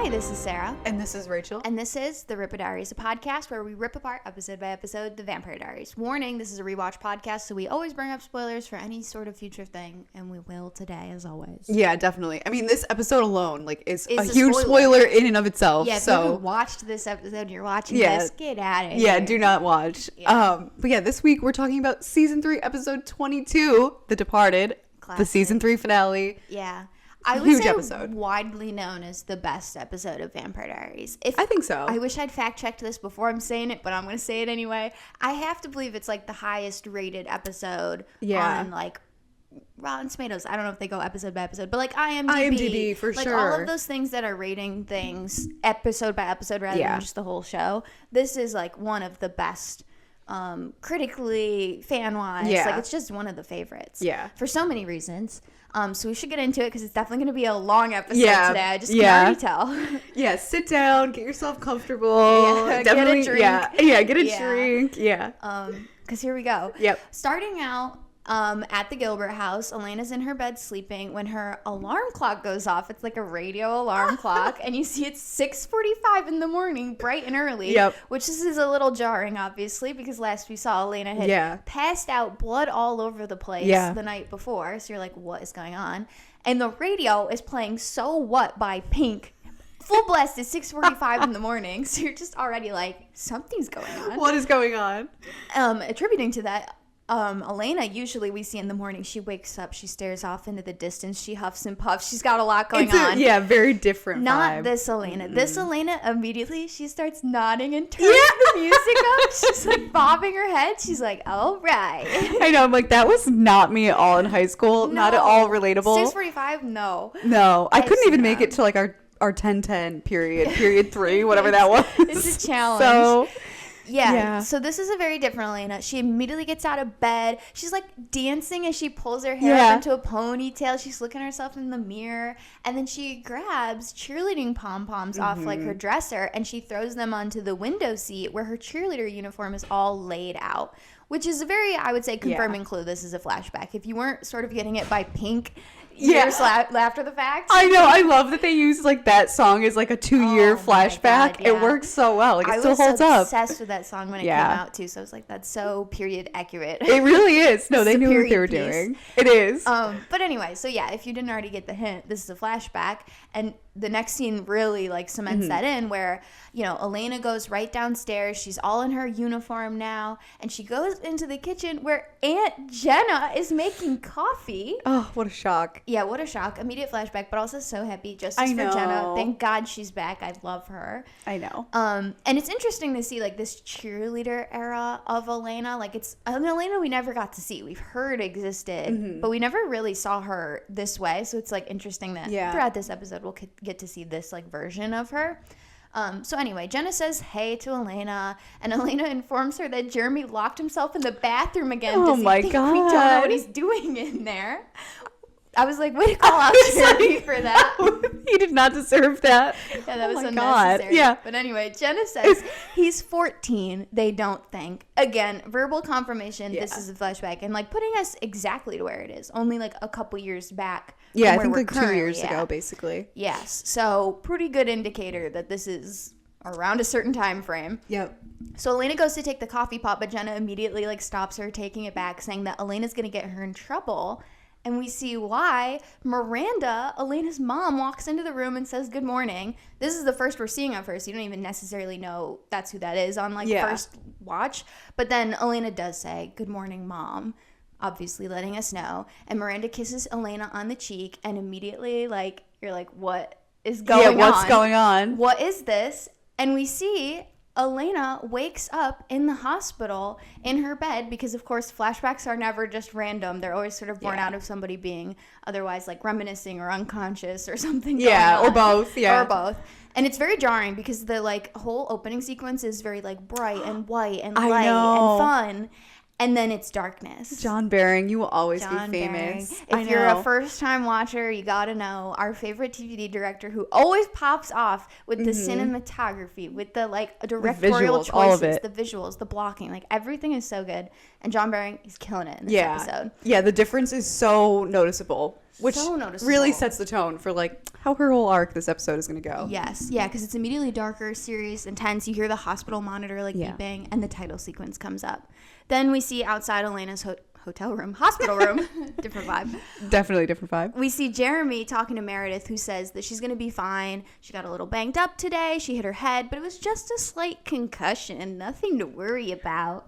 Hi, this is Sarah. And this is Rachel. And this is the Rippah Diaries, a podcast where we rip apart episode by episode the Vampire Diaries. Warning, this is a rewatch podcast, so we always bring up spoilers for any sort of future thing, and we will today, as always. Yeah, definitely. I mean, this episode alone, is a huge spoiler in and of itself. Yeah, if you haven't watched this episode and you're watching this, get out of here. Yeah, do not watch. Yeah. But yeah, this week we're talking about Season 3, Episode 22, The Departed, the Season 3 finale. Yeah. I would Huge say episode. Widely known as the best episode of Vampire Diaries. I think so. I wish I'd fact-checked this before I'm saying it, but I'm going to say it anyway. I have to believe it's the highest rated episode on Rotten Tomatoes. I don't know if they go episode by episode, but IMDb for sure. All of those things that are rating things episode by episode rather than just the whole show. This is one of the best critically, fan-wise. It's just one of the favorites. Yeah. For so many reasons. So we should get into it because it's definitely going to be a long episode today. I just can already tell. Yeah, sit down, get yourself comfortable. Definitely, get a drink. Yeah, get a drink. Yeah. Because here we go. Yep. Starting out at the Gilbert house, Elena's in her bed sleeping when her alarm clock goes off. It's like a radio alarm clock, and you see it's 6:45 in the morning, bright and early. Yep. Which this is a little jarring, obviously, because last we saw Elena had passed out, blood all over the place the night before. So you're like, what is going on? And the radio is playing "So What" by Pink. Full blast at 6:45 in the morning. So you're just already like, something's going on. What is going on? Attributing to that, Elena, usually we see in the morning, she wakes up, she stares off into the distance, she huffs and puffs, she's got a lot going on. Very different Not vibe. this Elena. This Elena, immediately, she starts nodding and turning the music up. She's bobbing her head. She's like, all right. I know, I'm like, that was not me at all in high school. No. Not at all relatable. 6:45, no. No, I couldn't even make it to our 10-10 period 3, whatever that was. It's a challenge. So... Yeah, so this is a very different Elena. She immediately gets out of bed. She's dancing as she pulls her hair up into a ponytail. She's looking at herself in the mirror. And then she grabs cheerleading pom-poms off her dresser, and she throws them onto the window seat where her cheerleader uniform is all laid out. Which is a very, I would say, confirming clue this is a flashback. If you weren't sort of getting it by Pink years after the fact. I know. I love that they use that song as a 2-year flashback. God, It works so well. It still holds up. I was obsessed with that song when it came out too. So I was like, that's so period accurate. It really is. No, they knew what they were doing. It is. But anyway, so if you didn't already get the hint, this is a flashback. And the next scene really cements that in where, Elena goes right downstairs. She's all in her uniform now. And she goes into the kitchen where Aunt Jenna is making coffee. Oh, what a shock. Yeah, what a shock. Immediate flashback, but also so happy. Justice for Jenna. Thank God she's back. I love her. I know. And it's interesting to see this cheerleader era of Elena. It's an Elena we never got to see. We've heard existed, but we never really saw her this way. So it's interesting that throughout this episode we'll get to see this version of her. So anyway, Jenna says hey to Elena, and Elena informs her that Jeremy locked himself in the bathroom again. Oh my God. We don't know what he's doing in there. I was like, way to call out Jeremy for that. He did not deserve that. Yeah, that was unnecessary. God. Yeah. But anyway, Jenna says he's 14, they don't think. Again, verbal confirmation, this is a flashback. And putting us exactly to where it is. Only a couple years back. Yeah, I think 2 years ago, basically. Yes. So pretty good indicator that this is around a certain time frame. Yep. So Elena goes to take the coffee pot, but Jenna immediately stops her, taking it back, saying that Elena's going to get her in trouble. And we see why. Miranda, Elena's mom, walks into the room and says good morning. This is the first we're seeing of her, so you don't even necessarily know that's who that is on first watch. But then Elena does say good morning, Mom, obviously letting us know. And Miranda kisses Elena on the cheek, and immediately you're like, what is going on? Yeah, what's going on? What is this? And we see Elena wakes up in the hospital in her bed because, of course, flashbacks are never just random. They're always sort of born out of somebody being otherwise reminiscing or unconscious or something. Yeah, or both. Yeah. Or both. And it's very jarring because the whole opening sequence is very bright and white and light and fun. And then it's darkness. John Baring, you will always be famous. If you're a first-time watcher, you got to know our favorite DVD director who always pops off with the cinematography, with the directorial visuals, choices, all of it. the visuals, the blocking. Everything is so good. And John Baring is killing it in this episode. Yeah, the difference is so noticeable. which so noticeable. really sets the tone for like how her whole arc this episode is going to go. Yes. Yeah, because it's immediately darker, serious, intense. You hear the hospital monitor like beeping, and the title sequence comes up. Then we see outside Elena's hospital room. Different vibe. Definitely different vibe. We see Jeremy talking to Meredith, who says that she's going to be fine. She got a little banged up today. She hit her head, but it was just a slight concussion. Nothing to worry about.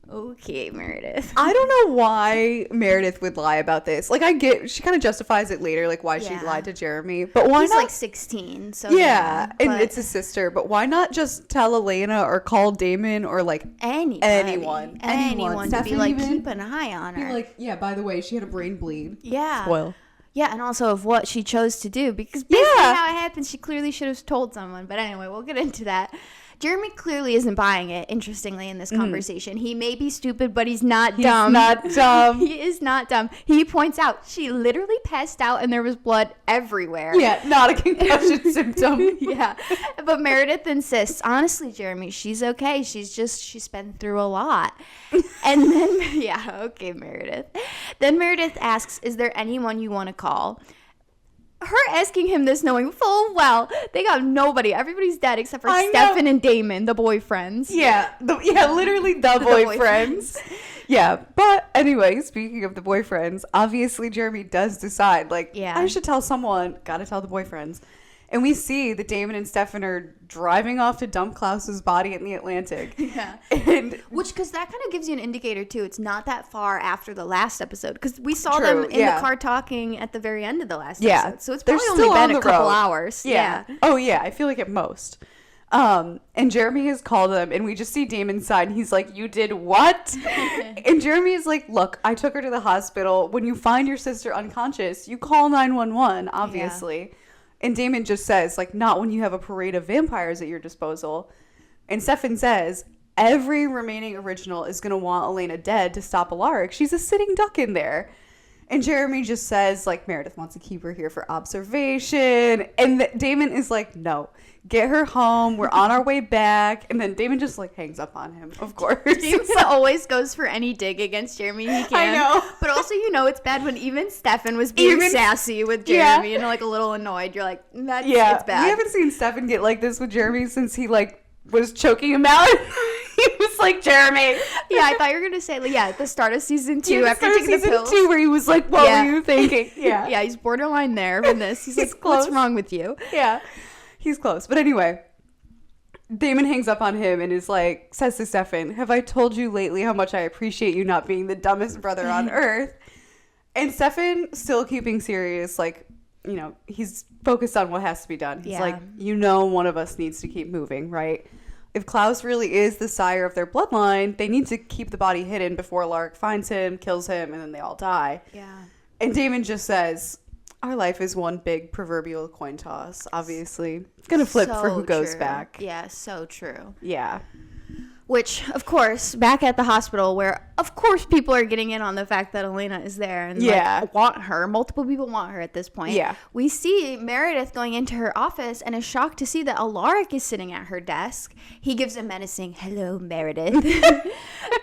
Okay, Meredith. I don't know why Meredith would lie about this. Like, I get, she kind of justifies it later, like why she lied to Jeremy. But why He's not? Like 16, so and it's his sister. But why not just tell Elena or call Damon or like anyone to be like, keep an eye on her. Be like, yeah, by the way, she had a brain bleed. Yeah. Spoil. Yeah, and also of what she chose to do, because based on how it happened, she clearly should have told someone. But anyway, we'll get into that. Jeremy clearly isn't buying it, interestingly, in this conversation. He may be stupid, but he's not dumb. He's not dumb. He is not dumb. He points out she literally passed out and there was blood everywhere. Yeah, not a concussion symptom. Yeah. But Meredith insists, honestly, Jeremy, she's okay. She's been through a lot. And then, okay, Meredith. Then Meredith asks, is there anyone you want to call? Her asking him this knowing full well they got nobody. Everybody's dead except for Stefan and Damon, the boyfriends. Literally the boyfriends. Yeah, but anyway, speaking of the boyfriends, obviously Jeremy does decide, like, I should tell someone, gotta tell the boyfriends. And we see that Damon and Stefan are driving off to dump Klaus's body in the Atlantic. Yeah. Because that kind of gives you an indicator, too. It's not that far after the last episode. Because we saw them in the car talking at the very end of the last episode. So it's probably only been a couple hours. Yeah. Oh, yeah. I feel like at most. And Jeremy has called them, and we just see Damon's side, and he's like, you did what? And Jeremy is like, look, I took her to the hospital. When you find your sister unconscious, you call 911, obviously. Yeah. And Damon just says, like, not when you have a parade of vampires at your disposal. And Stefan says, every remaining original is going to want Elena dead to stop Alaric. She's a sitting duck in there. And Jeremy just says, like, Meredith wants to keep her here for observation. And Damon is like, no, get her home. We're on our way back. And then Damon just, like, hangs up on him, of course. Damon always goes for any dig against Jeremy he can. I know. But also, it's bad when even Stefan was being sassy with Jeremy and, like, a little annoyed. You're like, it's bad. We haven't seen Stefan get like this with Jeremy since he, like, was choking him out. He was like, Jeremy. Yeah, I thought you were going to say, at the start of season 2, after taking the pills. Season 2, where he was like, what were you thinking? Yeah. Yeah, he's borderline there in this. He's like, close. What's wrong with you? Yeah, he's close. But anyway, Damon hangs up on him and is like, says to Stefan, have I told you lately how much I appreciate you not being the dumbest brother on earth? And Stefan, still keeping serious, like, he's focused on what has to be done. He's like, one of us needs to keep moving, right? If Klaus really is the sire of their bloodline, they need to keep the body hidden before Alaric finds him, kills him, and then they all die. Yeah. And Damon just says, our life is one big proverbial coin toss, obviously. It's going to flip for who goes back. Yeah, so true. Yeah. Which, of course, back at the hospital where, of course, people are getting in on the fact that Elena is there and want her. Multiple people want her at this point. Yeah. We see Meredith going into her office and is shocked to see that Alaric is sitting at her desk. He gives a menacing, hello, Meredith.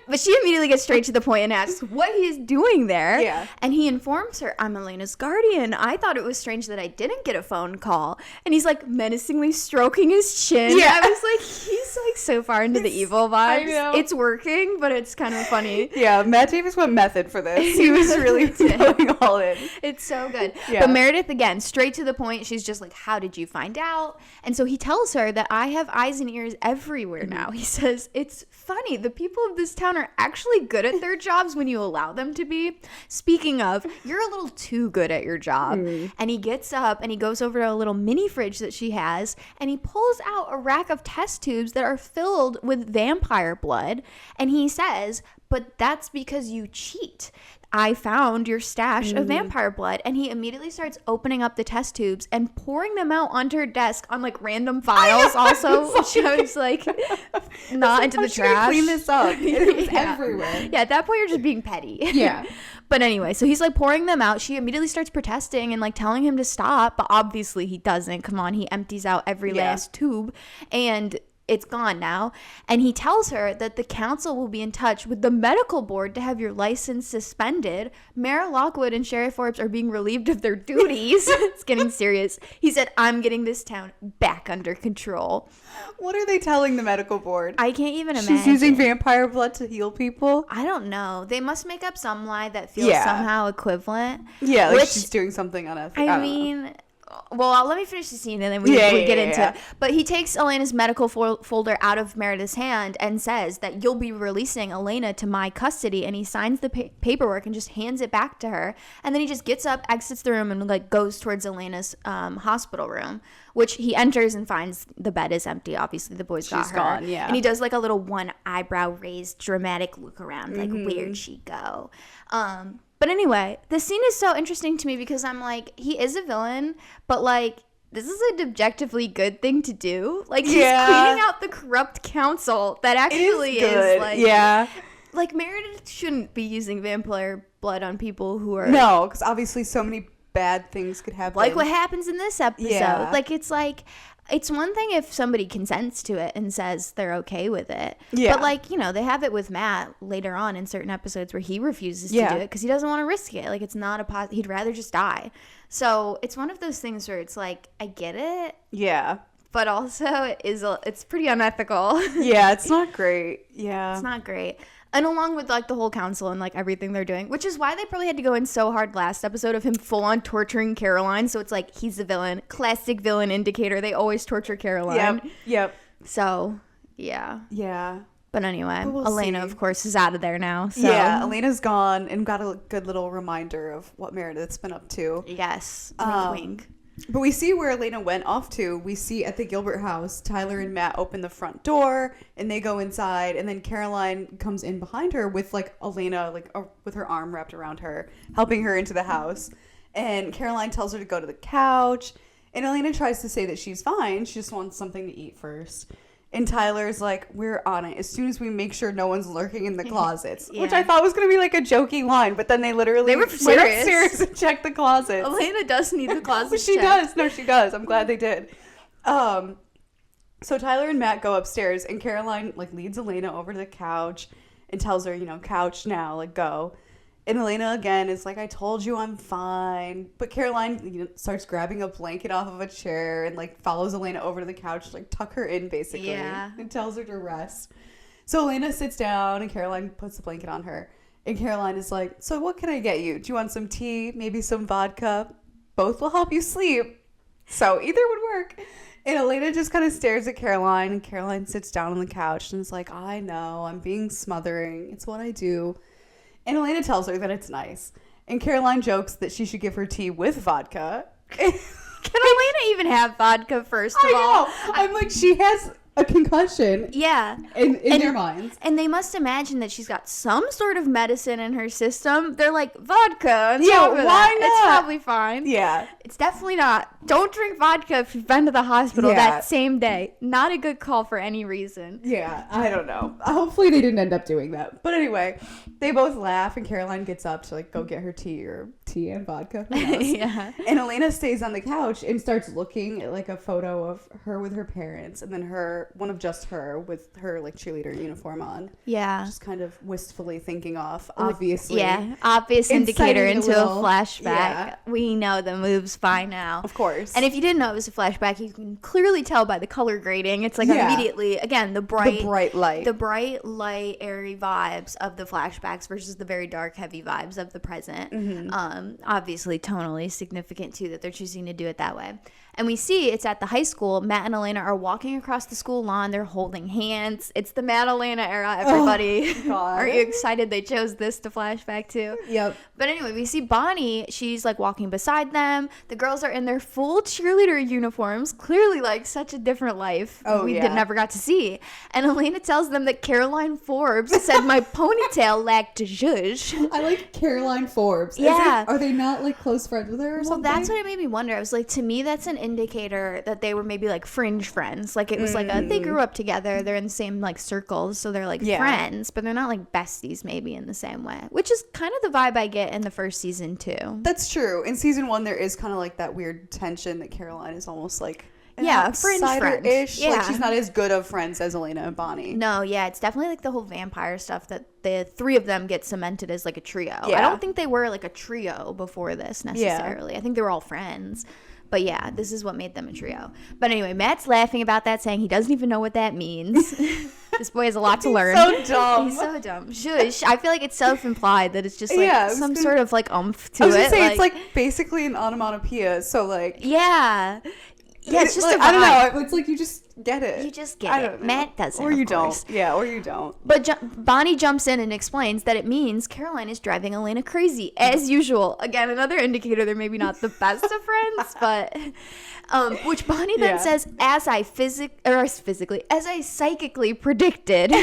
But she immediately gets straight to the point and asks what he is doing there. Yeah. And he informs her, I'm Elena's guardian. I thought it was strange that I didn't get a phone call. And he's like menacingly stroking his chin. Yeah. I was like, he's like so far into the evil vibes. I know. It's working, but it's kind of funny. Yeah, Matt Davis went method for this. He was really going all in. It's so good. Yeah. But Meredith, again, straight to the point. She's just like, how did you find out? And so he tells her that I have eyes and ears everywhere now. He says, it's funny. The people of this town are actually good at their jobs when you allow them to be. Speaking of, you're a little too good at your job. And he gets up and he goes over to a little mini fridge that she has and he pulls out a rack of test tubes that are filled with vampire blood. And he says, but that's because you cheat. I found your stash of vampire blood. And he immediately starts opening up the test tubes and pouring them out onto her desk on like random files also, which I was like, not into the trash. Clean this up. It was everywhere. Yeah, at that point you're just being petty. Yeah. But anyway, so he's like pouring them out. She immediately starts protesting and like telling him to stop. But obviously he doesn't. Come on, he empties out every last tube. And it's gone now. And he tells her that the council will be in touch with the medical board to have your license suspended. Mayor Lockwood and Sheriff Forbes are being relieved of their duties. It's getting serious. He said, I'm getting this town back under control. What are they telling the medical board? I can't even imagine. She's using vampire blood to heal people? I don't know. They must make up some lie that feels somehow equivalent. Yeah, like she's doing something unethical. I mean... Well, let me finish the scene and then we get into it. But he takes Elena's medical folder out of Meredith's hand and says that you'll be releasing Elena to my custody. And he signs the paperwork and just hands it back to her. And then he just gets up, exits the room, and like goes towards Elena's hospital room, which he enters and finds the bed is empty. Obviously, the boys got her. She's gone, yeah. And he does like a little one eyebrow raised dramatic look around, like where'd she go? But anyway, the scene is so interesting to me because I'm like, he is a villain, but like, this is an objectively good thing to do. Like, he's cleaning out the corrupt council that actually is like, like Meredith shouldn't be using vampire blood on people who are because obviously so many bad things could happen. Like what happens in this episode. Yeah. It's one thing if somebody consents to it and says they're okay with it. Yeah. But, like, you know, they have it with Matt later on in certain episodes where he refuses to do it because he doesn't want to risk it. Like, it's not he'd rather just die. So it's one of those things where it's like, I get it. Yeah. But also it's pretty unethical. Yeah, it's not great. Yeah. It's not great. And along with, like, the whole council and, like, everything they're doing, which is why they probably had to go in so hard last episode of him full-on torturing Caroline. So it's like, he's the villain. Classic villain indicator. They always torture Caroline. Yep. So, yeah. Yeah. But anyway, Elena, of course, is out of there now. So. Yeah, Elena's gone and got a good little reminder of what Meredith's been up to. Yes. Wink. But we see where Elena went off to. We see at the Gilbert house, Tyler and Matt open the front door and they go inside. And then Caroline comes in behind her with like Elena, like with her arm wrapped around her, helping her into the house. And Caroline tells her to go to the couch. And Elena tries to say that she's fine. She just wants something to eat first. And Tyler's like, we're on it as soon as we make sure no one's lurking in the closets. Which I thought was going to be like a joking line. But then they were went upstairs and checked the closets. Elena does need the closets She does. No, she does. I'm glad they did. So Tyler and Matt go upstairs. And Caroline like leads Elena over to the couch and tells her, you know, couch now, like go. And Elena again is like, I told you I'm fine. But Caroline starts grabbing a blanket off of a chair and like follows Elena over to the couch, like tuck her in basically. Yeah. And tells her to rest. So Elena sits down and Caroline puts the blanket on her. And Caroline is like, so what can I get you? Do you want some tea? Maybe some vodka? Both will help you sleep. So either would work. And Elena just kind of stares at Caroline. And Caroline sits down on the couch and is like, I know, I'm being smothering. It's what I do. And Elena tells her that it's nice. And Caroline jokes that she should give her tea with vodka. Can Elena even have vodka, first of all? I'm like, she has a concussion. Yeah. In their minds. And they must imagine that she's got some sort of medicine in her system. They're like, vodka. Yeah, why not? It's probably fine. Yeah. It's definitely not. Don't drink vodka if you've been to the hospital that same day. Not a good call for any reason. Yeah, I don't know. Hopefully they didn't end up doing that. But anyway, they both laugh and Caroline gets up to like go get her tea and vodka. Yeah. And Elena stays on the couch and starts looking at like a photo of her with her parents and then one of just her with her like cheerleader uniform on. Yeah. Just kind of wistfully thinking off, obviously. Yeah. Obvious indicator into a flashback. Yeah. We know the moves by now. Of course. And if you didn't know it was a flashback, you can clearly tell by the color grading. It's like immediately, again, the bright light, airy vibes of the flashbacks versus the very dark, heavy vibes of the present. Mm-hmm. Obviously, tonally significant too that they're choosing to do it that way. And we see it's at the high school. Matt and Elena are walking across the school lawn. They're holding hands. It's the Matt Elena era, everybody. Oh, God. Are you excited they chose this to flashback to? Yep. But anyway, we see Bonnie. She's like walking beside them. The girls are in their full cheerleader uniforms. Clearly like such a different life we never got to see. And Elena tells them that Caroline Forbes said my ponytail lacked zhuzh. I like Caroline Forbes. Yeah. Are they not like close friends with her or something? Well, that's what it made me wonder. I was like, to me, that's an indicator that they were maybe like fringe friends. Like it was like they grew up together. They're in the same like circles. So they're like friends, but they're not like besties maybe in the same way, which is kind of the vibe I get in the first season too. That's true. In season 1, there is kind of like that weird tension that Caroline is almost like Yeah, fringe ish. Yeah. Like, she's not as good of friends as Elena and Bonnie. No, yeah, it's definitely like the whole vampire stuff that the three of them get cemented as like a trio. Yeah. I don't think they were like a trio before this necessarily. I think they were all friends. But yeah, this is what made them a trio. But anyway, Matt's laughing about that, saying he doesn't even know what that means. This boy has a lot to learn. So dumb. He's so dumb. Shush. I feel like it's self-implied that it's just like sort of like oomph to it. I was gonna say, it's like basically an onomatopoeia. So like. Yeah. Yeah, it's just like, a vibe. I don't know. It's like you just get it. You just get it. Matt doesn't. Or you don't. Yeah, or you don't. But Bonnie jumps in and explains that it means Caroline is driving Elena crazy, as usual. Again, another indicator they're maybe not the best of friends, but which Bonnie then says, as I psychically predicted,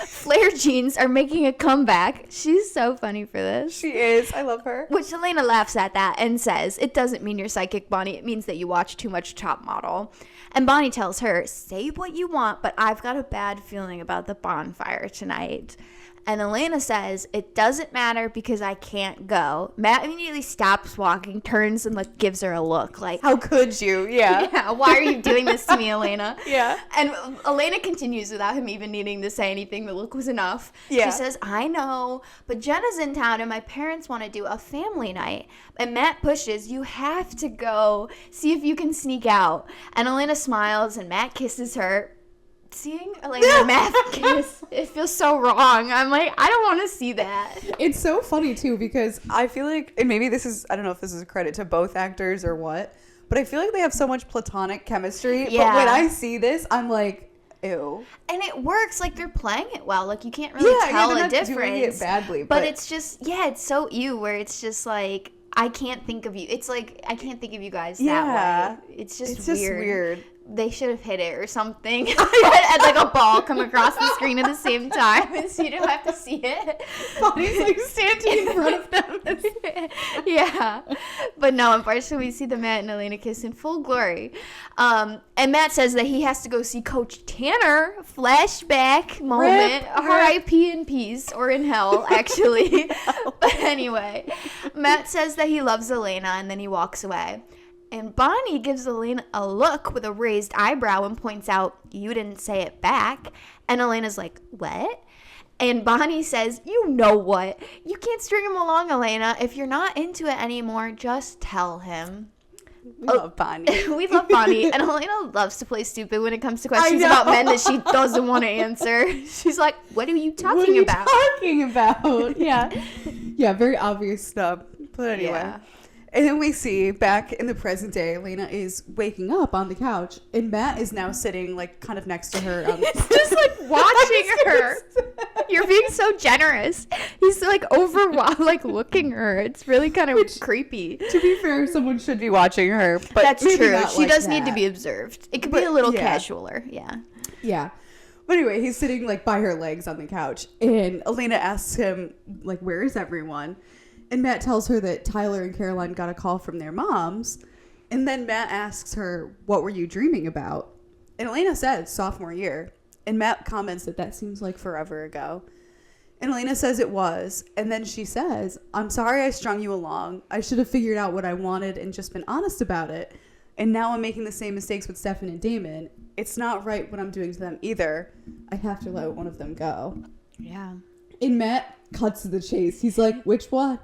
flare genes are making a comeback. She's so funny for this. She is. I love her. Which Elena laughs at that and says, it doesn't mean you're psychic, Bonnie. It means that you watch too much Top Model. And Bonnie tells her, say what you want, but I've got a bad feeling about the bonfire tonight. And Elena says, it doesn't matter because I can't go. Matt immediately stops walking, turns, and like gives her a look like, how could you? Yeah. Yeah, why are you doing this to me, Elena? Yeah. And Elena continues without him even needing to say anything. The look was enough. Yeah. She says, I know, but Jenna's in town and my parents want to do a family night. And Matt pushes, you have to go. See if you can sneak out. And Elena smiles and Matt kisses her. Seeing Elena and Matt kiss, it feels so wrong. I'm like, I don't want to see that. It's so funny too because I feel like, and maybe this is, I don't know if this is a credit to both actors or what, but I feel like they have so much platonic chemistry. Yeah. But when I see this, I'm like, ew. And it works. Like, they're playing it well. Like, you can't really tell they're a not difference. doing it badly, but it's just, it's so ew, where it's just like, I can't think of you. It's like, I can't think of you guys that way. It's just weird. They should have hit it or something. And like a ball come across the screen at the same time, and so you don't have to see it. Bonnie's like standing in front of them. Yeah. But no, unfortunately, we see the Matt and Elena kiss in full glory. And Matt says that he has to go see Coach Tanner. Flashback moment. R.I.P. in peace, or in hell, actually. But anyway, Matt says that he loves Elena, and then he walks away. And Bonnie gives Elena a look with a raised eyebrow and points out, you didn't say it back. And Elena's like, what? And Bonnie says, you know what? You can't string him along, Elena. If you're not into it anymore, just tell him. We love Bonnie. We love Bonnie. And Elena loves to play stupid when it comes to questions about men that she doesn't want to answer. She's like, what are you talking about? Yeah. Yeah, very obvious stuff. But anyway. Yeah. And then we see back in the present day, Elena is waking up on the couch, and Matt is now sitting like kind of next to her. He's just like watching her. You're being so generous. He's like like looking her. It's really kind of creepy. To be fair, someone should be watching her, but that's true. She like does need to be observed. It could be a little casualer. Yeah. Yeah. But anyway, he's sitting like by her legs on the couch, and Elena asks him like, "Where is everyone?" And Matt tells her that Tyler and Caroline got a call from their moms. And then Matt asks her, what were you dreaming about? And Elena says, sophomore year. And Matt comments that seems like forever ago. And Elena says it was. And then she says, I'm sorry I strung you along. I should have figured out what I wanted and just been honest about it. And now I'm making the same mistakes with Stefan and Damon. It's not right what I'm doing to them either. I have to let one of them go. Yeah. And Matt cuts to the chase. He's like, which one?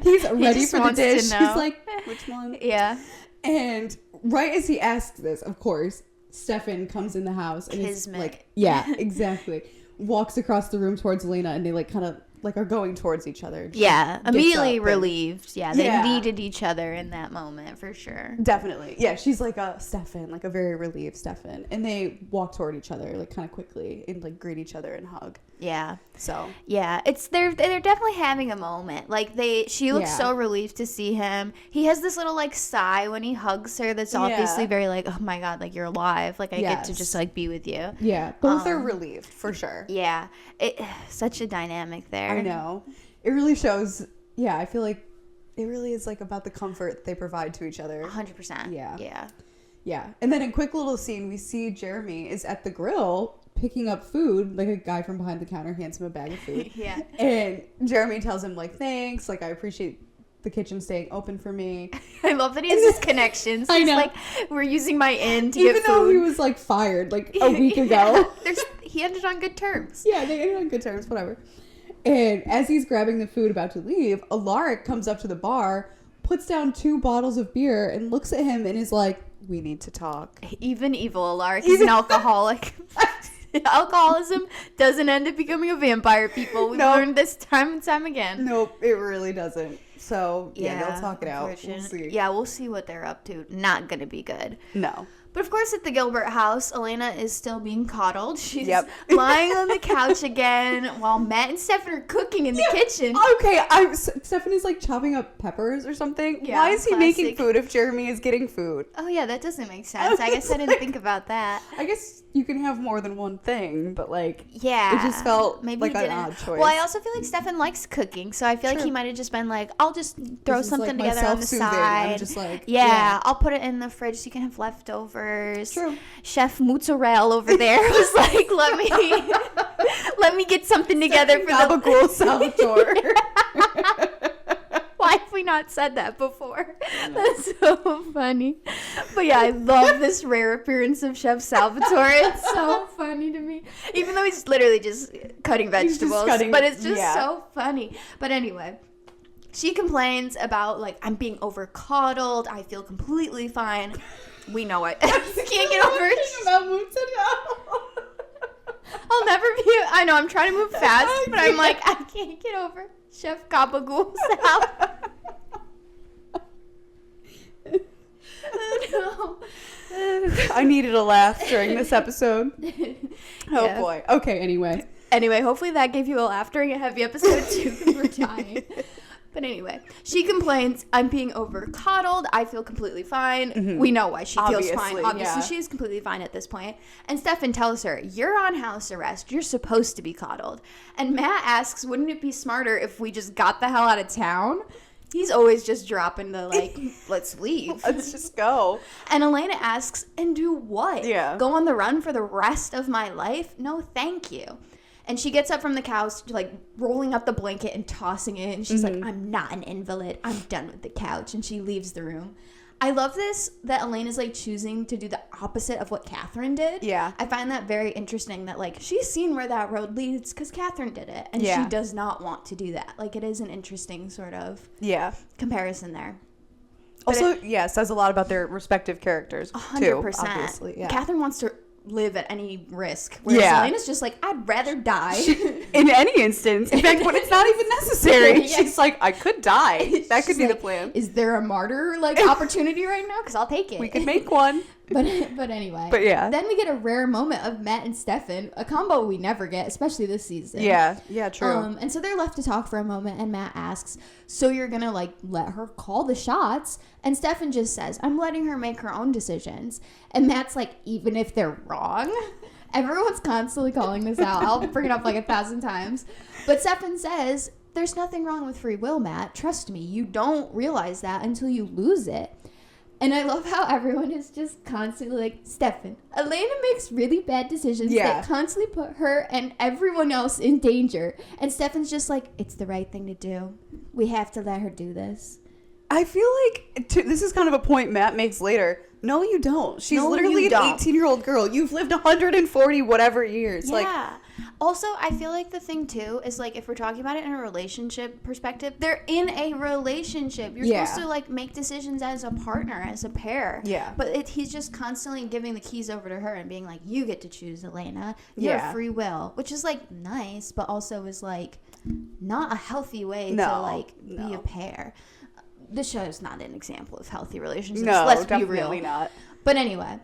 He's ready for the dish. He's like, which one? Yeah. And right as he asks this, of course, Stefan comes in the house and is like, yeah, exactly. Walks across the room towards Elena, and they like kind of like are going towards each other. Yeah, immediately relieved. Yeah, they needed each other in that moment for sure. Definitely. Yeah, she's like a Stefan, like a very relieved Stefan, and they walk toward each other like kind of quickly and like greet each other and hug. Yeah. So. Yeah, they're definitely having a moment. Like she looks so relieved to see him. He has this little like sigh when he hugs her. That's obviously very like, oh my god, like you're alive. Like I get to just like be with you. Yeah, both are relieved for sure. Yeah, such a dynamic there. I know. It really shows. Yeah, I feel like it really is like about the comfort they provide to each other. 100%. Yeah. Yeah. Yeah. And then in a quick little scene, we see Jeremy is at the grill picking up food. Like a guy from behind the counter hands him a bag of food. Yeah. And Jeremy tells him like, thanks. Like, I appreciate the kitchen staying open for me. I love that he has his connections. I He's know. like, we're using my inn to Even get though food. he was like fired like a week ago. He ended on good terms. Yeah, they ended on good terms, whatever. And as he's grabbing the food about to leave, Alaric comes up to the bar, puts down 2 bottles of beer, and looks at him and is like, we need to talk. Even Evil-laric is an alcoholic. Alcoholism doesn't end up becoming a vampire, people. We've learned this time and time again. Nope, it really doesn't. So, yeah, they'll talk it out. We'll see. Yeah, we'll see what they're up to. Not going to be good. No. But of course, at the Gilbert house, Elena is still being coddled. She's lying on the couch again while Matt and Stefan are cooking in the kitchen. Okay, Stefan is like chopping up peppers or something. Yeah, why is he making classic. food if Jeremy is getting food? Oh, yeah, that doesn't make sense. I guess I didn't think about that. I guess you can have more than one thing, but like, yeah, it just felt maybe like he an didn't. odd choice. Well, I also feel like Stefan likes cooking, so I feel like he might have just been like, I'll just throw This is, something like, my together on the self-soothing. side. I'm just like, yeah, I'll put it in the fridge so you can have leftovers. True. Chef Mozzarella over there was like, let me get something together for the Gabagool Salvatore. Why have we not said that before? That's so funny. But yeah, I love this rare appearance of Chef Salvatore. It's so funny to me. Even though he's literally just cutting vegetables. But it's just so funny. But anyway, she complains about, like, I'm being over coddled. I feel completely fine. We know it. You can't get over it. About mozzarella. I'll never be. I know, I'm trying to move fast, but I'm like, I can't get over Chef Gabagool Sal. No. I needed a laugh during this episode. Oh boy. Okay, Anyway, hopefully that gave you a laugh during a heavy episode too, because we're dying. But anyway, she complains, I'm being over coddled. I feel completely fine. Mm-hmm. We know why she feels fine. Obviously, she is completely fine at this point. And Stefan tells her, you're on house arrest. You're supposed to be coddled. And Matt asks, wouldn't it be smarter if we just got the hell out of town? He's always just dropping the, like, let's leave. Let's just go. And Elena asks, and do what? Yeah. Go on the run for the rest of my life? No, thank you. And she gets up from the couch, like, rolling up the blanket and tossing it. And she's like, I'm not an invalid. I'm done with the couch. And she leaves the room. I love this, that Elena's, like, choosing to do the opposite of what Catherine did. Yeah. I find that very interesting that, like, she's seen where that road leads because Catherine did it. And she does not want to do that. Like, it is an interesting sort of comparison there. But also, says a lot about their respective characters, 100%. Too, obviously. Yeah. Catherine wants to live at any risk. Whereas Elena's just like, I'd rather die. In any instance. In fact, when it's not even necessary. She's like, I could die. That could be the plan. Is there a martyr, like, opportunity right now? Because I'll take it. We could make one. But anyway. But yeah. Then we get a rare moment of Matt and Stefan, a combo we never get, especially this season. Yeah, true. And so they're left to talk for a moment, and Matt asks, so you're going to, like, let her call the shots? And Stefan just says, I'm letting her make her own decisions. And Matt's like, even if they're wrong? Everyone's constantly calling this out. I'll bring it up like 1,000 times. But Stefan says, there's nothing wrong with free will, Matt. Trust me, you don't realize that until you lose it. And I love how everyone is just constantly like, Stefan, Elena makes really bad decisions that constantly put her and everyone else in danger. And Stefan's just like, it's the right thing to do. We have to let her do this. I feel like this is kind of a point Matt makes later. No, you don't. She's literally an 18-year-old girl. You've lived 140 whatever years. Yeah. Like, also, I feel like the thing, too, is, like, if we're talking about it in a relationship perspective, they're in a relationship. You're supposed to, like, make decisions as a partner, as a pair. Yeah. But he's just constantly giving the keys over to her and being like, you get to choose, Elena. You have free will. Which is, like, nice, but also is, like, not a healthy way to, like, be a pair. This show is not an example of healthy relationships. No, let's be real. definitely not. But anyway,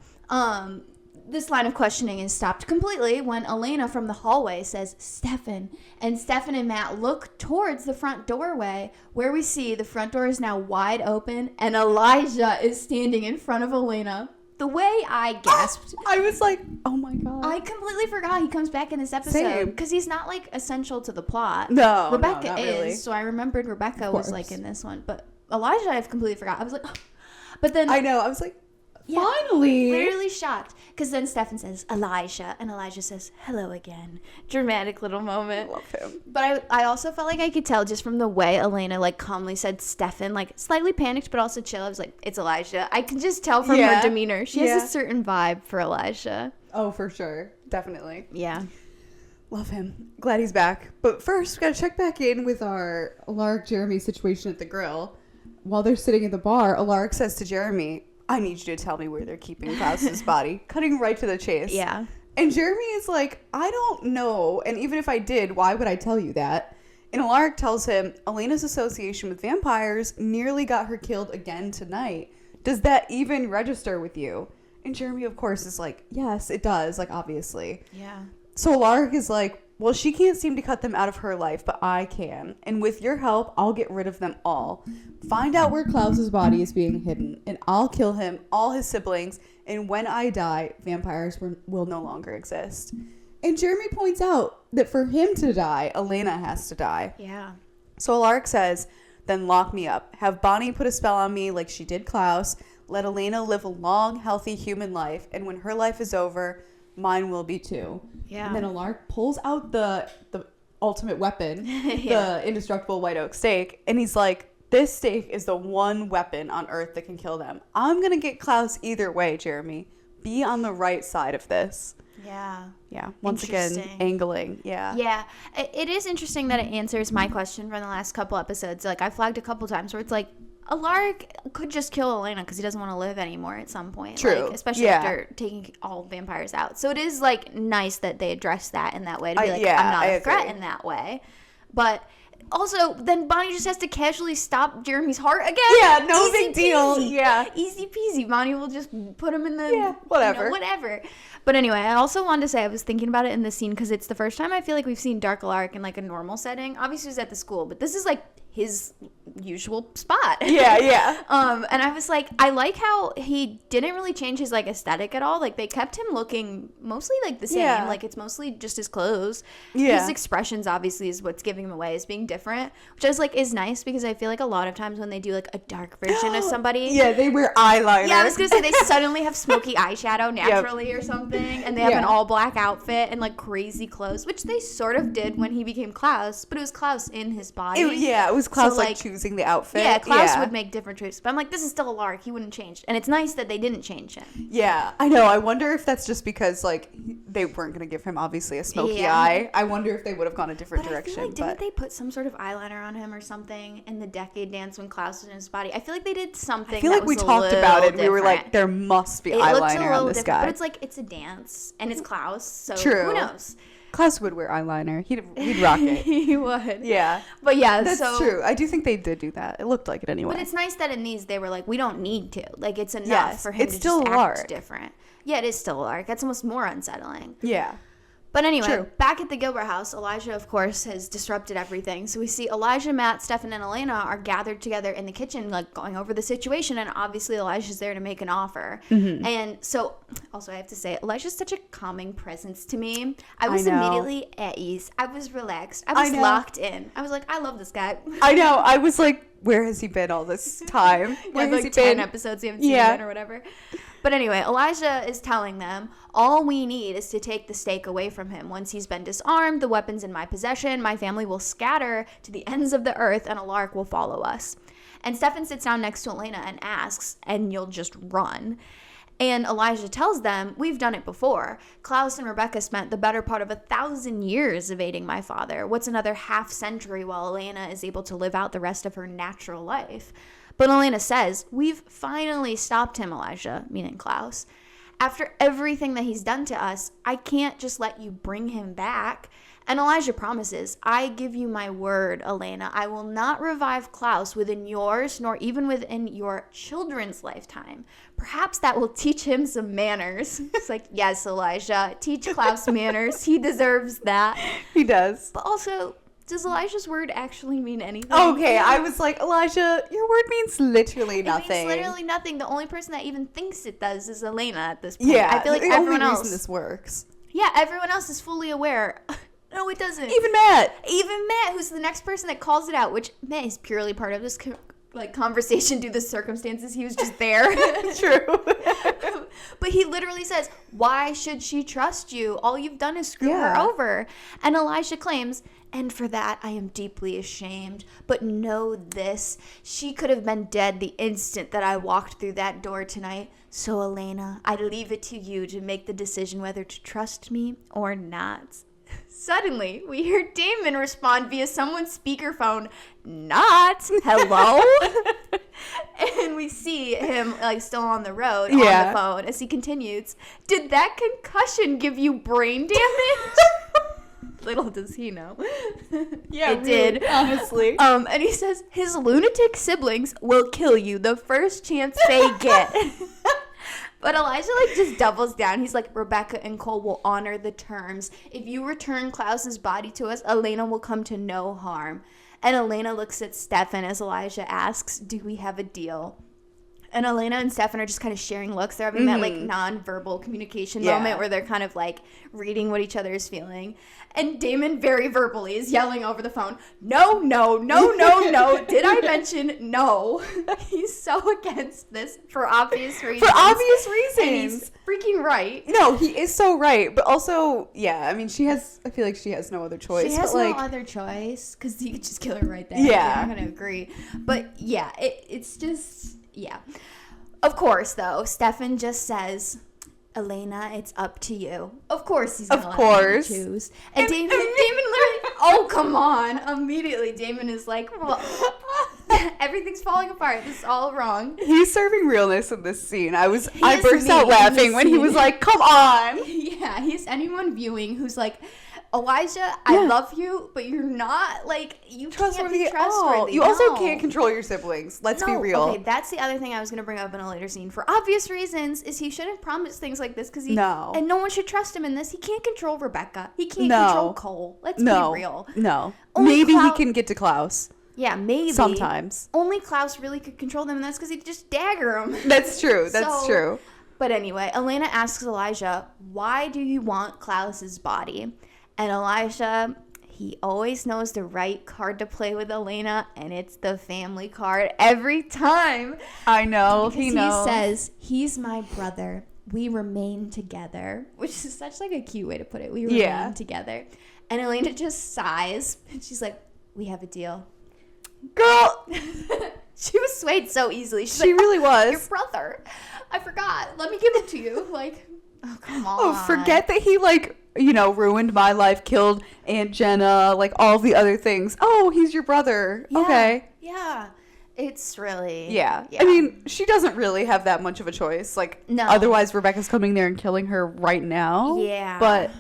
this line of questioning is stopped completely when Elena from the hallway says, Stefan. And Stefan and Matt look towards the front doorway where we see the front door is now wide open and Elijah is standing in front of Elena. The way I gasped. I was like, oh my God. I completely forgot he comes back in this episode. Because he's not, like, essential to the plot. No, Rebekah not is. really. So I remembered Rebekah was, like, in this one. But Elijah, I've completely forgot. I was like, oh. But then. I know. I was like, Yeah, finally. Literally shocked. Because then Stefan says, Elijah. And Elijah says, hello again. Dramatic little moment. Love him. But I also felt like I could tell just from the way Elena, like, calmly said Stefan, like, slightly panicked, but also chill. I was like, it's Elijah. I could just tell from her demeanor. She has a certain vibe for Elijah. Oh, for sure. Definitely. Yeah. Love him. Glad he's back. But first, we gotta check back in with our Alaric Jeremy situation at the grill. While they're sitting at the bar, Alaric says to Jeremy, I need you to tell me where they're keeping Klaus's body. Cutting right to the chase. Yeah. And Jeremy is like, I don't know. And even if I did, why would I tell you that? And Alaric tells him, Elena's association with vampires nearly got her killed again tonight. Does that even register with you? And Jeremy, of course, is like, yes, it does. Like, obviously. Yeah. So Alaric is like, well, she can't seem to cut them out of her life, but I can. And with your help, I'll get rid of them all. Find out where Klaus's body is being hidden, and I'll kill him, all his siblings, and when I die, vampires will no longer exist. And Jeremy points out that for him to die, Elena has to die. Yeah. So Alaric says, then lock me up. Have Bonnie put a spell on me like she did Klaus. Let Elena live a long, healthy human life, and when her life is over, mine will be too. Yeah. And then Alaric pulls out the ultimate weapon, the indestructible white oak stake, and he's like, this stake is the one weapon on Earth that can kill them. I'm going to get Klaus either way, Jeremy. Be on the right side of this. Yeah. Yeah. Once again, angling. Yeah. Yeah. It is interesting that it answers my question from the last couple episodes. Like, I flagged a couple times where it's like, Alaric could just kill Elena because he doesn't want to live anymore at some point. True. Like, especially after taking all vampires out. So it is, like, nice that they address that in that way. To be like, I'm not a threat in that way. But also, then Bonnie just has to casually stop Jeremy's heart again. Yeah, no big deal. Yeah. Easy peasy. Bonnie will just put him in the... whatever. Whatever. But anyway, I also wanted to say, I was thinking about it in this scene because it's the first time I feel like we've seen Dark Alaric in, like, a normal setting. Obviously, he's at the school, but this is, like, his usual spot. Yeah. And I was like, I like how he didn't really change his, like, aesthetic at all. Like, they kept him looking mostly, like, the same. Yeah. Like, it's mostly just his clothes. Yeah. His expressions, obviously, is what's giving him away, is being different, which I was like, is nice because I feel like a lot of times when they do, like, a dark version of somebody. Yeah, they wear eyeliner. Yeah, I was going to say, they suddenly have smoky eyeshadow naturally or something, and they have an all-black outfit and, like, crazy clothes, which they sort of did when he became Klaus, but it was Klaus in his body. It was Klaus, So, like, choosing the outfit. Yeah, Klaus would make different choices. But I'm like, this is still Alaric. He wouldn't change. And it's nice that they didn't change him. Yeah, I know. I wonder if that's just because, like, they weren't going to give him, obviously, a smoky eye. I wonder if they would have gone a different direction. I feel like, didn't they put some sort of eyeliner on him or something in the Decade Dance when Klaus was in his body? I feel like they did something. I feel like we talked about it and we were like, there must be eyeliner on this guy. But it's like, it's a dance and it's Klaus. So True. Who knows? Klaus would wear eyeliner. He'd rock it. He would. Yeah. But yeah, that's true. I do think they did do that. It looked like it anyway. But it's nice that in these they were like, we don't need to. Like, it's enough for him to still just Alaric. act different. Yeah, it is still Alaric. That's almost more unsettling. Yeah. But anyway, True. back at the Gilbert house, Elijah, of course, has disrupted everything. So we see Elijah, Matt, Stefan, and Elena are gathered together in the kitchen, like, going over the situation. And obviously, Elijah's there to make an offer. Mm-hmm. And so, also, I have to say, Elijah's such a calming presence to me. I was immediately at ease. I was relaxed. I was locked in. I was like, I love this guy. I know. I was like, where has he been all this time? Where has like 10 episodes you haven't seen him in or whatever. But anyway, Elijah is telling them, all we need is to take the stake away from him. Once he's been disarmed, the weapon's in my possession, my family will scatter to the ends of the earth, and Alaric will follow us. And Stefan sits down next to Elena and asks, and you'll just run. And Elijah tells them, we've done it before. Klaus and Rebekah spent the better part of 1,000 years evading my father. What's another half century while Elena is able to live out the rest of her natural life? But Elena says, we've finally stopped him, Elijah, meaning Klaus. After everything that he's done to us, I can't just let you bring him back. And Elijah promises, I give you my word, Elena. I will not revive Klaus within yours, nor even within your children's lifetime. Perhaps that will teach him some manners. It's like, yes, Elijah, teach Klaus manners. He deserves that. He does. But also, does Elijah's word actually mean anything? Okay, I was like, Elijah, your word means literally nothing. It means literally nothing. The only person that even thinks it does is Elena at this point. Yeah, I feel like the everyone only else. reason this works. Yeah, everyone else is fully aware. No, it doesn't. Even Matt, who's the next person that calls it out, which Matt is purely part of this like conversation due to the circumstances. He was just there. True. But he literally says, why should she trust you? All you've done is screw her over. And Elijah claims, and for that I am deeply ashamed. But know this, she could have been dead the instant that I walked through that door tonight. So Elena, I leave it to you to make the decision whether to trust me or not. Suddenly, we hear Damon respond via someone's speakerphone, not hello. And we see him like still on the road on the phone as he continues, did that concussion give you brain damage? Little does he know. Yeah, it did, honestly. And he says his lunatic siblings will kill you the first chance they get. But Elijah, like, just doubles down. He's like, Rebekah and Cole will honor the terms. If you return Klaus's body to us, Elena will come to no harm. And Elena looks at Stefan as Elijah asks, do we have a deal? And Elena and Stefan are just kind of sharing looks. They're having that, like, non-verbal communication moment where they're kind of, like, reading what each other is feeling. And Damon very verbally is yelling over the phone, no, no, no, no, no. Did I mention no? He's so against this for obvious reasons. For obvious reasons. And he's freaking right. No, he is so right. But also, yeah, I mean, I feel like she has no other choice. She has no other choice because you could just kill her right there. Yeah. I'm going to agree. But, yeah, it's just, yeah. Of course, though, Stefan just says, Elena, it's up to you. Of course he's going to let her choose. And Damon literally, oh, come on. Immediately, Damon is like, well, everything's falling apart. This is all wrong. He's serving realness in this scene. I burst out laughing when he was like, come on. Yeah, he's anyone viewing who's like, Elijah, I love you, but you're not, like, you can't be trustworthy. You also can't control your siblings. Let's be real. Okay, that's the other thing I was going to bring up in a later scene. For obvious reasons, is he shouldn't promise things like this because and no one should trust him in this. He can't control Rebekah. He can't control Cole. Let's be real. No. Maybe he can get to Klaus. Yeah, maybe. Sometimes. Only Klaus really could control them, and that's because he'd just dagger him. That's true. That's true. But anyway, Elena asks Elijah, why do you want Klaus's body? And Elijah, he always knows the right card to play with Elena, and it's the family card every time. I know, because he says, he's my brother. We remain together, which is such like a cute way to put it. We remain together. And Elena just sighs, and she's like, we have a deal. Girl! She was swayed so easily. She really was. Your brother. I forgot. Let me give it to you. Like, oh, come on. Oh, forget that he, like, ruined my life, killed Aunt Jenna, like all the other things. Oh, he's your brother. Yeah, okay. Yeah. It's really... Yeah. I mean, she doesn't really have that much of a choice. Like, no. Otherwise, Rebekah's coming there and killing her right now. Yeah. But...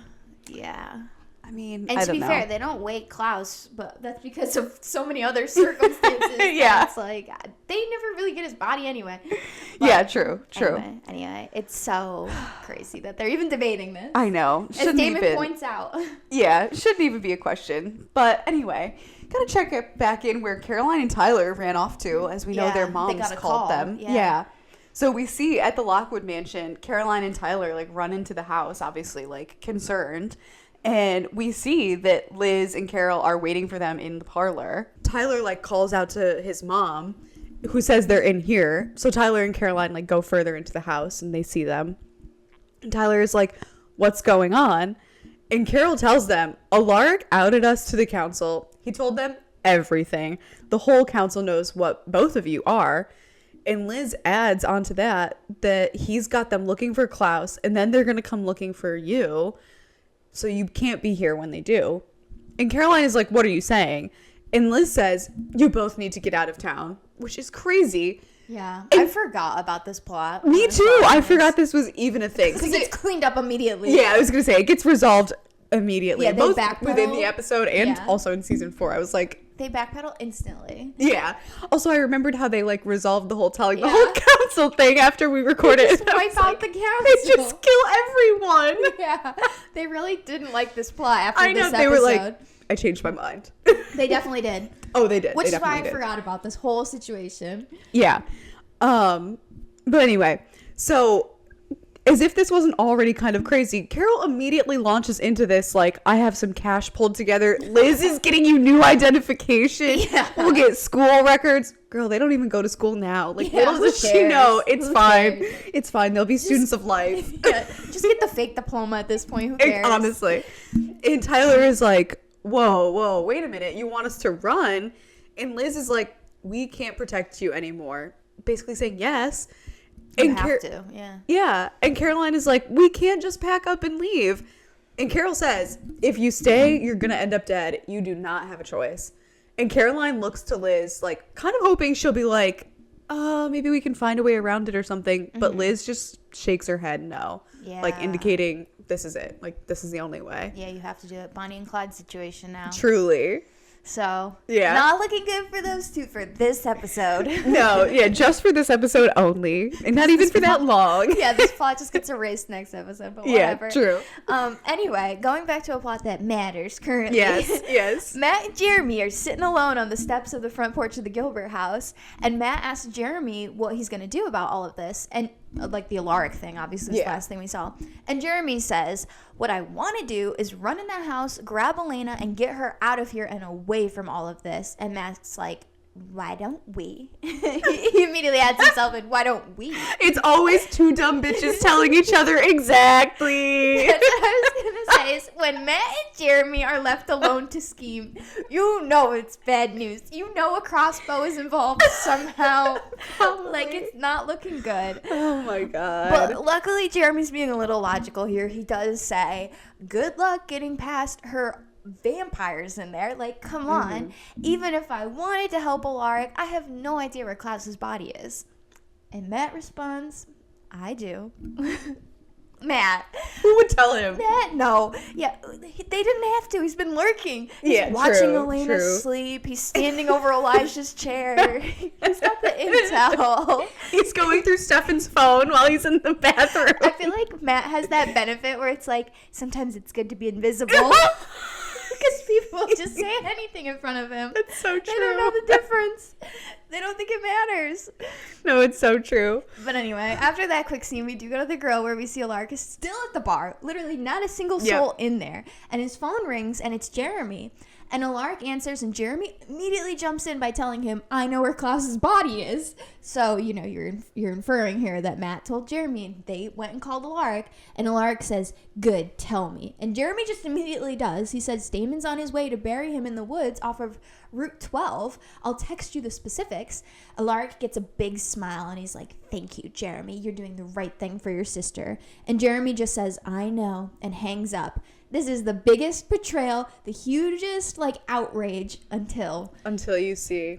Yeah. I mean, and to be fair, they don't wake Klaus, but that's because of so many other circumstances. Yeah. It's like, they never really get his body anyway. But yeah, true. Anyway, it's so crazy that they're even debating this. I know. As Damon points out. Yeah, shouldn't even be a question. But anyway, gotta check it back in where Caroline and Tyler ran off to, as we know their moms called them. Yeah. So we see at the Lockwood mansion, Caroline and Tyler, like, run into the house, obviously, like, concerned. And we see that Liz and Carol are waiting for them in the parlor. Tyler, like, calls out to his mom, who says they're in here. So Tyler and Caroline, like, go further into the house, and they see them. And Tyler is like, what's going on? And Carol tells them, Alaric outed us to the council. He told them everything. The whole council knows what both of you are. And Liz adds onto that he's got them looking for Klaus, and then they're going to come looking for you. So you can't be here when they do. And Caroline is like, what are you saying? And Liz says, you both need to get out of town, which is crazy. Yeah. I forgot about this plot. Me too. I forgot this was even a thing. Because it's cleaned up immediately. Yeah, I was going to say, it gets resolved immediately. Yeah, they both backpedal. within the episode and also in season 4. I was like... They backpedal instantly. Yeah. Also, I remembered how they, like, resolved the whole the whole council thing after we recorded it. Just wipe out the council. They just kill everyone. Yeah. They really didn't like this plot after this episode. They were like, I changed my mind. They definitely did. Oh, they did. Which is why I forgot about this whole situation. Yeah. But anyway, so as if this wasn't already kind of crazy, Carol immediately launches into this, like, I have some cash pulled together. Liz is getting you new identification. Yeah. We'll get school records. Girl, they don't even go to school now. Like, little does she know. It's fine. It's fine. They'll be students of life. Yeah, just get the fake diploma at this point. Who cares? Honestly. And Tyler is like, whoa, wait a minute. You want us to run? And Liz is like, we can't protect you anymore. Basically saying yes. You have to, yeah. Yeah. And Caroline is like, we can't just pack up and leave. And Carol says, if you stay, you're going to end up dead. You do not have a choice. And Caroline looks to Liz, like, kind of hoping she'll be like, maybe we can find a way around it or something. Mm-hmm. But Liz just shakes her head no. Yeah. Like, indicating this is it. Like, this is the only way. Yeah, you have to do it. Bonnie and Clyde situation now. Truly. So, yeah, not looking good for those two for this episode. No, yeah, just for this episode only. And not even for that long. Yeah, this plot just gets erased next episode, but whatever. Yeah, true. Anyway, going back to a plot that matters currently. Yes. Matt and Jeremy are sitting alone on the steps of the front porch of the Gilbert house, and Matt asks Jeremy what he's going to do about all of this. And like the Alaric thing, obviously, is the last thing we saw. And Jeremy says, what I want to do is run in that house, grab Elena, and get her out of here and away from all of this. And Matt's like, why don't we? He immediately adds himself in, why don't we? It's always two dumb bitches telling each other exactly. That's what I was going to say is when Matt and Jeremy are left alone to scheme, you know it's bad news. You know a crossbow is involved somehow. Like, it's not looking good. Oh, my God. But luckily, Jeremy's being a little logical here. He does say, good luck getting past her vampires in there. Like, come on. Even if I wanted to help Alaric, I have no idea where Klaus's body is. And Matt responds, I do. Matt. Who would tell him? Matt, no. Yeah, they didn't have to. He's been lurking. He's watching Elena sleep. He's standing over Elijah's chair. He's got the intel. He's going through Stefan's phone while he's in the bathroom. I feel like Matt has that benefit where it's like, sometimes it's good to be invisible. Because people just say anything in front of him. It's so true. They don't know the difference. They don't think it matters. No, it's so true. But anyway, after that quick scene, we do go to the grill where we see Alaric is still at the bar. Literally not a single soul in there. And his phone rings, and it's Jeremy. And Alaric answers, and Jeremy immediately jumps in by telling him, I know where Klaus's body is. So, you know, you're inferring here that Matt told Jeremy, and they went and called Alaric. And Alaric says, good, tell me. And Jeremy just immediately does. He says, Damon's on his way to bury him in the woods off of Route 12. I'll text you the specifics. Alaric gets a big smile, and he's like, thank you, Jeremy. You're doing the right thing for your sister. And Jeremy just says, I know, and hangs up. This is the biggest betrayal, the hugest, like, outrage until we see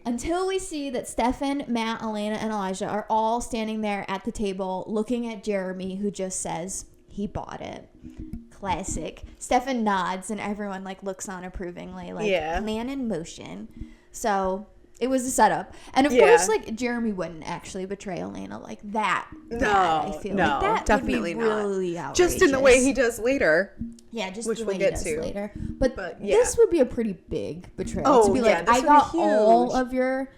that Stefan, Matt, Elena, and Elijah are all standing there at the table looking at Jeremy, who just says, he bought it. Classic. Stefan nods, and everyone, like, looks on approvingly, like, plan in motion. So it was a setup. And of course, like, Jeremy wouldn't actually betray Elena like that. I feel like that definitely would be really outrageous. Just in the way he does later. Yeah, just which the way he does later. But this would be a pretty big betrayal. To be like, I got all of your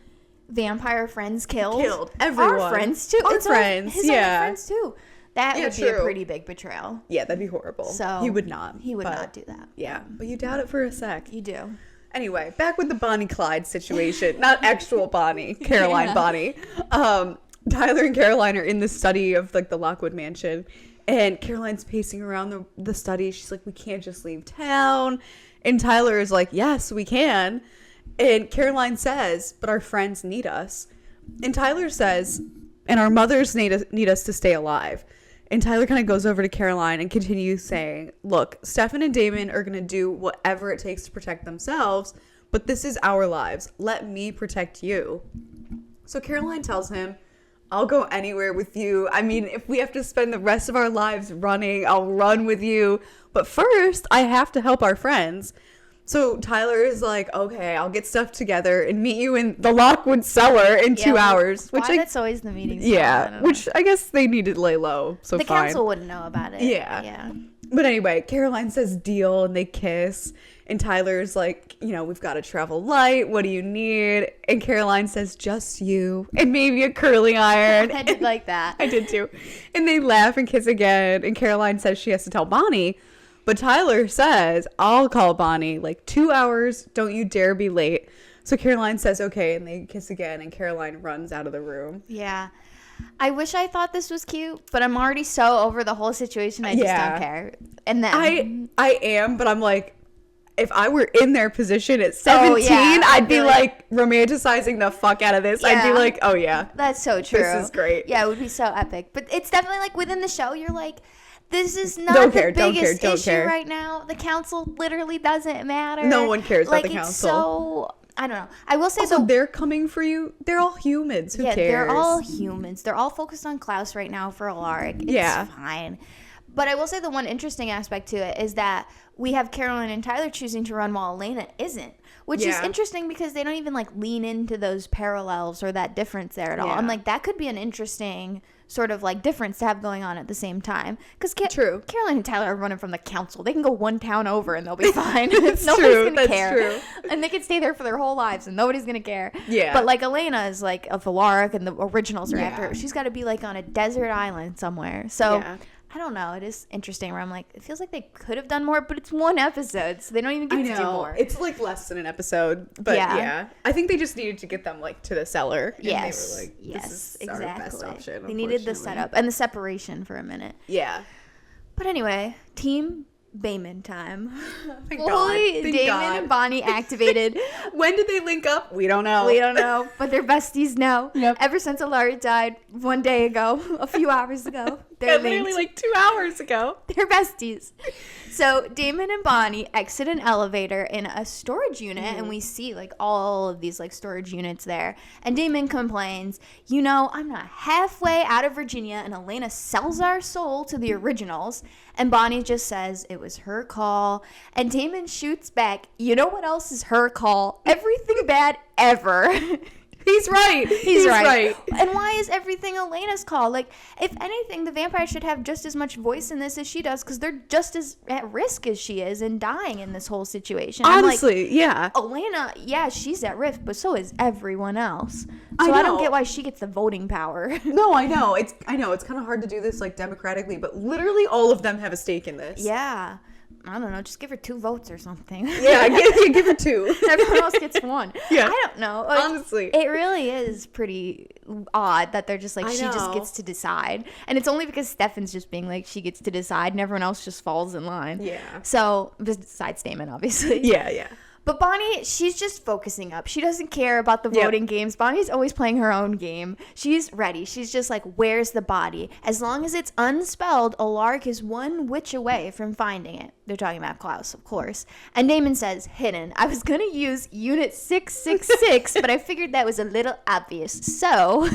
vampire friends killed. Everyone. Our friends, too. Our friends, his other friends, too. That would be a pretty big betrayal. Yeah, that'd be horrible. So he would not. He would not do that. Yeah, but you doubt it for a sec. You do. Anyway, back with the Bonnie-Clyde situation. Not actual Bonnie. Caroline Bonnie. Tyler and Caroline are in the study of, like, the Lockwood mansion. And Caroline's pacing around the study. She's like, we can't just leave town. And Tyler is like, yes, we can. And Caroline says, but our friends need us. And Tyler says, and our mothers need us to stay alive. And Tyler kind of goes over to Caroline and continues saying, look, Stefan and Damon are going to do whatever it takes to protect themselves, but this is our lives. Let me protect you. So Caroline tells him, I'll go anywhere with you. I mean, if we have to spend the rest of our lives running, I'll run with you. But first, I have to help our friends. So Tyler is like, okay, I'll get stuff together and meet you in the Lockwood cellar in 2 hours. Which that's always the meeting. Yeah, which I guess they needed to lay low. So the council wouldn't know about it. Yeah. But anyway, Caroline says deal, and they kiss. And Tyler's like, you know, we've got to travel light. What do you need? And Caroline says, just you. And maybe a curling iron. I did like that. I did too. And they laugh and kiss again. And Caroline says she has to tell Bonnie. But Tyler says, I'll call Bonnie. Like 2 hours. Don't you dare be late. So Caroline says, okay. And they kiss again. And Caroline runs out of the room. Yeah. I wish I thought this was cute, but I'm already so over the whole situation. I just don't care. And then I am, but I'm like, if I were in their position at 17, I'd be like romanticizing the fuck out of this. Yeah. I'd be like, oh yeah. That's so true. This is great. Yeah, it would be so epic. But it's definitely like within the show, you're like, this is not the biggest issue right now. The council literally doesn't matter. No one cares about the council. council. So, I don't know. I will say also, they're coming for you. They're all humans. Who cares? They're all humans. They're all focused on Klaus right now for Alaric. It's fine. But I will say the one interesting aspect to it is that we have Caroline and Tyler choosing to run while Elena isn't, which is interesting because they don't even like lean into those parallels or that difference there at all. I'm like, that could be an interesting sort of like difference to have going on at the same time. Because Caroline and Tyler are running from the council. They can go one town over and they'll be fine. Nobody's going to care. True. And they can stay there for their whole lives and nobody's going to care. Yeah. But like Elena is like a Alaric and the originals are after her. She's got to be like on a desert island somewhere. So I don't know. It is interesting where I'm like, it feels like they could have done more, but it's one episode, so they don't even get to do more. It's like less than an episode, but yeah. I think they just needed to get them like to the cellar. Yes. And they were like, this is exactly. our best option. They needed the setup and the separation for a minute. Yeah. But anyway, Team Damon time. Thank Fully God. Damon and Bonnie activated. When did they link up? We don't know. But they're besties now. Yep. Ever since Alaric died 1 day ago, a few hours ago. They're literally like 2 hours ago. They're besties. So Damon and Bonnie exit an elevator in a storage unit, and we see like all of these like storage units there. And Damon complains, you know, I'm not halfway out of Virginia, and Elena sells our soul to the originals. And Bonnie just says it was her call. And Damon shoots back, you know what else is her call? Everything bad ever. He's right. He's right. And why is everything Elena's call? Like, if anything, the vampire should have just as much voice in this as she does, because they're just as at risk as she is in dying in this whole situation. Honestly, yeah. Elena, she's at risk, but so is everyone else. So I don't get why she gets the voting power. No, I know. It's kind of hard to do this like democratically, but literally all of them have a stake in this. Yeah. I don't know, just give her 2 votes or something. Yeah, give her 2. Everyone else gets 1. Yeah. I don't know. Like, honestly. It really is pretty odd that they're just like, she just gets to decide. And it's only because Stefan's just being like, she gets to decide, and everyone else just falls in line. Yeah. So, besides Damon, obviously. Yeah. But Bonnie, she's just focusing up. She doesn't care about the voting games. Bonnie's always playing her own game. She's ready. She's just like, where's the body? As long as it's unspelled, Alaric is 1 witch away from finding it. They're talking about Klaus, of course. And Damon says, hidden. I was going to use Unit 666, but I figured that was a little obvious. So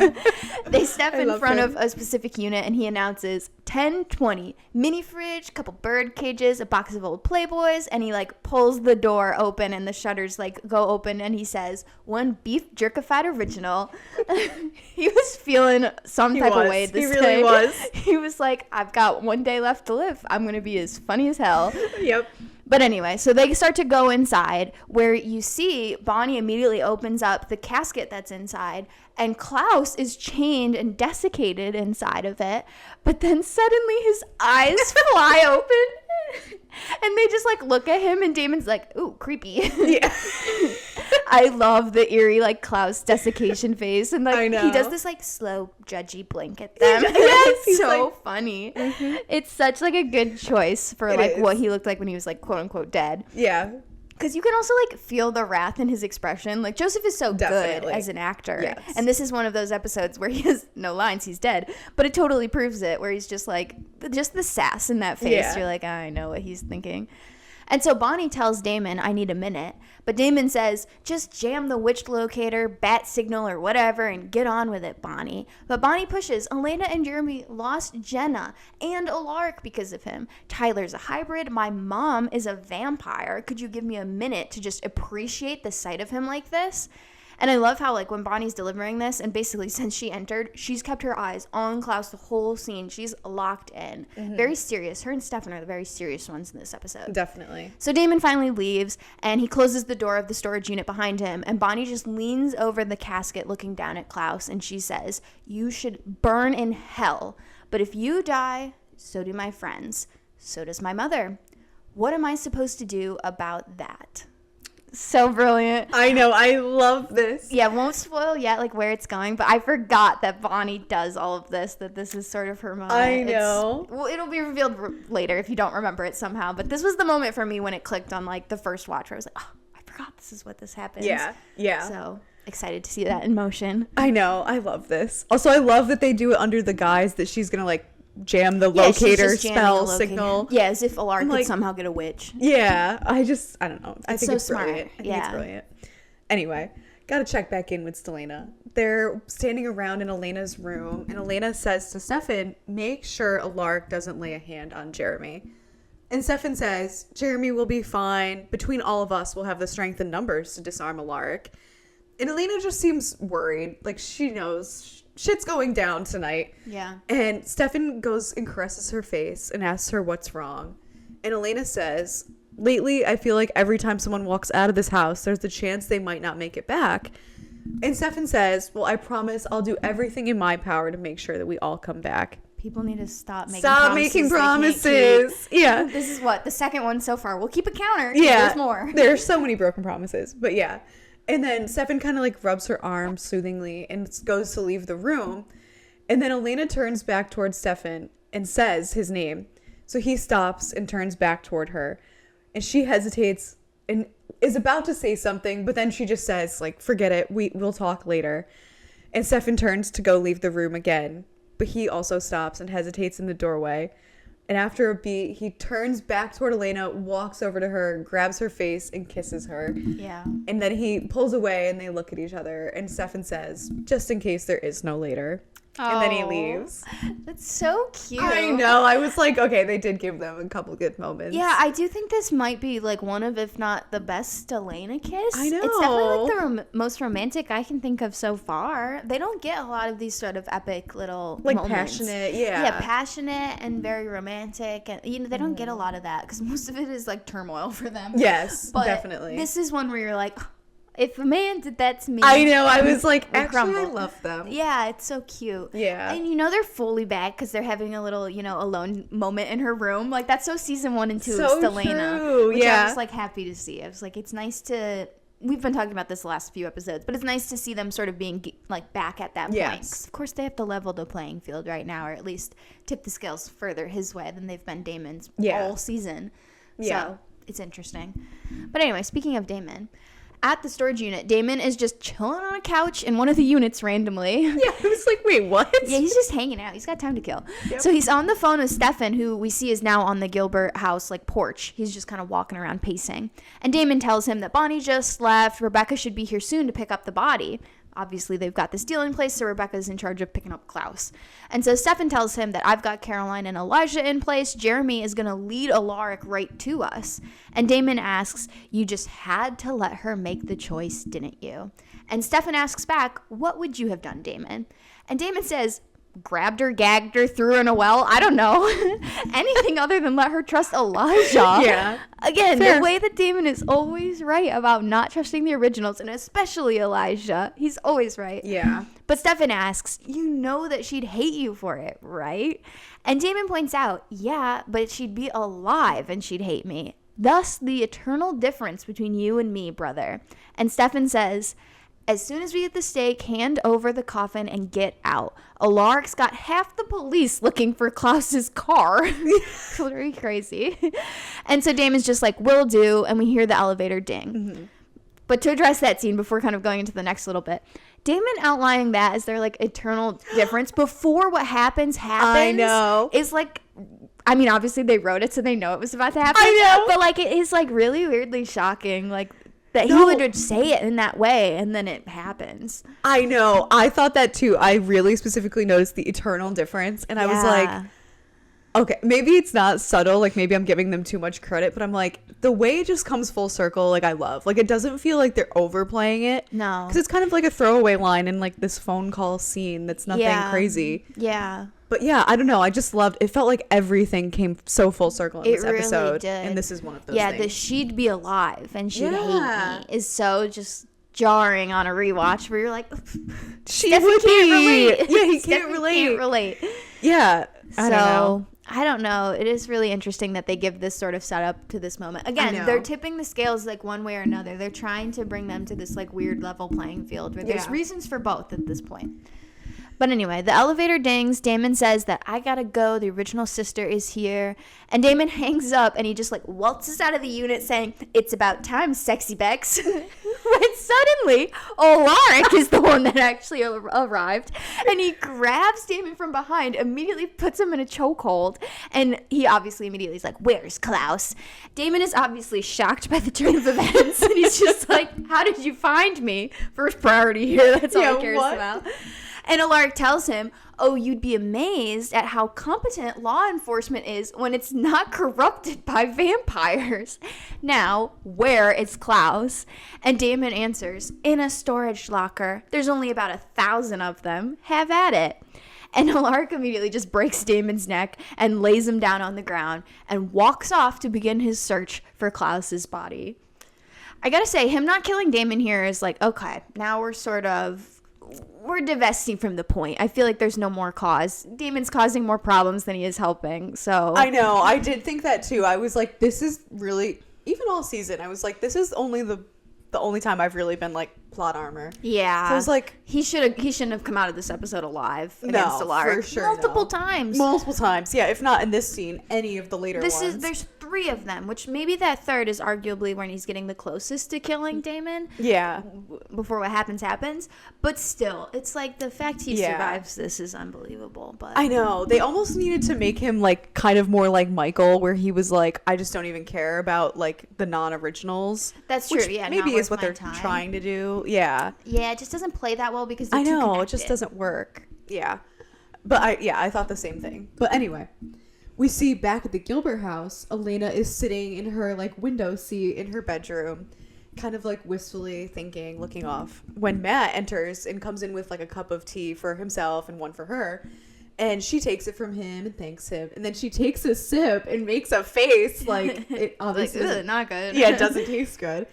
they step in front of a specific unit, and he announces 1020. Mini fridge, couple bird cages, a box of old Playboys, and he like pulls the door open, and the shutters like go open, and he says, 1 beef jerkified original. He was feeling some type of way this day. He really was. He was like, I've got 1 day left to live. I'm going to be as funny as hell. Yep. But anyway, so they start to go inside, where you see Bonnie immediately opens up the casket that's inside, and Klaus is chained and desiccated inside of it. But then suddenly his eyes fly open, and they just like look at him, and Damon's like, ooh, creepy. Yeah. I love the eerie like Klaus desiccation face, and like he does this like slow judgy blink at them. It's so like, funny. Mm-hmm. It's such like a good choice for like what he looked like when he was like quote unquote dead. Yeah. Because you can also like feel the wrath in his expression. Like Joseph is so good as an actor. Yes. And this is one of those episodes where he has no lines, he's dead. But it totally proves it, where he's just like, just the sass in that face. Yeah. You're like, I know what he's thinking. And so Bonnie tells Damon, I need a minute. But Damon says, just jam the witch locator, bat signal, or whatever, and get on with it, Bonnie. But Bonnie pushes. Elena and Jeremy lost Jenna and Alaric because of him. Tyler's a hybrid. My mom is a vampire. Could you give me a minute to just appreciate the sight of him like this? And I love how, like, when Bonnie's delivering this, and basically since she entered, she's kept her eyes on Klaus the whole scene. She's locked in. Very serious. Her and Stefan are the very serious ones in this episode. Definitely. So Damon finally leaves, and he closes the door of the storage unit behind him, and Bonnie just leans over the casket looking down at Klaus, and she says, "You should burn in hell. But if you die, so do my friends. So does my mother. What am I supposed to do about that?" So brilliant. I know. I love this. Yeah, won't spoil yet, like, where it's going, but I forgot that Bonnie does all of this, that this is sort of her moment. I know. Well, it'll be revealed later if you don't remember it somehow, but this was the moment for me when it clicked on, like, the first watch where I was like, oh, I forgot this is what this happens. Yeah. So excited to see that in motion. I know. I love this. Also, I love that they do it under the guise that she's going to, like, jam the locator spell signal. Yeah, as if Alaric could somehow get a witch. Yeah, I don't know. I think so it's smart. brilliant. I think it's brilliant. Anyway, gotta check back in with Stelena. They're standing around in Elena's room, and Elena says to Stefan, make sure Alaric doesn't lay a hand on Jeremy. And Stefan says, Jeremy will be fine. Between all of us, we'll have the strength and numbers to disarm Alaric. And Elena just seems worried. Like, she knows shit's going down tonight. Yeah. And Stefan goes and caresses her face and asks her what's wrong. And Elena says, lately, I feel like every time someone walks out of this house, there's the chance they might not make it back. And Stefan says, well, I promise I'll do everything in my power to make sure that we all come back. People need to stop making promises. Yeah. This is the second one so far. We'll keep a counter. Yeah. There's more. There's so many broken promises. But yeah. And then Stefan kind of like rubs her arm soothingly and goes to leave the room. And then Elena turns back towards Stefan and says his name. So he stops and turns back toward her. And she hesitates and is about to say something, but then she just says, like, forget it. We'll talk later. And Stefan turns to go leave the room again. But he also stops and hesitates in the doorway. And after a beat, he turns back toward Elena, walks over to her, grabs her face, and kisses her. Yeah. And then he pulls away, and they look at each other. And Stefan says, just in case there is no later. And then he leaves. That's so cute. I know. I was like, okay, they did give them a couple good moments. Yeah, I do think this might be like one of, if not the best Elena kiss. I know. It's definitely like the most romantic I can think of so far. They don't get a lot of these sort of epic little like moments. Passionate, yeah. Yeah, passionate and very romantic. And, you know, they don't get a lot of that because most of it is like turmoil for them. Yes, but definitely. This is one where you're like, if a man did that to me, I know. I was like, actually, I love them. Yeah, it's so cute. Yeah. And you know they're fully back because they're having a little, you know, alone moment in her room. Like, that's so season 1 and 2 So of Stelena. true. Which Yeah. I was like happy to see. I was like, it's nice to. We've been talking about this the last few episodes, but it's nice to see them sort of being like back at that point. Yes. 'Cause of course, they have to level the playing field right now, or at least tip the scales further his way than they've been Damon's all season. Yeah. So it's interesting. But anyway, speaking of Damon. At the storage unit, Damon is just chilling on a couch in one of the units randomly. Yeah, I was like, wait, what? Yeah, he's just hanging out. He's got time to kill. Yep. So he's on the phone with Stefan, who we see is now on the Gilbert house, like, porch. He's just kind of walking around pacing. And Damon tells him that Bonnie just left. Rebekah should be here soon to pick up the body. Obviously, they've got this deal in place, so Rebekah's in charge of picking up Klaus. And so Stefan tells him that I've got Caroline and Elijah in place. Jeremy is going to lead Alaric right to us. And Damon asks, you just had to let her make the choice, didn't you? And Stefan asks back, what would you have done, Damon? And Damon says, grabbed her, gagged her, threw her in a well. I don't know. Anything other than let her trust Elijah. Yeah. Again, Fair. the way that Damon is always right about not trusting the originals, and especially Elijah. He's always right. Yeah. But Stefan asks, you know that she'd hate you for it, right? And Damon points out, yeah, but she'd be alive and she'd hate me. Thus, the eternal difference between you and me, brother. And Stefan says, as soon as we get the stake, hand over the coffin and get out. Alaric's got half the police looking for Klaus's car. Literally crazy. And so Damon's just like, will do. And we hear the elevator ding. Mm-hmm. But to address that scene before kind of going into the next little bit, Damon outlining that as their like eternal difference before what happens. I know. Is like, I mean, obviously they wrote it so they know it was about to happen. I know. But like it is like really weirdly shocking. Like, that he would say it in that way, and then it happens. I know. I thought that, too. I really specifically noticed the eternal difference, and I was like, Okay, maybe it's not subtle, like maybe I'm giving them too much credit, but I'm like, the way it just comes full circle, like I love. Like it doesn't feel like they're overplaying it. No. Because it's kind of like a throwaway line in like this phone call scene that's nothing crazy. Yeah. But yeah, I don't know. I just loved it. Felt like everything came so full circle in this episode. Really did. And this is one of those things. Yeah, the she'd be alive and she'd hate me is so just jarring on a rewatch where you're like, she Stefan would can't be. relate. Yeah, he Stefan can't relate. Yeah. I don't know. It is really interesting that they give this sort of setup to this moment. Again, they're tipping the scales like one way or another. They're trying to bring them to this like weird level playing field where there's reasons for both at this point. But anyway, the elevator dings. Damon says that I gotta go. The original sister is here. And Damon hangs up and he just like waltzes out of the unit saying, "It's about time, sexy Bex." When suddenly, Alaric is the one that actually arrived. And he grabs Damon from behind, immediately puts him in a chokehold. And he obviously immediately is like, "Where's Klaus?" Damon is obviously shocked by the turn of events. And he's just like, "How did you find me?" First priority here. That's all he cares about. And Alaric tells him, "Oh, you'd be amazed at how competent law enforcement is when it's not corrupted by vampires. Now, where is Klaus?" And Damon answers, "In a storage locker. There's only about 1,000 of them. Have at it." And Alaric immediately just breaks Damon's neck and lays him down on the ground and walks off to begin his search for Klaus's body. I gotta say, him not killing Damon here is like, okay, now we're divesting from the point. I feel like there's no more cause. Damon's causing more problems than he is helping. So I know. I did think that too. I was like, this is really, even all season, I was like, this is only the only time I've really been like plot armor. Yeah. So I was like, he shouldn't have come out of this episode alive against Alaric. For sure, multiple times. Yeah, if not in this scene, any of the later ones. There's 3 of them, which maybe that third is arguably when he's getting the closest to killing Damon. Yeah. Before what happens. But still, it's like the fact he survives this is unbelievable. But I know. They almost needed to make him like kind of more like Michael, where he was like, I just don't even care about like the non-originals. That's true. Yeah. Maybe is what they're trying to do. Yeah. Yeah, it just doesn't play that well because I know it just doesn't work. Yeah. But I thought the same thing. But anyway, we see back at the Gilbert house, Elena is sitting in her like window seat in her bedroom, kind of like wistfully thinking, looking off, when Matt enters and comes in with like a cup of tea for himself and one for her. And she takes it from him and thanks him. And then she takes a sip and makes a face like it obviously like, not good. Yeah, it doesn't taste good.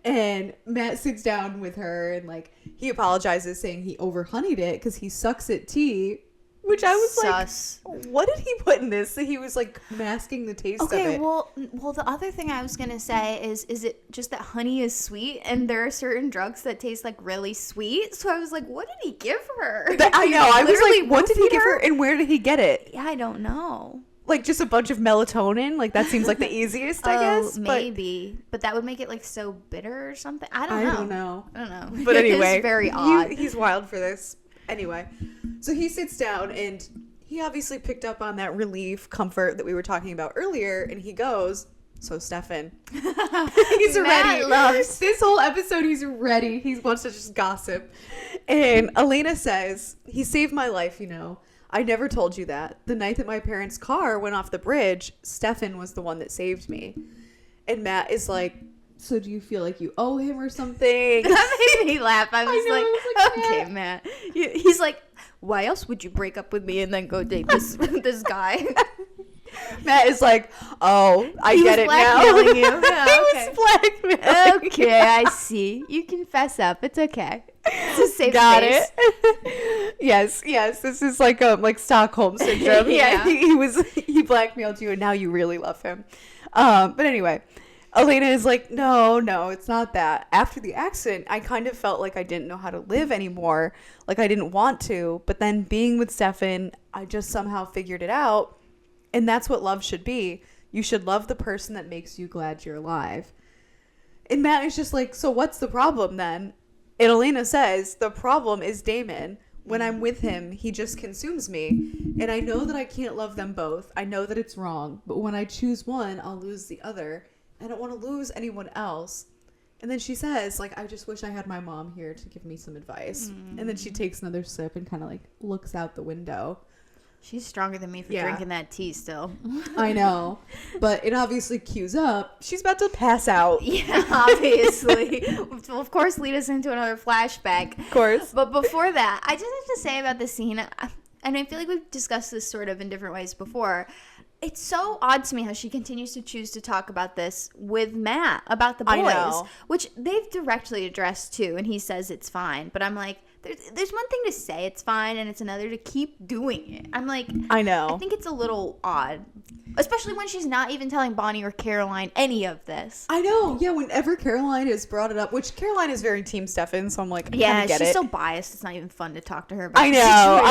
And Matt sits down with her and like he apologizes saying he over-honeyed it because he sucks at tea. Which I was like, what did he put in this? That he was like masking the taste of it. Okay, well, the other thing I was gonna say is it just that honey is sweet, and there are certain drugs that taste like really sweet. So I was like, what did he give her? I know. I was like, what did he give her, and where did he get it? Yeah, I don't know. Like just a bunch of melatonin. Like that seems like the easiest, I guess. Maybe, but that would make it like so bitter or something. I don't know. But anyway, it's very odd. He's wild for this. Anyway, so he sits down and he obviously picked up on that relief, comfort that we were talking about earlier, and he goes, "So Stefan." He's ready. This whole episode, he's ready. He wants to just gossip. And Elena says, "He saved my life, you know. I never told you that. The night that my parents' car went off the bridge, Stefan was the one that saved me." And Matt is like, "So do you feel like you owe him or something?" That made me laugh. I was like, okay, Matt. He's like, why else would you break up with me and then go date this guy? Matt is like, oh, I get it now. You. Yeah, he was blackmailing. Okay, I see. You can fess up. It's okay. It's a safe Got space. it. Yes. This is like Stockholm syndrome. Yeah. He blackmailed you and now you really love him. But anyway, Elena is like, no, it's not that. After the accident, I kind of felt like I didn't know how to live anymore. Like I didn't want to. But then being with Stefan, I just somehow figured it out. And that's what love should be. You should love the person that makes you glad you're alive. And Matt is just like, so what's the problem then? And Elena says, the problem is Damon. When I'm with him, he just consumes me. And I know that I can't love them both. I know that it's wrong. But when I choose one, I'll lose the other. I don't want to lose anyone else. And then she says, like, I just wish I had my mom here to give me some advice. And then she takes another sip and kind of like looks out the window. She's stronger than me for drinking that tea still. I know. But it obviously cues up. She's about to pass out. Yeah, obviously. Which will, of course, lead us into another flashback. Of course. But before that, I just have to say about this scene, and I feel like we've discussed this sort of in different ways before. It's so odd to me how she continues to choose to talk about this with Matt, about the boys. I know. Which they've directly addressed too, and he says it's fine. But I'm like, there's one thing to say it's fine, and it's another to keep doing it. I'm like, I know. I think it's a little odd. Especially when she's not even telling Bonnie or Caroline any of this. I know. Yeah, whenever Caroline has brought it up, which Caroline is very Team Stefan, so I'm like, I yeah, get she's it. so biased. It's not even fun to talk to her about. I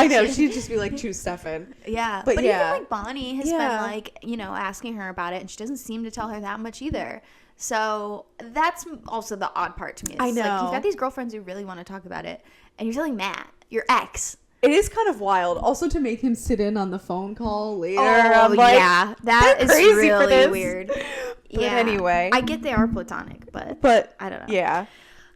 know. She'd just be like, choose Stefan. Yeah, but even like Bonnie has been like, asking her about it, and she doesn't seem to tell her that much either. So that's also the odd part to me. It's I know. Like, you've got these girlfriends who really want to talk about it, and you're telling Matt, your ex. It is kind of wild. Also, to make him sit in on the phone call later. Oh, I'm like, yeah. That is crazy really weird. But anyway. I get they are platonic, but I don't know. Yeah.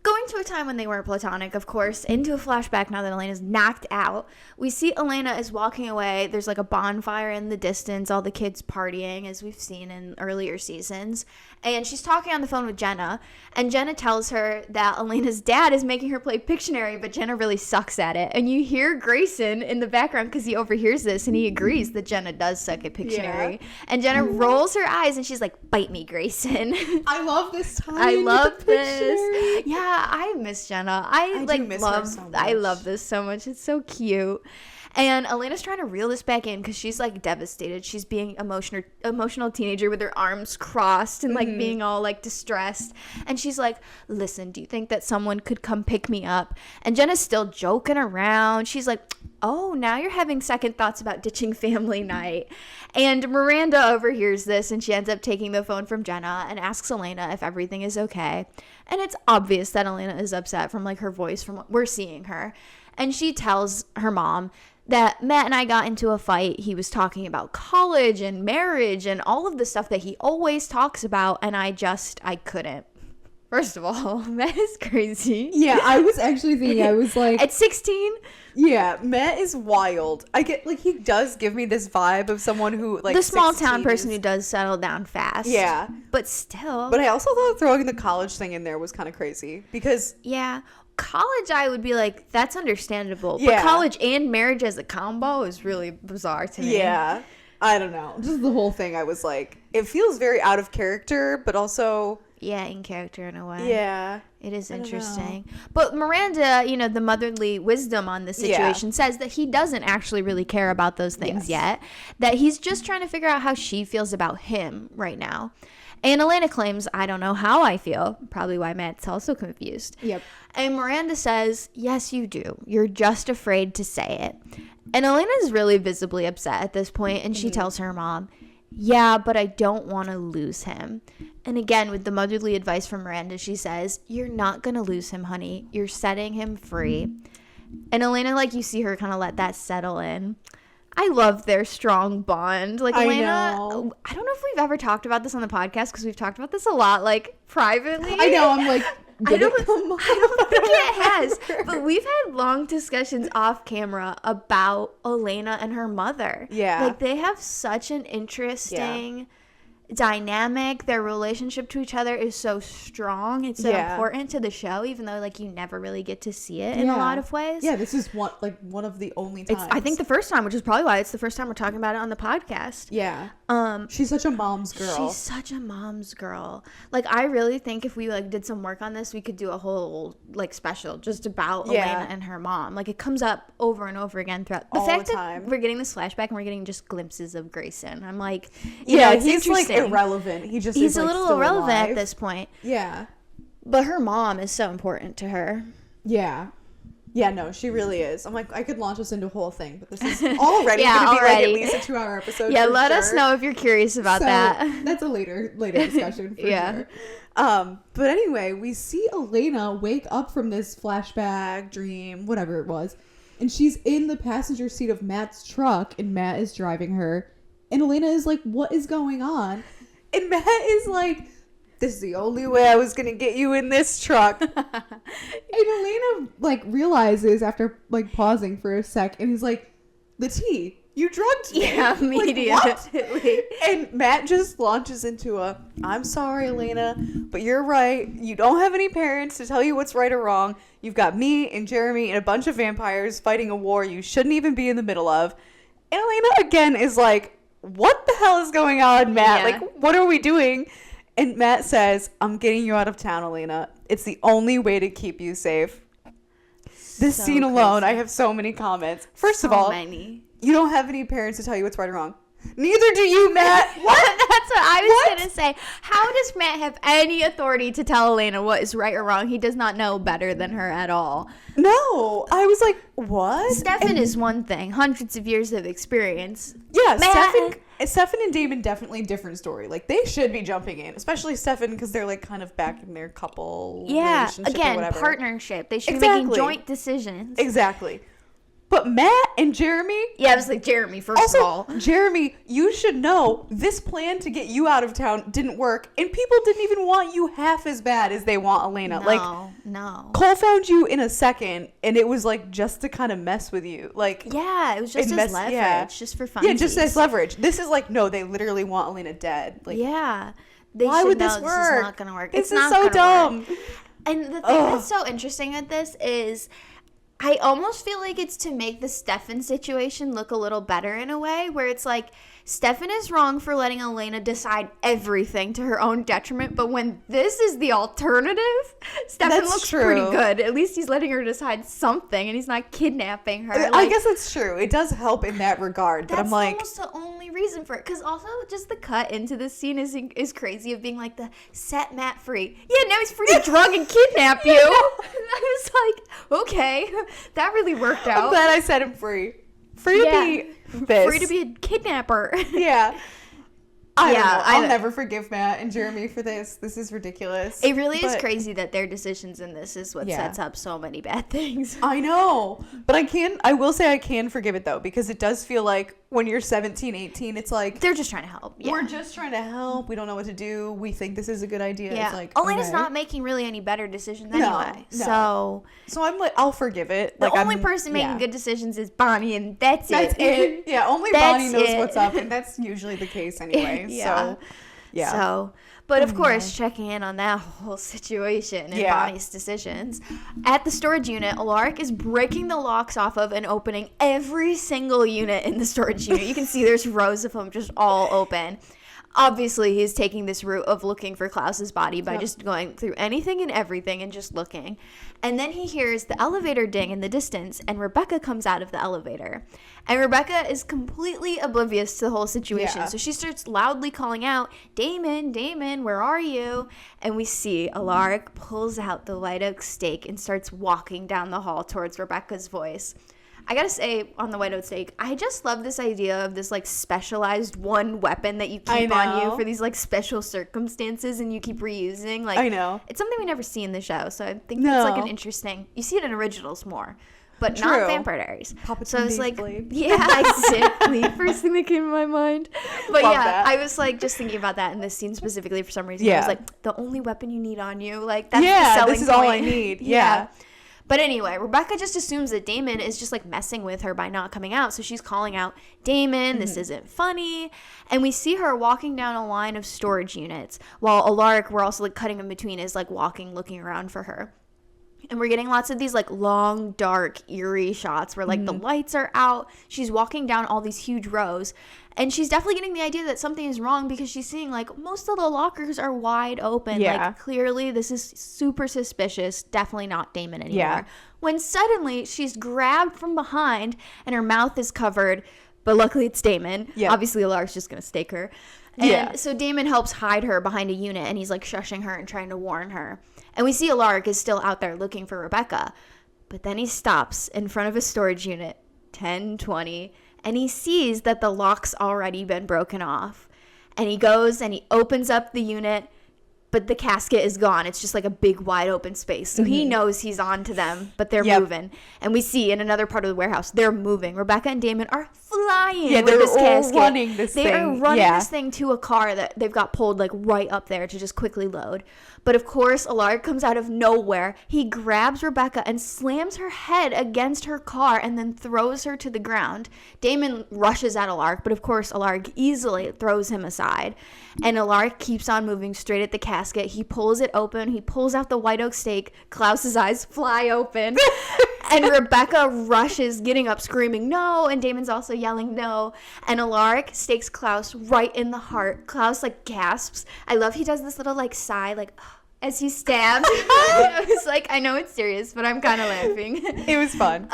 Going to a time when they weren't platonic, of course, into a flashback now that Elena's knocked out. We see Elena is walking away. There's like a bonfire in the distance, all the kids partying, as we've seen in earlier seasons. And she's talking on the phone with Jenna. And Jenna tells her that Elena's dad is making her play Pictionary, but Jenna really sucks at it. And you hear Grayson in the background because he overhears this, and he agrees that Jenna does suck at Pictionary. Yeah. And Jenna rolls her eyes, and she's like, bite me, Grayson. I love this time. I love this. Yeah. I miss Jenna. I miss her so much. I love this so much. It's so cute. And Elena's trying to reel this back in because she's like devastated. She's being emotional teenager with her arms crossed and like being all like distressed. And she's like, listen, do you think that someone could come pick me up? And Jenna's still joking around. She's like, oh, now you're having second thoughts about ditching family night. And Miranda overhears this, and she ends up taking the phone from Jenna and asks Elena if everything is okay. And it's obvious that Elena is upset from like her voice, from what we're seeing her. And she tells her mom that Matt and I got into a fight. He was talking about college and marriage and all of the stuff that he always talks about, and I couldn't. First of all, Matt is crazy. Yeah, I was actually thinking, I was like... At 16? Yeah, Matt is wild. I get, like, he does give me this vibe of someone who, like, the small town person who does settle down fast. Yeah. But still. But I also thought throwing the college thing in there was kind of crazy, because... Yeah. College, I would be like, that's understandable. Yeah. But college and marriage as a combo is really bizarre to me. Yeah. I don't know. Just the whole thing, I was like, it feels very out of character, but also... Yeah, in character in a way. Yeah. It is interesting. But Miranda, the motherly wisdom on this situation says that he doesn't actually really care about those things yet. That he's just trying to figure out how she feels about him right now. And Elena claims, I don't know how I feel. Probably why Matt's also confused. Yep. And Miranda says, yes, you do. You're just afraid to say it. And Elena's really visibly upset at this point, and she tells her mom, yeah, but I don't want to lose him. And again, with the motherly advice from Miranda, she says, you're not going to lose him, honey. You're setting him free. And Elena, like, you see her kind of let that settle in. I love their strong bond. Like, Elena, I don't know if we've ever talked about this on the podcast, because we've talked about this a lot, like, privately. I know, I'm like, I don't think it has. But we've had long discussions off camera about Elena and her mother. Yeah. Like, they have such an interesting dynamic. Their relationship to each other is so strong. It's so important to the show, even though, like, you never really get to see it in a lot of ways. Yeah, this is one of the only times. I think the first time, which is probably why it's the first time we're talking about it on the podcast. Yeah. She's such a mom's girl. She's such a mom's girl. Like, I really think if we, like, did some work on this, we could do a whole, like, special just about Elena and her mom. Like, it comes up over and over again throughout the fact that we're getting this flashback and we're getting just glimpses of Grayson. I'm like, it's he's interesting. Like irrelevant. He's a little irrelevant alive at this point. Yeah. But her mom is so important to her. Yeah. Yeah, no, she really is. I'm like, I could launch us into a whole thing, but this is already going to be like at least a 2-hour episode. Yeah, let us know if you're curious about that. That's a later discussion for sure. But anyway, we see Elena wake up from this flashback, dream, whatever it was, and she's in the passenger seat of Matt's truck, and Matt is driving her, and Elena is like, what is going on? And Matt is like, this is the only way I was going to get you in this truck. And Elena, like, realizes after, like, pausing for a sec, and he's like, the tea. You drugged me. Yeah, immediately. And Matt just launches into I'm sorry, Elena, but you're right. You don't have any parents to tell you what's right or wrong. You've got me and Jeremy and a bunch of vampires fighting a war you shouldn't even be in the middle of. And Elena again is like, what the hell is going on, Matt? Yeah. Like, what are we doing? And Matt says, I'm getting you out of town, Elena. It's the only way to keep you safe. This scene alone, I have so many comments. First of all, many. You don't have any parents to tell you what's right or wrong. Neither do you, Matt. What? That's what I was going to say. How does Matt have any authority to tell Elena what is right or wrong? He does not know better than her at all. No. I was like, what? Stefan is one thing. Hundreds of years of experience. Yeah, Matt. Stefan and Damon definitely different story. Like, they should be jumping in. Especially Stefan, because they're, like, kind of back in their couple relationship again, or whatever. Partnership. They should be making joint decisions. Exactly. But Matt and Jeremy... Yeah, I was like, Jeremy, first of all. Jeremy, you should know this plan to get you out of town didn't work. And people didn't even want you half as bad as they want Elena. No. Cole found you in a second, and it was, like, just to kind of mess with you. Like... Yeah, it was just as leverage. Yeah. Just for fun. Yeah, just as leverage. This is like, no, they literally want Elena dead. Like, yeah. Why would this work? This is not going to work. This is so dumb. And the thing that's so interesting with this is... I almost feel like it's to make the Stefan situation look a little better in a way where it's like Stefan is wrong for letting Elena decide everything to her own detriment, but when this is the alternative, Stefan looks pretty good. At least he's letting her decide something and he's not kidnapping her. I guess that's true. It does help in that regard, but I'm like... That's almost the only reason for it, because also just the cut into this scene is crazy of being like the set Matt free. Yeah, now he's free to drug and kidnap you. I was like, okay, that really worked out. I'm glad I set him free. Free to be this. Free to be a kidnapper. Yeah. I don't know. I'll never forgive Matt and Jeremy for this. This is ridiculous. It really is crazy that their decisions in this is what sets up so many bad things. I know. But I will say I can forgive it though, because it does feel like when you're 17, 18, it's like... They're just trying to help. Yeah. We're just trying to help. We don't know what to do. We think this is a good idea. Yeah. It's like, Elena's not making really any better decisions anyway. No. So I'm like, I'll forgive it. The only person making good decisions is Bonnie, and that's it. Yeah, only Bonnie knows what's up, and that's usually the case anyway. Yeah. But of course, checking in on that whole situation and Bonnie's decisions. At the storage unit, Alaric is breaking the locks off of and opening every single unit in the storage unit. You can see there's rows of them just all open. Obviously, he's taking this route of looking for Klaus's body by just going through anything and everything and just looking. And then he hears the elevator ding in the distance, and Rebekah comes out of the elevator. And Rebekah is completely oblivious to the whole situation. Yeah. So she starts loudly calling out, Damon, Damon, where are you? And we see Alaric pulls out the white oak stake and starts walking down the hall towards Rebekah's voice. I gotta say, on the white oak stake, I just love this idea of this, like, specialized one weapon that you keep on you for these, like, special circumstances and you keep reusing. Like, I know. It's something we never see in the show, so I think that's, like, an interesting... You see it in originals more, but not Vampire Diaries. So I was like, yeah, exactly. First thing that came to my mind. But love that. I was, like, just thinking about that in this scene specifically for some reason. I was like, the only weapon you need on you, like, that's the selling this is point. all I need. Yeah. But anyway, Rebekah just assumes that Damon is just, like, messing with her by not coming out. So she's calling out, Damon, this isn't funny. And we see her walking down a line of storage units while Alaric, we're also, like, cutting in between, is, like, walking, looking around for her. And we're getting lots of these, like, long, dark, eerie shots where, like, the lights are out. She's walking down all these huge rows. And she's definitely getting the idea that something is wrong because she's seeing, like, most of the lockers are wide open. Yeah. Like, clearly this is super suspicious. Definitely not Damon anymore. Yeah. When suddenly she's grabbed from behind and her mouth is covered. But luckily it's Damon. Yeah. Obviously Alaric's just going to stake her. And so Damon helps hide her behind a unit and he's, like, shushing her and trying to warn her. And we see Alaric is still out there looking for Rebekah. But then he stops in front of a storage unit, 1020, and he sees that the lock's already been broken off. And he goes and he opens up the unit, but the casket is gone. It's just like a big wide open space. So he knows he's on to them, but they're moving. And we see in another part of the warehouse, they're moving. Rebekah and Damon are flying with this casket. Running this thing. They are running this thing to a car that they've got pulled like right up there to just quickly load. But of course, Alaric comes out of nowhere. He grabs Rebekah and slams her head against her car and then throws her to the ground. Damon rushes at Alaric, but of course, Alaric easily throws him aside. And Alaric keeps on moving straight at the casket. He pulls it open. He pulls out the white oak stake. Klaus's eyes fly open. And Rebekah rushes, getting up, screaming, no. And Damon's also yelling, no. And Alaric stakes Klaus right in the heart. Klaus, like, gasps. I love he does this little, like, sigh, like, as he stabs. I was like, I know it's serious, but I'm kind of laughing. It was fun.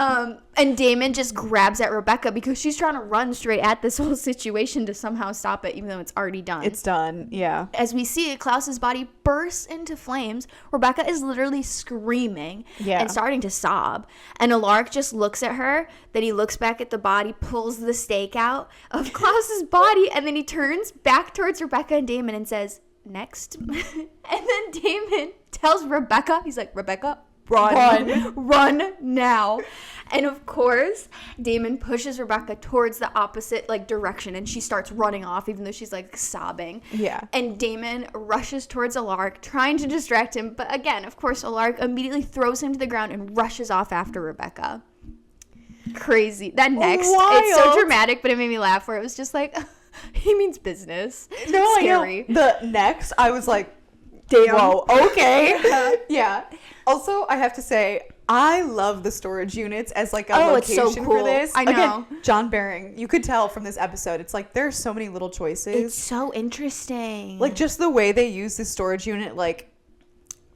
And Damon just grabs at Rebekah because she's trying to run straight at this whole situation to somehow stop it, even though it's already done. It's done, yeah. As we see, Klaus's body bursts into flames. Rebekah is literally screaming and starting to sob. And Alaric just looks at her. Then he looks back at the body, pulls the stake out of Klaus's body, and then he turns back towards Rebekah and Damon and says, next. And then Damon tells Rebekah, he's like, Rebekah, run now. And of course, Damon pushes Rebekah towards the opposite like direction, and she starts running off even though she's like sobbing. Yeah. And Damon rushes towards Alaric, trying to distract him, but again, of course, Alaric immediately throws him to the ground and rushes off after Rebekah. Crazy. That next, Wild. It's so dramatic, but it made me laugh where it was just like, he means business. No, scary. I know. The next, I was like, damn. Whoa, okay. Yeah. Also, I have to say, I love the storage units as like a location it's so cool. for this. I know. Again, John Baring, you could tell from this episode, it's like there's so many little choices. It's so interesting. Like just the way they use the storage unit, like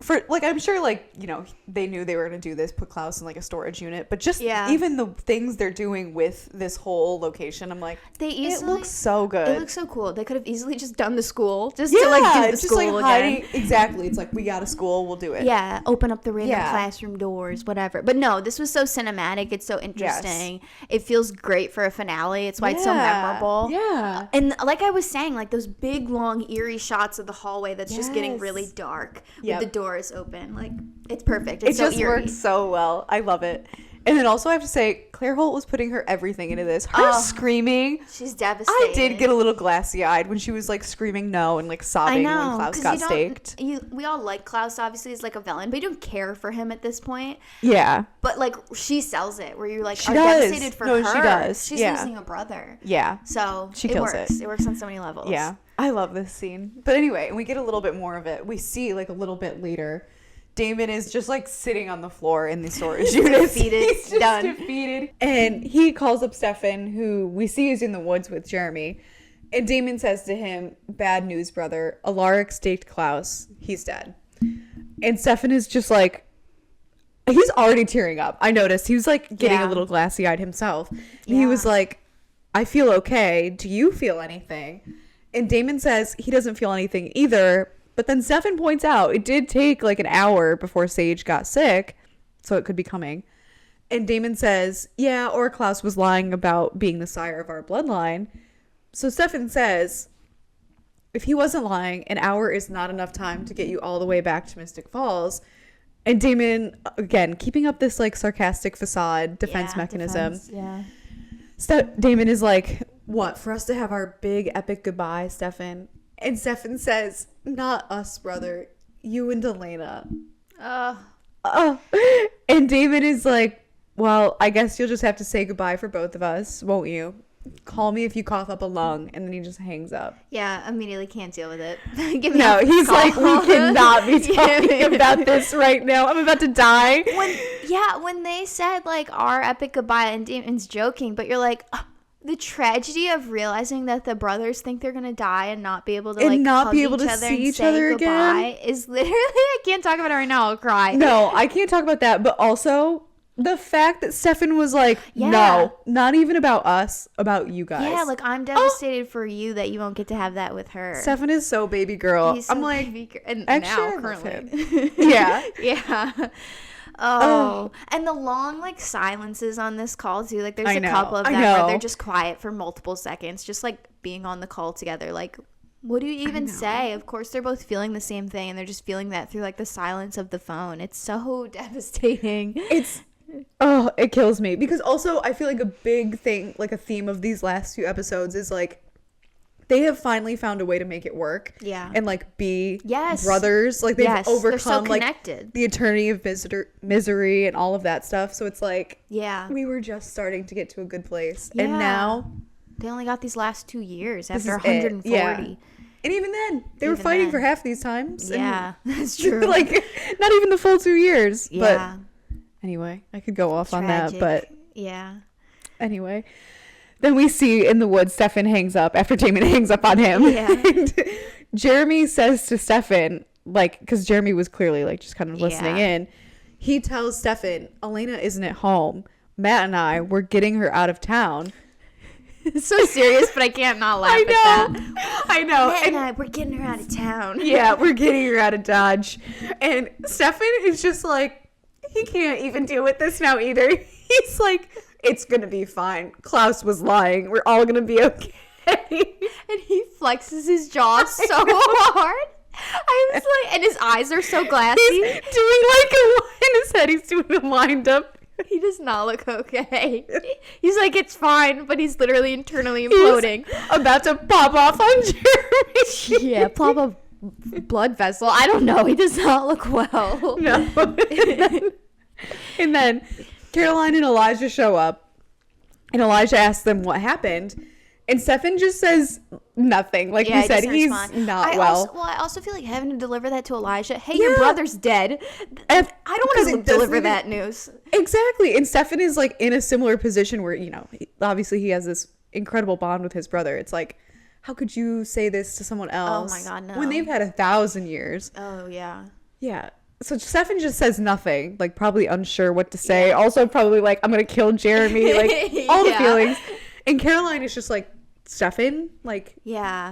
for like I'm sure like, you know, they knew they were going to do this, put Klaus in like a storage unit, but just even the things they're doing with this whole location, I'm like, it looks so good. It looks so cool. They could have easily just done the school, to like do the just school like hiding. Exactly. It's like we got a school, we'll do it. Yeah, open up the random classroom doors, whatever. But no, this was so cinematic. It's so interesting. Yes. It feels great for a finale. It's why it's so memorable. Yeah. And like I was saying, like those big, long, eerie shots of the hallway that's just getting really dark with the doors open. Like, it's perfect. It's so eerie. It just works so well. I love it. And then also I have to say, Claire Holt was putting her everything into this. Her screaming. She's devastated. I did get a little glassy-eyed when she was like screaming no and like sobbing when Klaus got staked. We all like Klaus, obviously, he's like a villain, but you don't care for him at this point. Yeah. But like she sells it where you're like she are does. Devastated for no, her. She does. She's losing a brother. Yeah. So she kills works. It works on so many levels. Yeah. I love this scene. But anyway, we get a little bit more of it. We see like a little bit later Damon is just like sitting on the floor in the storage unit. He's just done. Defeated. And he calls up Stefan, who we see is in the woods with Jeremy. And Damon says to him, bad news, brother. Alaric staked Klaus. He's dead. And Stefan is just like, he's already tearing up. I noticed. He was like getting a little glassy-eyed himself. And he was like, I feel okay. Do you feel anything? And Damon says he doesn't feel anything either. But then Stefan points out it did take like an hour before Sage got sick, so it could be coming. And Damon says, yeah, or Klaus was lying about being the sire of our bloodline. So Stefan says, if he wasn't lying, an hour is not enough time to get you all the way back to Mystic Falls. And Damon, again, keeping up this like sarcastic facade defense mechanism. Damon is like, what, for us to have our big epic goodbye, Stefan? And Stefan says, not us, brother. You and Elena. And Damon is like, well, I guess you'll just have to say goodbye for both of us, won't you? Call me if you cough up a lung. And then he just hangs up. Yeah, immediately can't deal with it. He's like, we cannot be talking about this right now. I'm about to die. When they said like our epic goodbye, and Damon's joking, but you're like, the tragedy of realizing that the brothers think they're gonna die and not be able to like not hug be able each to other see and each say other goodbye again is literally, I can't talk about it right now, I'll cry. No, I can't talk about that. But also the fact that Stefan was like, no, not even about us, about you guys. Yeah, like I'm devastated for you that you won't get to have that with her. Stefan is so baby girl. He's so I'm like, and actually, now currently. Yeah. And the long like silences on this call too, like there's a couple of them where they're just quiet for multiple seconds, just like being on the call together, like What do you even say? Of course, they're both feeling the same thing, and they're just feeling that through like the silence of the phone. It's so devastating. It kills me, because also I feel like a big thing, like a theme of these last few episodes is like they have finally found a way to make it work. Yeah. And like be brothers. Like they've overcome they're so connected. Like the eternity of misery and all of that stuff. So it's like we were just starting to get to a good place. And now they only got these last 2 years after 140. Yeah. And even then, they were fighting for half these times. Yeah, that's true. Like, not even the full 2 years. Yeah. But anyway, I could go off on that. But yeah. Anyway, then we see in the woods, Stefan hangs up after Damon hangs up on him. Yeah. And Jeremy says to Stefan, like, because Jeremy was clearly like just kind of listening in. He tells Stefan, Elena isn't at home. Matt and I were getting her out of town. It's so serious, but I can't not laugh at that. I know. Matt and I, we're getting her out of town. Yeah, we're getting her out of Dodge. And Stefan is just like, he can't even deal with this now either. He's like, it's going to be fine. Klaus was lying. We're all going to be okay. And he flexes his jaw so hard. I was like, and his eyes are so glassy. He's doing like in his head, he's doing a wind up. He does not look okay. He's like, it's fine, but he's literally internally imploding. He's about to pop off on Jeremy. Yeah, pop a blood vessel. I don't know. He does not look well. No. And then Caroline and Elijah show up, and Elijah asks them what happened. And Stefan just says nothing. Like we said, he's not well. I also feel like having to deliver that to Elijah. Hey, your brother's dead. I don't want to deliver that news. Exactly. And Stefan is like in a similar position where, you know, obviously he has this incredible bond with his brother. It's like, how could you say this to someone else? Oh my God, no. When they've had 1,000 years. Oh, yeah. Yeah. So Stefan just says nothing, like probably unsure what to say. Yeah. Also probably like, I'm going to kill Jeremy. Like all the feelings. And Caroline is just like, Stefan, like,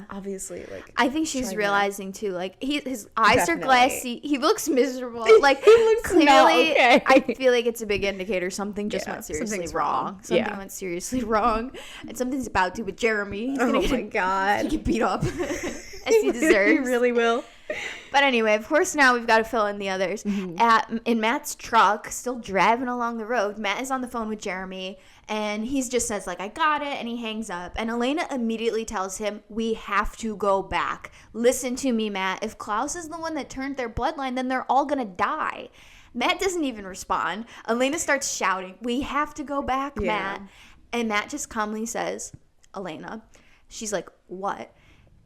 obviously, like, I think she's realizing too, like, his eyes are glassy. He looks miserable. Like, he looks clearly, not okay. I feel like it's a big indicator something just went seriously wrong. Something went seriously wrong, and something's about to with Jeremy. He's gonna get beat up as he deserves. He really will. But anyway, of course, now we've got to fill in the others. Mm-hmm. In Matt's truck, still driving along the road, Matt is on the phone with Jeremy, and he just says, like, I got it, and he hangs up. And Elena immediately tells him, we have to go back. Listen to me, Matt. If Klaus is the one that turned their bloodline, then they're all going to die. Matt doesn't even respond. Elena starts shouting, we have to go back, Matt. And Matt just calmly says, Elena. She's like, what?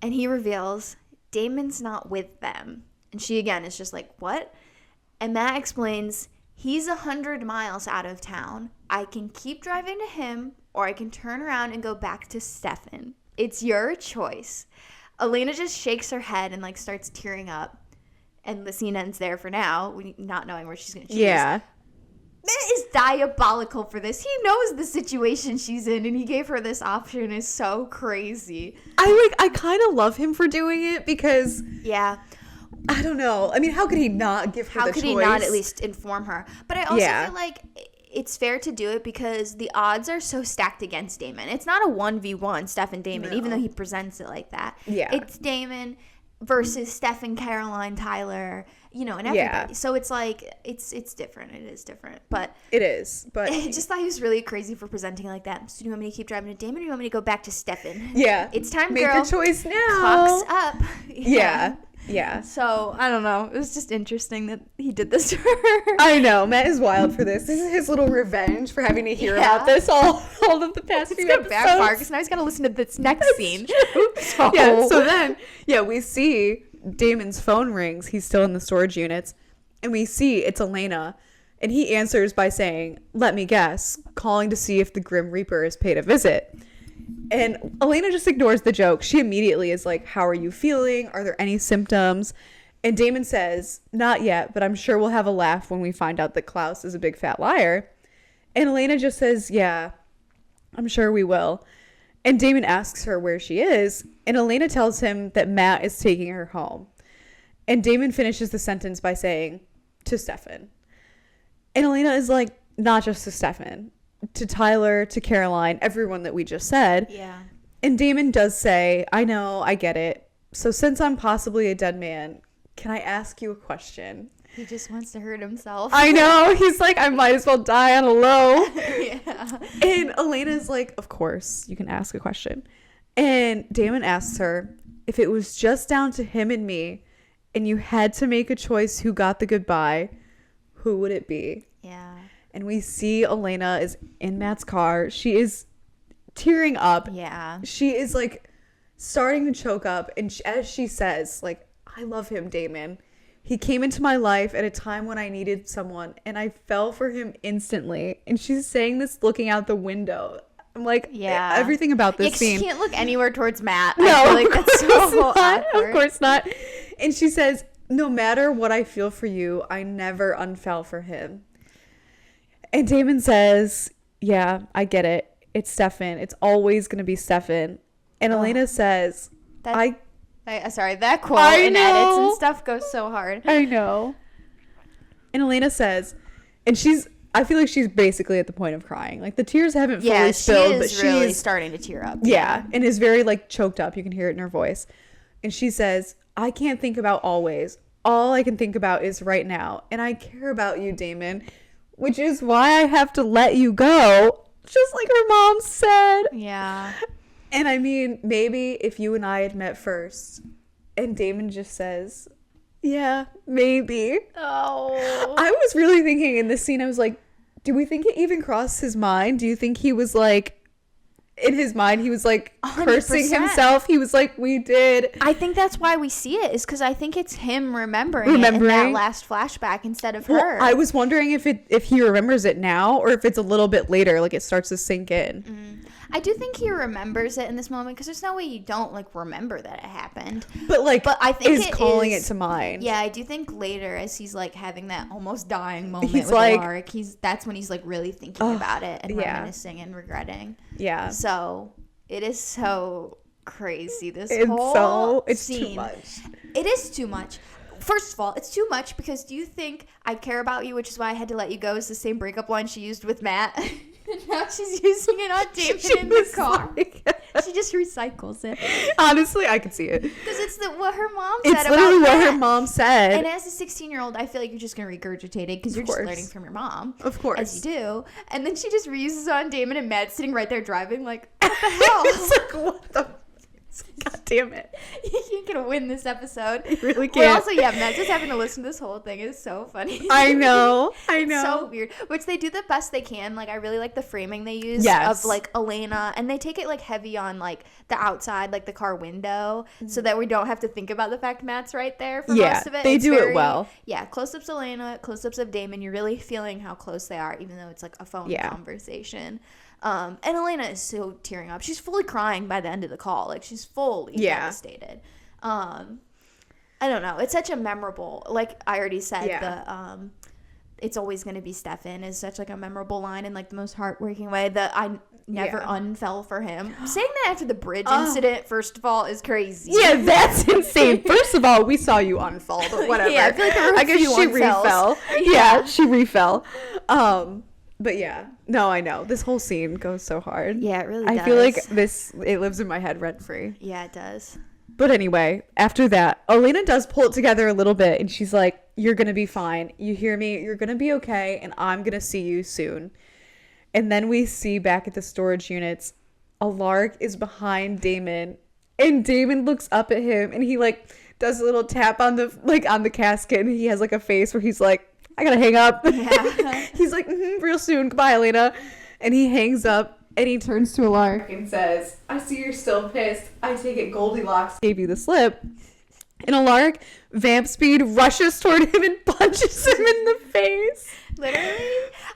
And he reveals, Damon's not with them. And she again is just like, what? And Matt explains, he's 100 miles out of town. I can keep driving to him, or I can turn around and go back to Stefan. It's your choice. Elena just shakes her head and like starts tearing up. And the scene ends there for now, not knowing where she's going to choose. Yeah. Matt is diabolical for this. He knows the situation she's in, and he gave her this option. Is so crazy. I kind of love him for doing it because I don't know. I mean, how could he not give her the choice? How could he not at least inform her? But I also feel like it's fair to do it because the odds are so stacked against Damon. It's not a 1v1 Stefan Damon, even though he presents it like that. Yeah, it's Damon versus Stefan, Caroline, Tyler, you know, and everybody. So it's like it's different. It is different, but it is. But I just thought he was really crazy for presenting like that. So do you want me to keep driving to Damon, or do you want me to go back to Stefan? Yeah, it's time, Make girl. Make your choice now. Clock's up. Yeah. So, I don't know. It was just interesting that he did this to her. I know. Matt is wild for this. This is his little revenge for having to hear about this all of the past few episodes. Backfire because now he's got to listen to this next scene. So then, we see Damon's phone rings. He's still in the storage units. And we see it's Elena. And he answers by saying, let me guess, calling to see if the Grim Reaper has paid a visit. And Elena just ignores the joke. She immediately is like, how are you feeling? Are there any symptoms? And Damon says, not yet, but I'm sure we'll have a laugh when we find out that Klaus is a big fat liar. And Elena just says, yeah, I'm sure we will. And Damon asks her where she is. And Elena tells him that Matt is taking her home. And Damon finishes the sentence by saying, to Stefan. And Elena is like, not just to Stefan. To Tyler, to Caroline, everyone that we just said. Yeah. And Damon does say, I know, I get it. so since I'm possibly a dead man, can I ask you a question? He just wants to hurt himself. I know. He's like, I might as well die on a low. Yeah. And Elena's like, of course, you can ask a question. And Damon asks her, if it was just down to him and me, and you had to make a choice who got the goodbye, who would it be? Yeah. And we see Elena is in Matt's car. She is tearing up. Yeah. She is like starting to choke up. And as she says, like, I love him, Damon. He came into my life at a time when I needed someone, and I fell for him instantly. And she's saying this looking out the window. I'm like, yeah, everything about this scene. You can't look anywhere towards Matt. No, I feel like that's so not. awkward. Of course not. And she says, no matter what I feel for you, I never unfell for him. And Damon says, yeah, I get it. It's Stefan. It's always going to be Stefan. And Elena says, sorry, that quote in edits and stuff goes so hard. I know. And Elena says, and I feel like she's basically at the point of crying. Like the tears haven't fully spilled, but she's really starting to tear up. Yeah, and is very like choked up. You can hear it in her voice. And she says, I can't think about always. All I can think about is right now. And I care about you, Damon, which is why I have to let you go. Just like her mom said. Yeah. And I mean, maybe if you and I had met first, and Damon just says, yeah, maybe. Oh. I was really thinking in this scene, I was like, do we think it even crossed his mind? Do you think he was like, in his mind, he was like 100%. Cursing himself? He was like, we did. I think that's why we see it, is because I think it's him remembering it in that last flashback instead of her. I was wondering if he remembers it now, or if it's a little bit later, like it starts to sink in. I do think he remembers it in this moment, because there's no way you don't like remember that it happened. But I think is calling it to mind. Yeah, I do think later, as he's like having that almost dying moment he's with like, Alaric, that's when he's like really thinking about it and reminiscing and regretting. Yeah. So it is so crazy. It's scene. Too much. It is too much. First of all, it's too much because do you think I care about you, which is why I had to let you go, is the same breakup line she used with Matt? And now she's using it on Damon in the car. She just recycles it. Honestly, I could see it. Because it's what her mom said. It's literally what her mom said. And as a 16-year-old, I feel like you're just going to regurgitate it because you're just learning from your mom. Of course. As you do. And then she just reuses it on Damon, and Matt's sitting right there driving like, what the hell? It's like, what the God damn it. You ain't gonna win this episode. You really can't. But also, Matt just having to listen to this whole thing is so funny. I know. It's so weird. Which they do the best they can. Like, I really like the framing they use of, like, Elena. And they take it, like, heavy on, like, the outside, like, the car window. So that we don't have to think about the fact Matt's right there for most of it. They do it well. Yeah, close-ups Elena, close-ups of Damon. You're really feeling how close they are, even though it's, like, a phone conversation. And Elena is so tearing up. She's fully crying by the end of the call. Like, she's fully devastated. I don't know. It's such a memorable, like I already said, the it's always going to be Stefan is such like a memorable line in like the most heartbreaking way that I never unfell for him. Saying that after the bridge incident, first of all, is crazy. Yeah, that's insane. First of all, we saw you unfall, but whatever. Yeah, I feel like there were a few she refell. Yeah, she refell. But yeah, no, I know. This whole scene goes so hard. Yeah, it really does. I feel like it lives in my head rent free. Yeah, it does. But anyway, after that, Elena does pull it together a little bit, and she's like, you're going to be fine. You hear me? You're going to be okay, and I'm going to see you soon. And then we see back at the storage units, Alaric is behind Damon, and Damon looks up at him, and he like does a little tap on the casket, and he has like a face where he's like, I gotta hang up. Yeah. He's like, real soon. Goodbye, Elena. And he hangs up and he turns to Alaric and says, I see you're still pissed. I take it Goldilocks gave you the slip. And Alaric, vamp speed, rushes toward him and punches him in the face. Literally,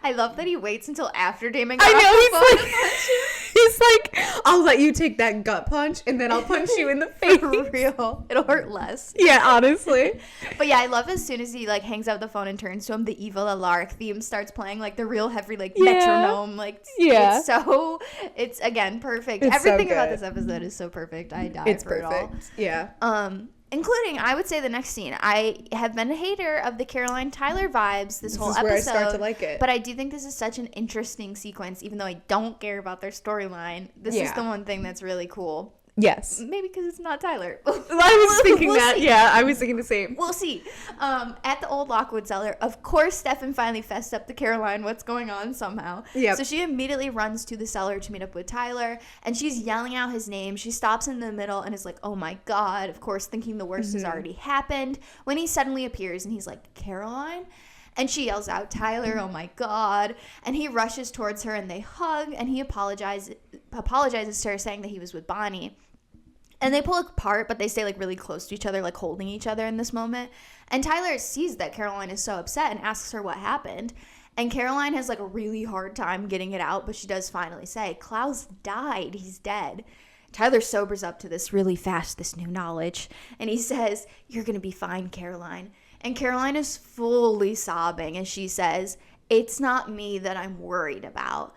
I love that he waits until after Damon got off the phone to punch him. He's like, I'll let you take that gut punch and then I'll punch you in the face. For real. It'll hurt less. Yeah, honestly. But yeah, I love as soon as he like hangs up the phone and turns to him, the Evil-laric theme starts playing, like the real heavy like metronome. Like it's again perfect. It's everything so about this episode is so perfect. I die for it all. Yeah. Including, I would say, the next scene. I have been a hater of the Caroline Tyler vibes this whole episode. This is where I start to like it. But I do think this is such an interesting sequence, even though I don't care about their storyline. This is the one thing that's really cool. Yes. Maybe because it's not Tyler. I was thinking We'll that. see. Yeah, I was thinking the same. We'll see. At the old Lockwood cellar, of course, Stefan finally fessed up to Caroline what's going on somehow. Yep. So she immediately runs to the cellar to meet up with Tyler, and she's yelling out his name. She stops in the middle and is like, oh my God, of course, thinking the worst has already happened, when he suddenly appears and he's like, Caroline? And she yells out, Tyler, oh my God. And he rushes towards her and they hug, and he apologizes to her, saying that he was with Bonnie. And they pull apart, but they stay like really close to each other, like holding each other in this moment. And Tyler sees that Caroline is so upset and asks her what happened. And Caroline has like a really hard time getting it out, but she does finally say, Klaus died. He's dead. Tyler sobers up to this really fast, this new knowledge. And he says, you're going to be fine, Caroline. And Caroline is fully sobbing as she says, it's not me that I'm worried about.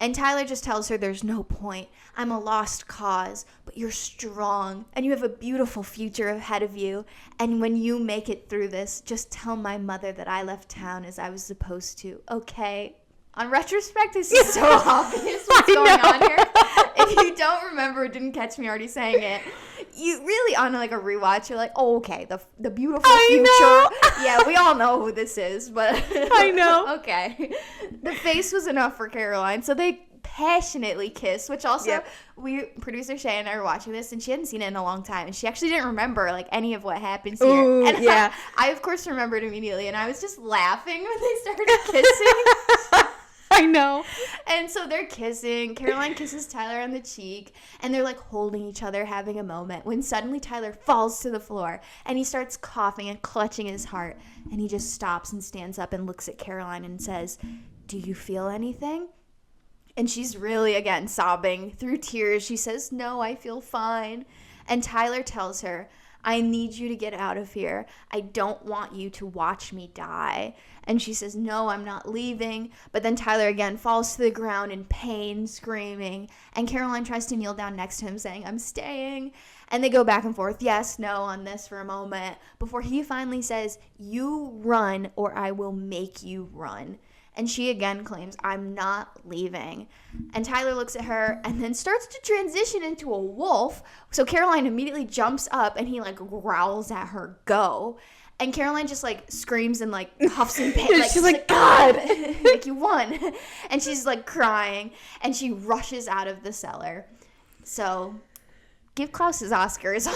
And Tyler just tells her there's no point. I'm a lost cause, but you're strong and you have a beautiful future ahead of you. And when you make it through this, just tell my mother that I left town as I was supposed to, okay? On retrospect, this is so obvious what's going on here. If you don't remember, didn't catch me already saying it, you really, on like a rewatch, you're like, oh, okay, the beautiful future. Yeah, we all know who this is, but I know. Okay. The face was enough for Caroline, so they passionately kiss, which also, producer Shay and I were watching this, and she hadn't seen it in a long time, and she actually didn't remember like any of what happens here. Ooh, and yeah. I of course remembered immediately, and I was just laughing when they started kissing. I know. And so they're kissing. Caroline kisses Tyler on the cheek, and they're like holding each other, having a moment, when suddenly Tyler falls to the floor and he starts coughing and clutching his heart, and he just stops and stands up and looks at Caroline and says, do you feel anything? And she's really, again, sobbing through tears. She says, no, I feel fine. And Tyler tells her, I need you to get out of here. I don't want you to watch me die. And she says, no, I'm not leaving. But then Tyler again falls to the ground in pain, screaming. And Caroline tries to kneel down next to him, saying, I'm staying. And they go back and forth, yes, no, on this for a moment, before he finally says, you run or I will make you run. And she again claims, I'm not leaving. And Tyler looks at her and then starts to transition into a wolf. So Caroline immediately jumps up and he like growls at her, go. And Caroline just like screams and like huffs and pants. Like, she's like, God, like you won. And she's like crying and she rushes out of the cellar. So give Klaus his Oscars.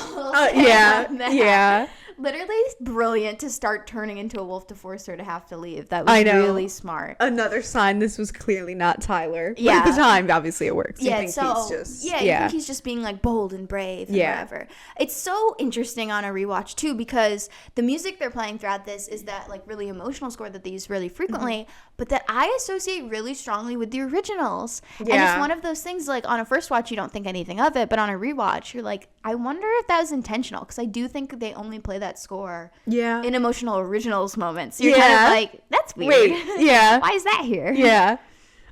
Yeah. Literally brilliant to start turning into a wolf to force her to have to leave. That was really smart. Another sign this was clearly not Tyler. Yeah. But at the time, obviously, it works. Yeah, you think he's just... you think he's just being like bold and brave and whatever. It's so interesting on a rewatch too, because the music they're playing throughout this is that like really emotional score that they use really frequently, but that I associate really strongly with the originals. Yeah. And it's one of those things like on a first watch you don't think anything of it, but on a rewatch you're like, I wonder if that was intentional, because I do think they only play that score in emotional originals moments. You're kind of like, that's weird. Why is that here? Yeah.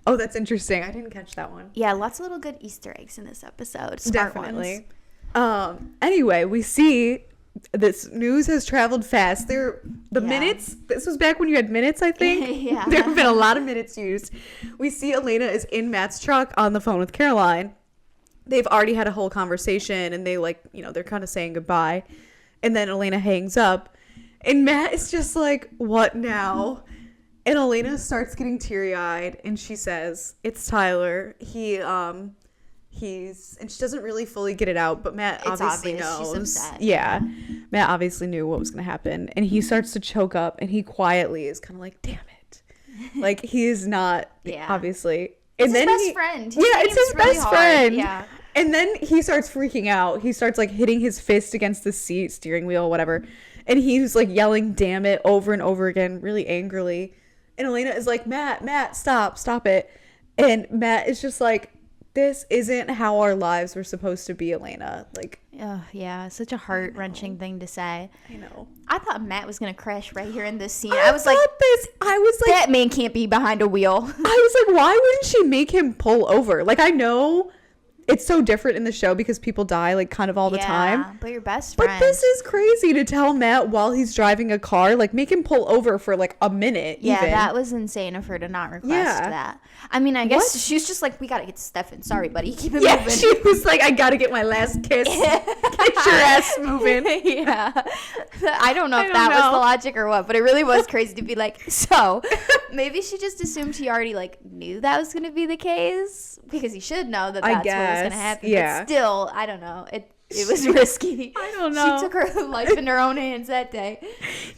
Oh, that's interesting. I didn't catch that one. Yeah, lots of little good Easter eggs in this episode. Smart Definitely. ones. Anyway, we see this news has traveled fast. Minutes, this was back when you had minutes, I think. Yeah. There have been a lot of minutes used. We see Elena is in Matt's truck on the phone with Caroline. They've already had a whole conversation and they they're kind of saying goodbye. And then Elena hangs up and Matt is just like, what now? And Elena starts getting teary-eyed and she says, it's Tyler. He's, and she doesn't really fully get it out, but Matt obviously knows. She's upset. Yeah. Matt obviously knew what was going to happen. And he starts to choke up and he quietly is kind of like, damn it. Like he is not, obviously. It's his best friend. It's his best friend. Yeah. And then he starts freaking out. He starts like hitting his fist against the seat, steering wheel, whatever. And he's like yelling, damn it, over and over again, really angrily. And Elena is like, Matt, stop it. And Matt is just like, this isn't how our lives were supposed to be, Elena. Like, yeah, such a heart-wrenching thing to say. I know. I thought Matt was gonna crash right here in this scene. I was like, that man can't be behind a wheel. I was like, why wouldn't she make him pull over? Like, I know it's so different in the show because people die like kind of all the time. But your best friend. But this is crazy to tell Matt while he's driving a car, like make him pull over for like a minute. Yeah, even. that was insane of her to not request that. I mean, I guess she's just like, we gotta get to Stefan. Sorry, buddy, keep it moving. She was like, I gotta get my last kiss. Get your ass moving. Yeah, I don't know if that was the logic or what, but it really was crazy to be like, so maybe she just assumed he already like knew that was gonna be the case, because he should know that that's what was gonna happen. Yeah. But still, I don't know. It was risky. I don't know. She took her life in her own hands that day.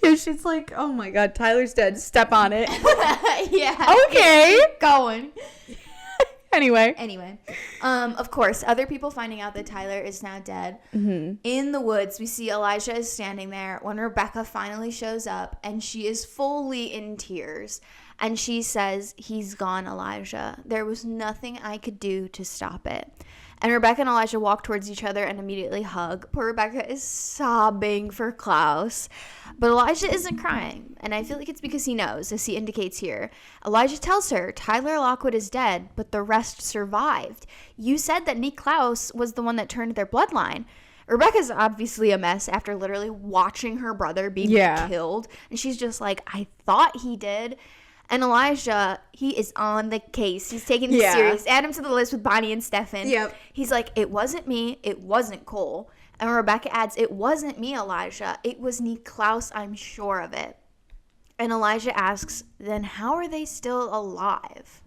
Yeah, she's like, oh my God, Tyler's dead. Step on it. Yeah. Okay. Keep going. Anyway. Of course, other people finding out that Tyler is now dead. Mm-hmm. In the woods, we see Elijah is standing there when Rebekah finally shows up, and she is fully in tears. And she says, he's gone, Elijah. There was nothing I could do to stop it. And Rebekah and Elijah walk towards each other and immediately hug. Poor Rebekah is sobbing for Klaus. But Elijah isn't crying. And I feel like it's because he knows, as he indicates here. Elijah tells her, Tyler Lockwood is dead, but the rest survived. You said that Nick Klaus was the one that turned their bloodline. Rebekah's obviously a mess after literally watching her brother being killed. And she's just like, I thought he did. And Elijah, he is on the case. He's taking this serious. Add him to the list with Bonnie and Stefan. Yep. He's like, it wasn't me. It wasn't Cole. And Rebekah adds, it wasn't me, Elijah. It was Nick Klaus. I'm sure of it. And Elijah asks, then how are they still alive?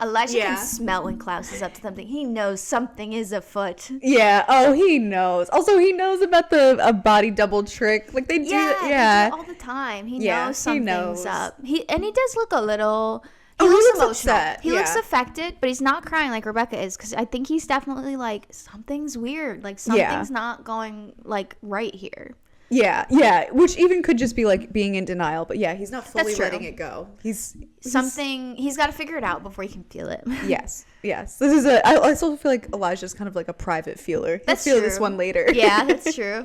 Elijah can smell when Klaus is up to something. He knows something is afoot. Yeah. Oh, he knows. Also, he knows about the body double trick. Like they do. Yeah. They do all the time. He knows something's up. He does look a little. He looks emotional. Upset. He looks affected, but he's not crying like Rebekah is, because I think he's definitely like, something's weird. Like something's not going like right here. Yeah, which even could just be like being in denial, but he's not fully letting it go. He's got to figure it out before he can feel it. Yes. This is I also feel like Elijah's kind of like a private feeler. He'll feel this one later. Yeah, that's true.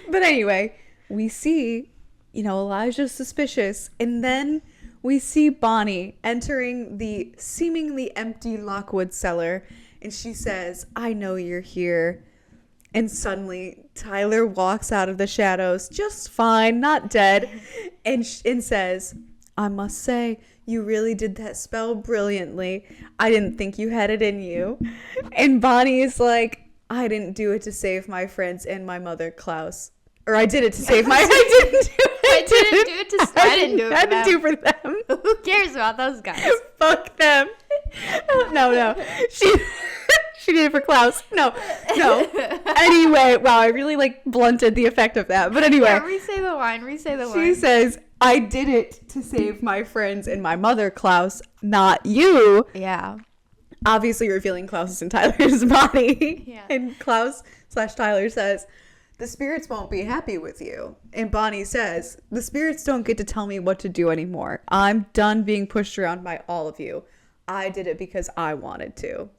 But anyway, we see, Elijah's suspicious, and then we see Bonnie entering the seemingly empty Lockwood cellar, and she says, I know you're here. And suddenly, Tyler walks out of the shadows, just fine, not dead, and says, I must say, you really did that spell brilliantly. I didn't think you had it in you. And Bonnie is like, I didn't do it to save my friends and my mother, Klaus. Or I did it to save my... I didn't do it for them. Who cares about those guys? Fuck them. No. She did it for Klaus. No. Anyway, wow, I really blunted the effect of that. But anyway. Yeah, re-say the line. She says, I did it to save my friends and my mother, Klaus, not you. Yeah. Obviously revealing Klaus's and Tyler's body. Yeah. And Klaus/Tyler says, the spirits won't be happy with you. And Bonnie says, the spirits don't get to tell me what to do anymore. I'm done being pushed around by all of you. I did it because I wanted to.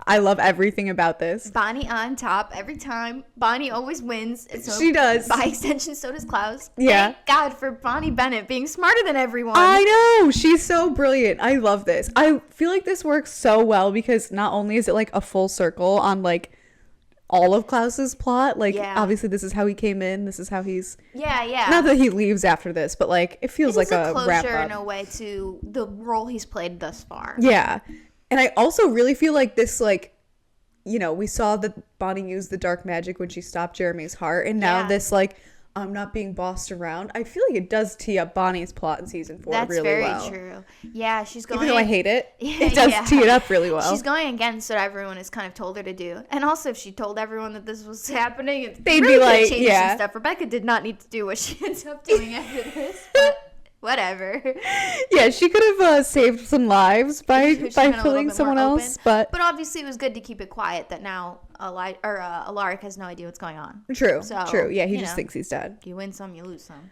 I love everything about this. Bonnie on top every time. Bonnie always wins. So she does. By extension, so does Klaus. Yeah. Thank God for Bonnie Bennett being smarter than everyone. I know. She's so brilliant. I love this. I feel like this works so well because not only is it a full circle on all of Klaus's plot. Obviously this is how he came in. This is how he's... Yeah. Not that he leaves after this, but it feels like a wrap up. Closure in a way to the role he's played thus far. Yeah. And I also really feel like this, we saw that Bonnie used the dark magic when she stopped Jeremy's heart. And now this, I'm not being bossed around. I feel like it does tee up Bonnie's plot in season 4 really well. That's very true. Yeah, she's going... Even though I hate it, it does tee it up really well. She's going against what everyone has kind of told her to do. And also, if she told everyone that this was happening, they'd really be change some stuff. Rebekah did not need to do what she ends up doing after this, but... Whatever. Yeah, she could have saved some lives by killing someone else, but obviously it was good to keep it quiet that now Alaric has no idea what's going on. True. Yeah, he just thinks he's dead. You win some, you lose some.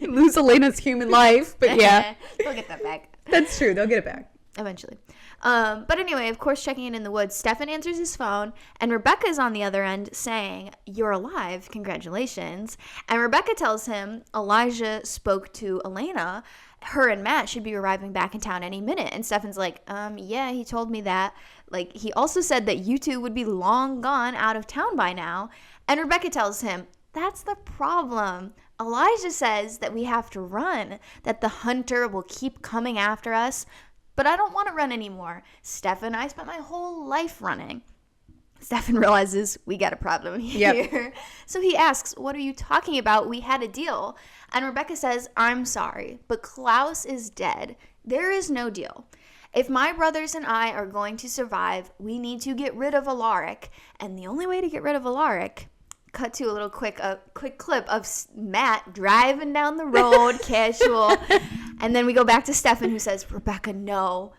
Lose Elena's human life, but yeah, they'll get that back. That's true. They'll get it back eventually. But anyway, of course, checking in the woods, Stefan answers his phone, and Rebekah is on the other end saying, you're alive, congratulations. And Rebekah tells him Elijah spoke to Elena, her and Matt should be arriving back in town any minute. And Stefan's like, yeah, he told me that. Like, he also said that you two would be long gone out of town by now. And Rebekah tells him, that's the problem. Elijah says that we have to run, that the hunter will keep coming after us. But I don't want to run anymore. Stefan, I spent my whole life running. Stefan realizes we got a problem here. Yep. So he asks, what are you talking about? We had a deal. And Rebekah says, I'm sorry, but Klaus is dead. There is no deal. If my brothers and I are going to survive, we need to get rid of Alaric. And the only way to get rid of Alaric, cut to a little quick clip of Matt driving down the road, casual. And then we go back to Stefan, who says, Rebekah, no.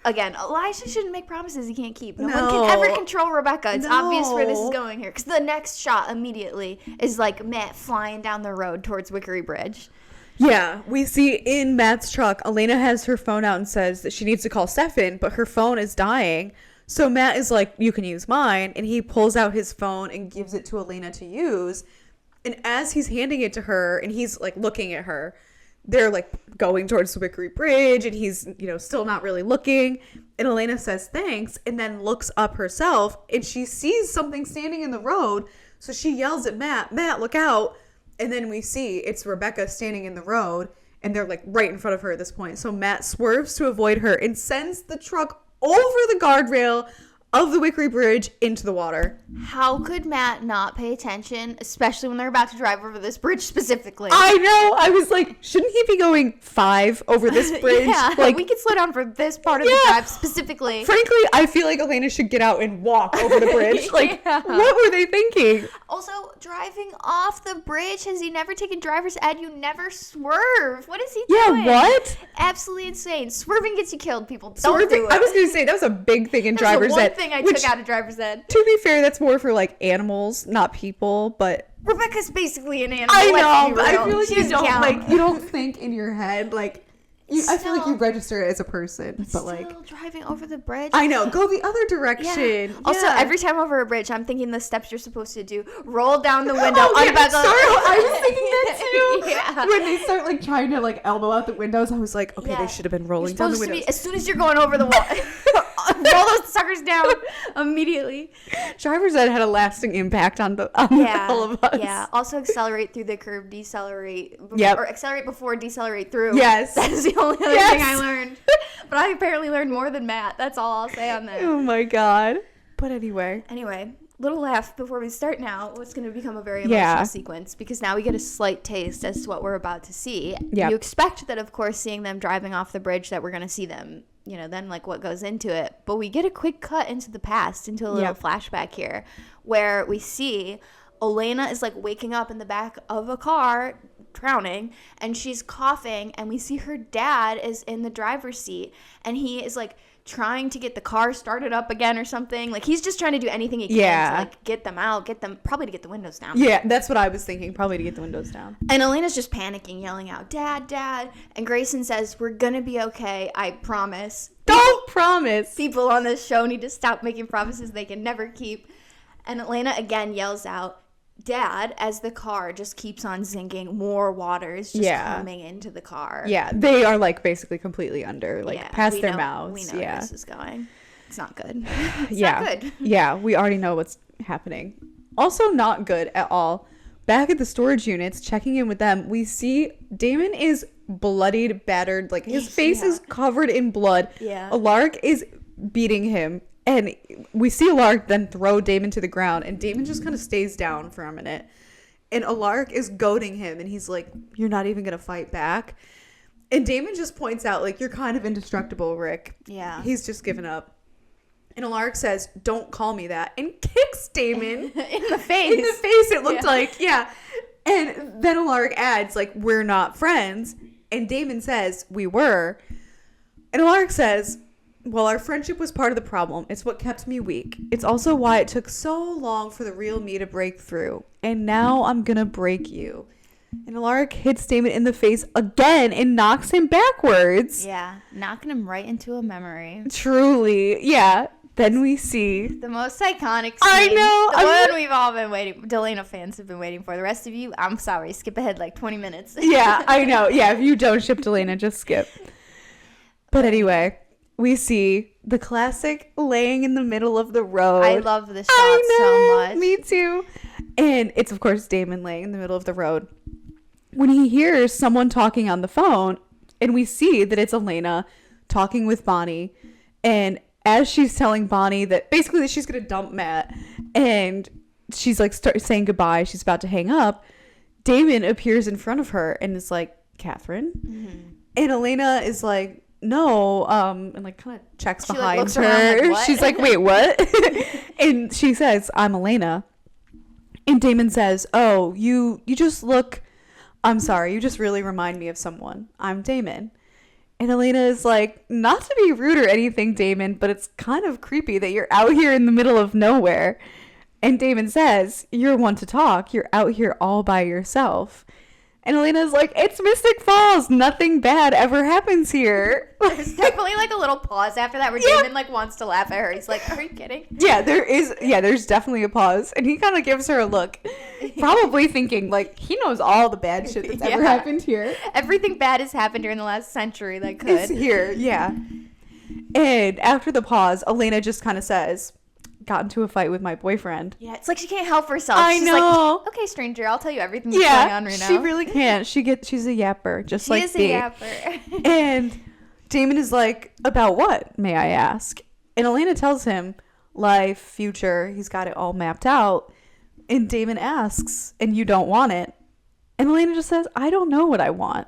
Again, Elijah shouldn't make promises he can't keep. No one can ever control Rebekah. It's obvious where this is going here. Because the next shot immediately is like Matt flying down the road towards Wickery Bridge. Yeah, we see in Matt's truck, Elena has her phone out and says that she needs to call Stefan, but her phone is dying. So Matt is like, you can use mine. And he pulls out his phone and gives it to Elena to use. And as he's handing it to her and he's like looking at her, they're like going towards the Wickery Bridge and he's, still not really looking. And Elena says thanks and then looks up herself and she sees something standing in the road. So she yells at Matt, look out. And then we see it's Rebekah standing in the road and they're like right in front of her at this point. So Matt swerves to avoid her and sends the truck over the guardrail of the Wickery Bridge into the water. How could Matt not pay attention, especially when they're about to drive over this bridge specifically? I know. I was like, shouldn't he be going 5 over this bridge? Yeah, like, we could slow down for this part of the drive specifically. Frankly, I feel like Elena should get out and walk over the bridge. Like, what were they thinking? Also, driving off the bridge, has he never taken driver's ed? You never swerve. What is he doing? Yeah, what? Absolutely insane. Swerving gets you killed, people. Don't do it. I was going to say, that was a big thing in driver's ed. Thing I took out of driver's ed. To be fair, that's more for like animals, not people, but Rebekah's basically an animal. I know, but I feel like you don't think in your head like I feel like you register it as a person, but like still driving over the bridge. I know, go the other direction. Yeah. Also, every time over a bridge, I'm thinking the steps you're supposed to do: roll down the window, unbuckle. I was thinking that too. Yeah. When they start like trying to like elbow out the windows, I was like, okay, they should have been rolling down the windows. As soon as you're going over the wall, roll those suckers down immediately. Driver's ed had a lasting impact on all of us. Yeah. Also, accelerate through the curve, decelerate. Or accelerate before, decelerate through. Yes. That is the only other thing I learned. But I apparently learned more than Matt. That's all I'll say on that. Oh my god. But anyway, little laugh before we start now. What's going to become a very emotional sequence, because now we get a slight taste as to what we're about to see. You expect that, of course, seeing them driving off the bridge, that we're going to see them, then like what goes into it. But we get a quick cut into the past, into a little flashback here, where we see Elena is like waking up in the back of a car, drowning, and she's coughing, and we see her dad is in the driver's seat, and he is like trying to get the car started up again or something. Like, he's just trying to do anything he can to like get them out, probably to get the windows down. Yeah, that's what I was thinking, probably to get the windows down. And Elena's just panicking, yelling out, Dad, and Grayson says, we're gonna be okay, I promise. Don't promise. People on this show need to stop making promises they can never keep. And Elena again yells out, Dad, as the car just keeps on sinking, more water is just coming into the car. Yeah, they are like basically completely under, like past their mouths. We know where this is going. It's not good. It's not good. Yeah, we already know what's happening. Also not good at all. Back at the storage units, checking in with them, we see Damon is bloodied, battered. Like, his face is covered in blood. Yeah. Alaric is beating him. And we see Alaric then throw Damon to the ground, and Damon just kind of stays down for a minute. And Alaric is goading him, and he's like, you're not even going to fight back? And Damon just points out, like, you're kind of indestructible, Rick. Yeah. He's just given up. And Alaric says, don't call me that, and kicks Damon. In the face. In the face, it looked like, And then Alaric adds, like, we're not friends. And Damon says, we were. And Alaric says, well, our friendship was part of the problem. It's what kept me weak. It's also why it took so long for the real me to break through. And now I'm gonna break you. And Alaric hits Damon in the face again and knocks him backwards. Yeah, knocking him right into a memory. Truly. Yeah. Then we see the most iconic scene. I know. The one we've all been waiting. Delana fans have been waiting for. The rest of you, I'm sorry. Skip ahead like 20 minutes. Yeah, I know. Yeah, if you don't ship Delana, just skip. But anyway, we see the classic laying in the middle of the road. I love this shot so much. Me too. And it's, of course, Damon laying in the middle of the road. When he hears someone talking on the phone, and we see that it's Elena talking with Bonnie, and as she's telling Bonnie that basically that she's going to dump Matt, and she's like saying goodbye, she's about to hang up, Damon appears in front of her and is like, Catherine? Mm-hmm. And Elena is like, no, and like kind of checks she behind like, her. like, she's like, wait, what? And she says, I'm Elena. And Damon says, oh, you just look, I'm sorry, you just really remind me of someone. I'm Damon. And Elena is like, not to be rude or anything, Damon, but it's kind of creepy that you're out here in the middle of nowhere. And Damon says, you're one to talk. You're out here all by yourself. And Elena's like, it's Mystic Falls. Nothing bad ever happens here. There's definitely like a little pause after that where Damon like wants to laugh at her. He's like, are you kidding? Yeah, there is. Yeah, there's definitely a pause. And he kind of gives her a look, probably thinking like he knows all the bad shit that's ever happened here. Everything bad has happened during the last century that could. It's here, yeah. And after the pause, Elena just kind of says, got into a fight with my boyfriend. Yeah, it's like she can't help herself. She's know. Like, okay, stranger, I'll tell you everything that's going on right now. She really can't. She's a yapper, just like me. She is a yapper. And Damon is like, about what, may I ask? And Elena tells him, life, future, he's got it all mapped out. And Damon asks, and you don't want it? And Elena just says, I don't know what I want.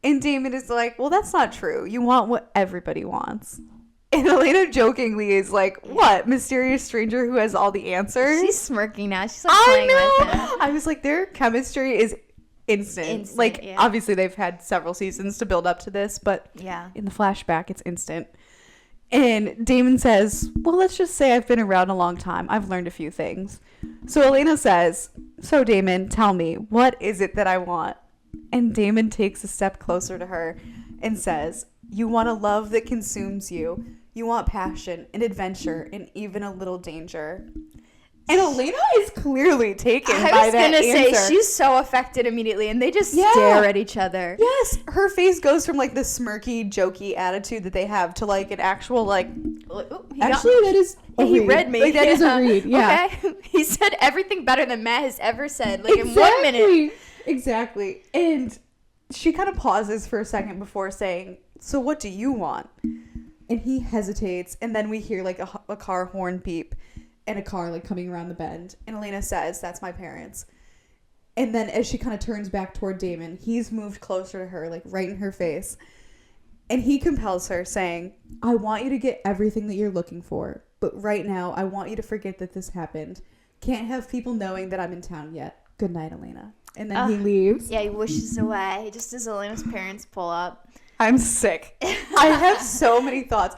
And Damon is like, well, that's not true. You want what everybody wants. And Elena jokingly is like, what? Mysterious stranger who has all the answers? She's smirking now. She's like playing with him. I was like, their chemistry is instant. Like, yeah. Obviously they've had several seasons to build up to this, but yeah, in the flashback, it's instant. And Damon says, well, let's just say I've been around a long time. I've learned a few things. So Elena says, so Damon, tell me, what is it that I want? And Damon takes a step closer to her and says, you want a love that consumes you. You want passion and adventure and even a little danger. And Elena is clearly taken by that answer. I was going to say, she's so affected immediately, and they just stare at each other. Yes. Her face goes from, like, the smirky, jokey attitude that they have to, like, an actual, like... Actually, that is a read. He read me. Like, that is a read, yeah. Okay. He said everything better than Matt has ever said, like, in 1 minute. Exactly. And she kind of pauses for a second before saying, so what do you want? And he hesitates, and then we hear, like, a car horn beep. And a car like coming around the bend, and Elena says, that's my parents. And then as she kind of turns back toward Damon, he's moved closer to her, like right in her face, and he compels her, saying, I want you to get everything that you're looking for, but right now I want you to forget that this happened. Can't have people knowing that I'm in town yet. Good night, Elena. And then he leaves. Yeah, he wishes away just as Elena's parents pull up. I'm sick. I have so many thoughts.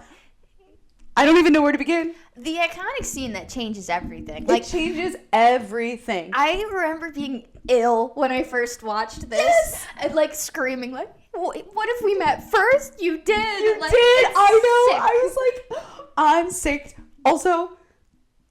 I don't even know where to begin. The iconic scene that changes everything. Like, it changes everything. I remember being ill when I first watched this. Yes. And, like, screaming, like, what if we met first? You did. You like, did. I know. Sick. I was like, I'm sick. Also,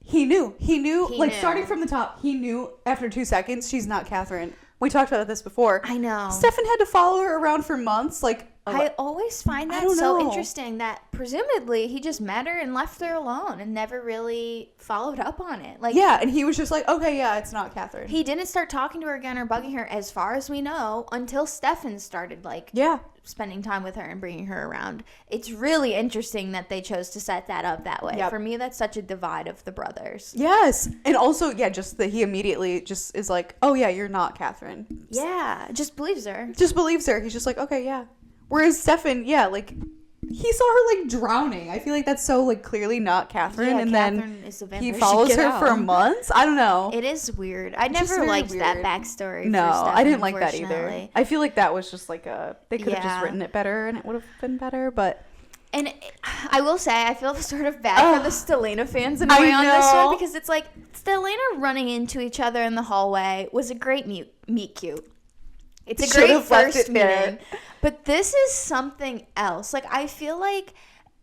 he knew. He knew. Starting from the top, he knew after 2 seconds, she's not Catherine. We talked about this before. I know. Stefan had to follow her around for months. Like, I always find that so interesting that presumably he just met her and left her alone and never really followed up on it. Like, yeah, and he was just like, okay, yeah, it's not Catherine. He didn't start talking to her again or bugging her, as far as we know, until Stefan started, like, spending time with her and bringing her around. It's really interesting that they chose to set that up that way. Yep. For me, that's such a divide of the brothers. Yes. And also, yeah, just that he immediately just is like, oh, yeah, you're not Catherine. Yeah, just believes her. Just believes her. He's just like, okay, yeah. Whereas Stefan, yeah, like, he saw her, like, drowning. I feel like that's so, like, clearly not Catherine. Yeah, and Catherine then he follows her for months. I don't know. It is weird. I never liked that backstory. No, for Stefan, I didn't like that either. I feel like that was just, like, they could have just written it better and it would have been better, but... And I will say, I feel sort of bad for the Stelena fans in a way on this one, because it's like, Stelena running into each other in the hallway was a great meet cute. It's a great first meeting. But this is something else. Like, I feel like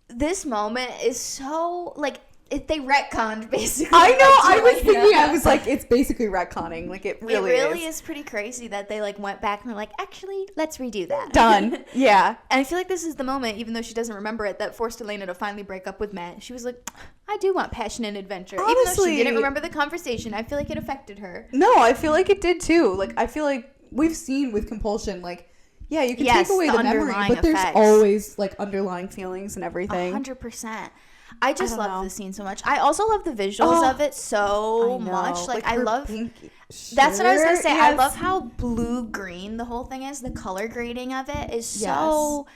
this moment is so, like, they retconned, basically. I know. I was Elena. thinking, I was like, it's basically retconning. Like, it really is pretty crazy that they, like, went back and were like, actually, let's redo that. Done. Yeah. And I feel like this is the moment, even though she doesn't remember it, that forced Elena to finally break up with Matt. She was like, I do want passion and adventure. Honestly, even though she didn't remember the conversation, I feel like it affected her. No, I feel like it did too. Like, I feel like we've seen with compulsion, like, yeah, you can take away the memory, but there's always, like, underlying feelings and everything. 100%. I just love this scene so much. I also love the visuals of it so much. Like I love... That's what I was going to say. Yes. I love how blue-green the whole thing is. The color grading of it is so...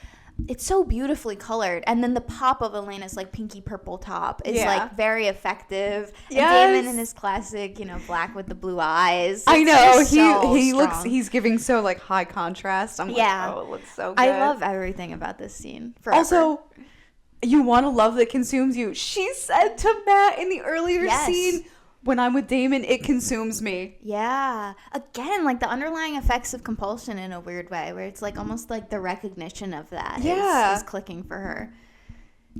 It's so beautifully colored. And then the pop of Elena's, like, pinky purple top is, like, very effective. Yes. And Damon in his classic, you know, black with the blue eyes. I know. He looks... He's giving so, like, high contrast. I'm like, oh, it looks so good. I love everything about this scene. Forever. Also... You want a love that consumes you. She said to Matt in the earlier scene, when I'm with Damon, it consumes me. Yeah. Again, like the underlying effects of compulsion in a weird way, where it's like almost like the recognition of that is clicking for her.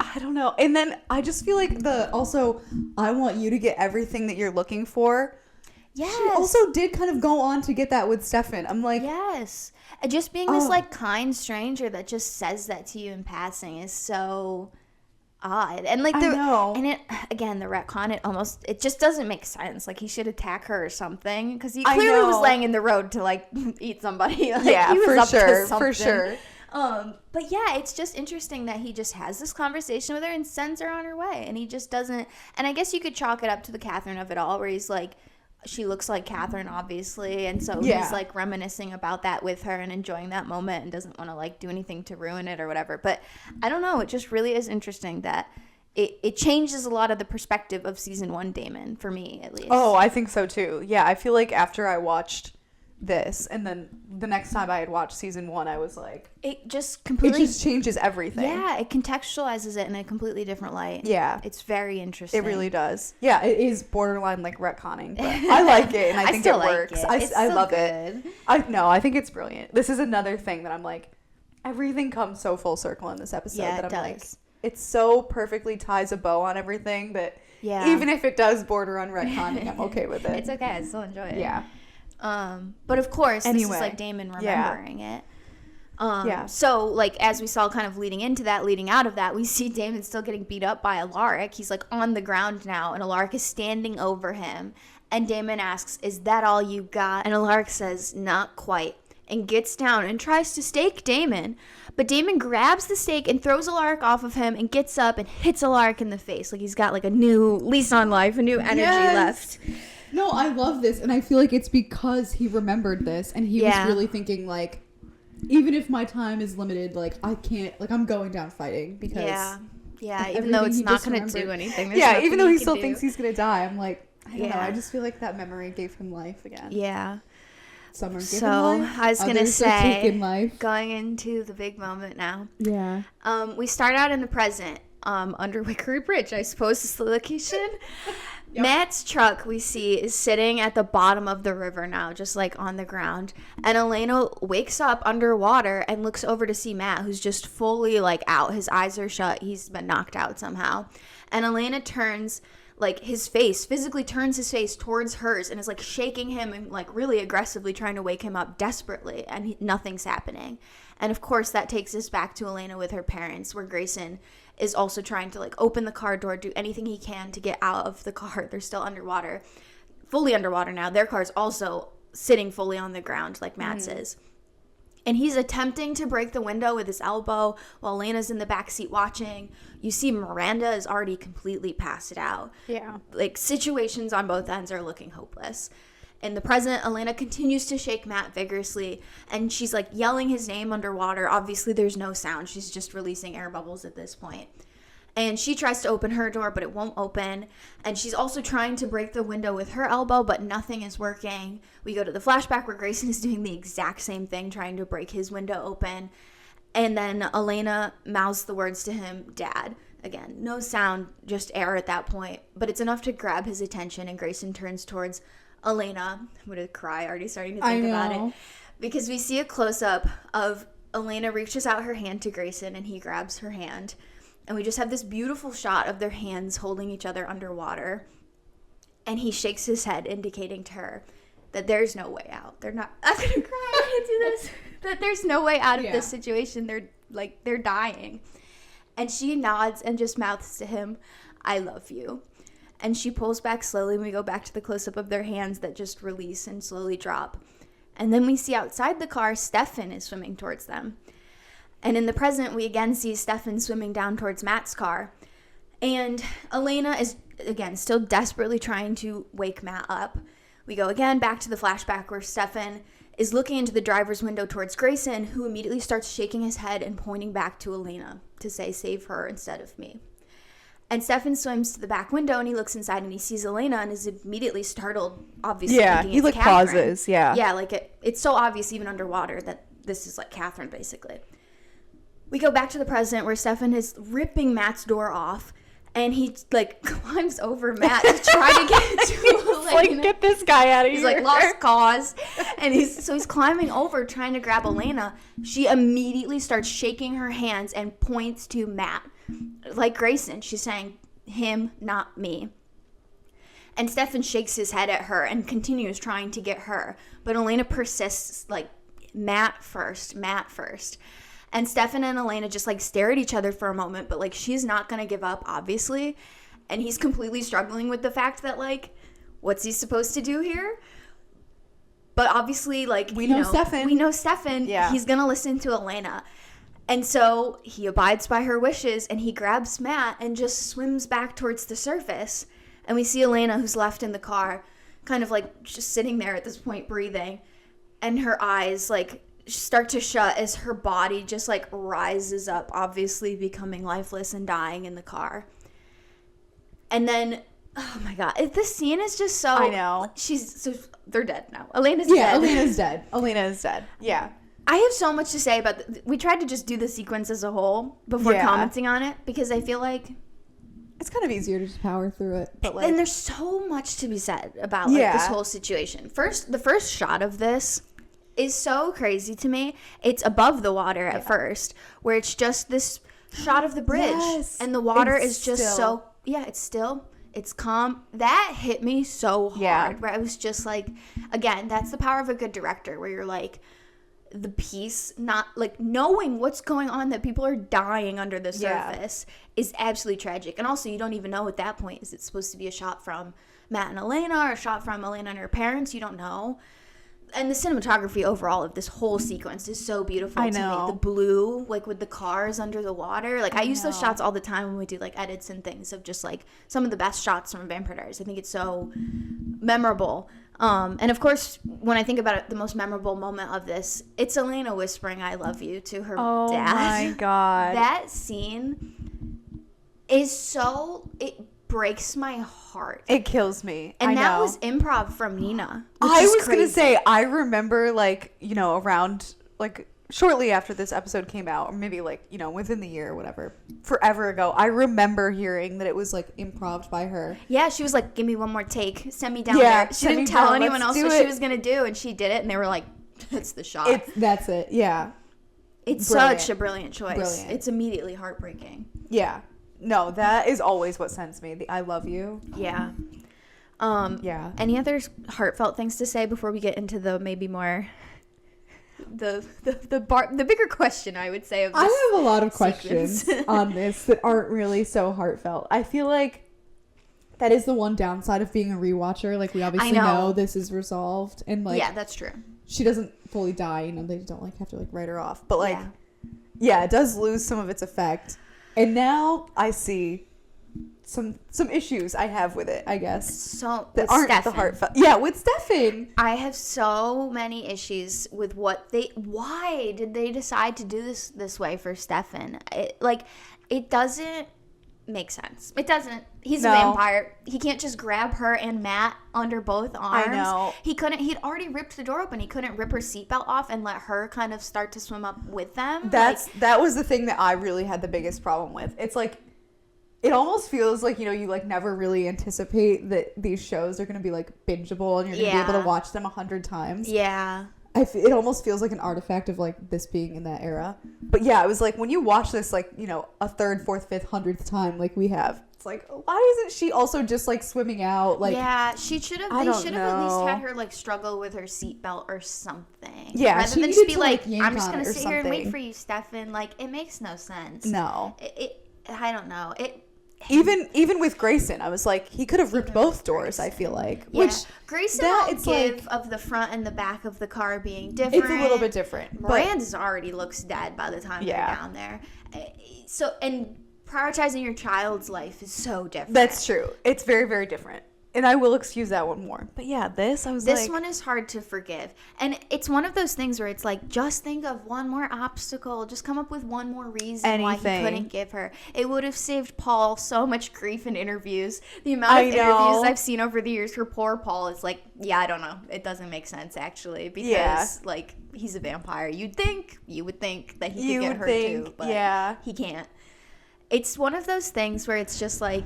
I don't know. And then I just feel like I want you to get everything that you're looking for. Yes. She also did kind of go on to get that with Stefan. I'm like... Yes. And just being this, like, kind stranger that just says that to you in passing is so odd. And, like, and it, again, the retcon, it just doesn't make sense. Like, he should attack her or something. Because he clearly was laying in the road to, like, eat somebody. Like, yeah, he was for up sure. to something. For sure. But yeah, it's just interesting that he just has this conversation with her and sends her on her way. And he just doesn't... And I guess you could chalk it up to the Catherine of it all, where he's like... She looks like Catherine, obviously, and so he's, like, reminiscing about that with her and enjoying that moment and doesn't want to, like, do anything to ruin it or whatever. But I don't know. It just really is interesting that it changes a lot of the perspective of season 1 Damon, for me, at least. Oh, I think so, too. Yeah, I feel like after I watched this and then the next time I had watched season 1, I was like... It just completely... It just changes everything. Yeah, it contextualizes it in a completely different light. Yeah. It's very interesting. It really does. Yeah, it is borderline, like, retconning, but I like it, and I think it works. I love it. I think it's brilliant. This is another thing that I'm like, everything comes so full circle in this episode that I'm like, it so perfectly ties a bow on everything that even if it does border on retconning, I'm okay with it. It's okay. I still enjoy it. Yeah. But of course, this is like Damon remembering it. So, like, as we saw kind of leading out of that, we see Damon still getting beat up by Alaric. He's, like, on the ground now, and Alaric is standing over him. And Damon asks, "Is that all you got?" And Alaric says, "Not quite," and gets down and tries to stake Damon. But Damon grabs the stake and throws Alaric off of him and gets up and hits Alaric in the face. Like, he's got, like, a new lease on life, a new energy left. No, I love this, and I feel like it's because he remembered this, and he was really thinking, like, even if my time is limited, like, I can't, like, I'm going down fighting, because... Yeah, even though it's not going to do anything. Even though he still thinks he's going to die, I'm like, I don't know, I just feel like that memory gave him life again. Yeah. Some are given life, I was going to say, life. Going into the big moment now. Yeah. We start out in the present, under Wickery Bridge, I suppose is the location. Yep. Matt's truck, we see, is sitting at the bottom of the river now, just, like, on the ground. And Elena wakes up underwater and looks over to see Matt, who's just fully, like, out. His eyes are shut. He's been knocked out somehow. And Elena turns, like, physically turns his face towards hers and is, like, shaking him and, like, really aggressively trying to wake him up desperately. And nothing's happening. And, of course, that takes us back to Elena with her parents, where Grayson is also trying to, like, open the car door, do anything he can to get out of the car. They're still underwater, fully underwater now. Their car's also sitting fully on the ground, like Matt's is. And he's attempting to break the window with his elbow while Elena's in the backseat watching. You see Miranda is already completely passed out. Yeah. Like, situations on both ends are looking hopeless. In the present, Elena continues to shake Matt vigorously, and she's, like, yelling his name underwater. Obviously, there's no sound. She's just releasing air bubbles at this point. And she tries to open her door, but it won't open. And she's also trying to break the window with her elbow, but nothing is working. We go to the flashback where Grayson is doing the exact same thing, trying to break his window open. And then Elena mouths the words to him, "Dad." Again, no sound, just air at that point. But it's enough to grab his attention, and Grayson turns towards Elena. I'm going to cry, already starting to think about it. Because we see a close-up of Elena reaches out her hand to Grayson, and he grabs her hand. And we just have this beautiful shot of their hands holding each other underwater. And he shakes his head, indicating to her that there's no way out. They're not, I'm going to cry, I can't do this. That there's no way out of this situation. They're dying. And she nods and just mouths to him, I love you. And she pulls back slowly, and we go back to the close-up of their hands that just release and slowly drop. And then we see outside the car, Stefan is swimming towards them. And in the present, we again see Stefan swimming down towards Matt's car. And Elena is, again, still desperately trying to wake Matt up. We go again back to the flashback where Stefan is looking into the driver's window towards Grayson, who immediately starts shaking his head and pointing back to Elena to say, save her instead of me. And Stefan swims to the back window, and he looks inside, and he sees Elena and is immediately startled, obviously. Yeah, he, like, pauses, yeah. Yeah, like, it's so obvious even underwater that this is, like, Catherine, basically. We go back to the present where Stefan is ripping Matt's door off, and he, like, climbs over Matt to try to get to Elena. Like, get this guy out of He's here. He's, like, lost cause. And he's climbing over trying to grab Elena. She immediately starts shaking her hands and points to Matt. Like Grayson, she's saying, him, not me. And Stefan shakes his head at her and continues trying to get her. But Elena persists, like, Matt first. And Stefan and Elena just, like, stare at each other for a moment, but, like, she's not going to give up, obviously. And he's completely struggling with the fact that, like, what's he supposed to do here? But obviously, like, we know Stefan. Yeah. He's going to listen to Elena. And so he abides by her wishes, and he grabs Matt and just swims back towards the surface. And we see Elena, who's left in the car, kind of, like, just sitting there at this point, breathing. And her eyes, like, start to shut as her body just, like, rises up, obviously becoming lifeless and dying in the car. And then, oh, my God. This scene is just so... I know. They're dead now. Elena's dead. Yeah, Elena is dead. Yeah. I have so much to say about we tried to just do the sequence as a whole before commenting on it, because I feel like it's kind of easier to just power through it. But like, and there's so much to be said about like this whole situation. The first shot of this is so crazy to me. It's above the water at first, where it's just this shot of the bridge, and the water is just still. It's still. It's calm. That hit me so hard, where I was just like, again, that's the power of a good director, where you're like, the piece, not like knowing what's going on, that people are dying under the surface is absolutely tragic. And also, you don't even know at that point, is it supposed to be a shot from Matt and Elena or a shot from Elena and her parents? You don't know. And the cinematography overall of this whole sequence is so beautiful to me. The blue, like with the cars under the water. Like I use those shots all the time when we do like edits and things of just like some of the best shots from Vampire Diaries. I think it's so memorable. And of course, when I think about it, the most memorable moment of this, it's Elena whispering "I love you" to her dad. Oh my God. That scene is so, it breaks my heart. It kills me. And that was improv from Nina. I was going to say, I remember like, you know, around like shortly after this episode came out, or maybe like, you know, within the year or whatever, forever ago, I remember hearing that it was like improv by her. Yeah, she was like, give me one more take, send me down there. She didn't tell anyone else what she was going to do, and she did it, and they were like, that's the shot. That's it, yeah. It's such a brilliant choice. It's immediately heartbreaking. Yeah. No, that is always what sends me. The I love you. Yeah. Any other heartfelt things to say before we get into the maybe more... the bigger question, I would say, of this I have a lot of questions on this that aren't really so heartfelt. I feel like that is the one downside of being a rewatcher. Like, we obviously know this is resolved, and like, yeah, that's true. She doesn't fully die, you know, they don't like have to like write her off, but like, yeah, it does lose some of its effect. And now I see some issues I have with it, I guess. So that aren't Stefan. The heartfelt. Yeah, with Stefan. I have so many issues with why did they decide to do this way for Stefan? It doesn't make sense. It doesn't. He's a vampire. He can't just grab her and Matt under both arms. I know. He couldn't. He'd already ripped the door open. He couldn't rip her seatbelt off and let her kind of start to swim up with them. That was the thing that I really had the biggest problem with. It's like, it almost feels like, you know, you like never really anticipate that these shows are going to be like bingeable and you're going to be able to watch them 100 times. Yeah. It almost feels like an artifact of like this being in that era. But yeah, it was like when you watch this like, you know, a third, fourth, fifth, 100th time like we have, it's like, why isn't she also just like swimming out? Like, yeah, she should have. They should have at least had her like struggle with her seatbelt or something. Yeah, rather than just be like, I'm just gonna sit here and wait for you, Stefan. Like, it makes no sense. No, I don't know. Even with Grayson, I was like, he could have ripped both doors. I feel like, which Grayson will give of the front and the back of the car being different. It's a little bit different. Miranda's already looks dead by the time they're down there. So, and prioritizing your child's life is so different. That's true. It's very, very different. And I will excuse that one more. But yeah, this one is hard to forgive. And it's one of those things where it's like, just think of one more obstacle. Just come up with one more reason why he couldn't give her. It would have saved Paul so much grief in interviews. The amount of interviews I've seen over the years for poor Paul is like, I don't know. It doesn't make sense, actually. Because, like, he's a vampire. You would think that he could get her too. But he can't. It's one of those things where it's just like,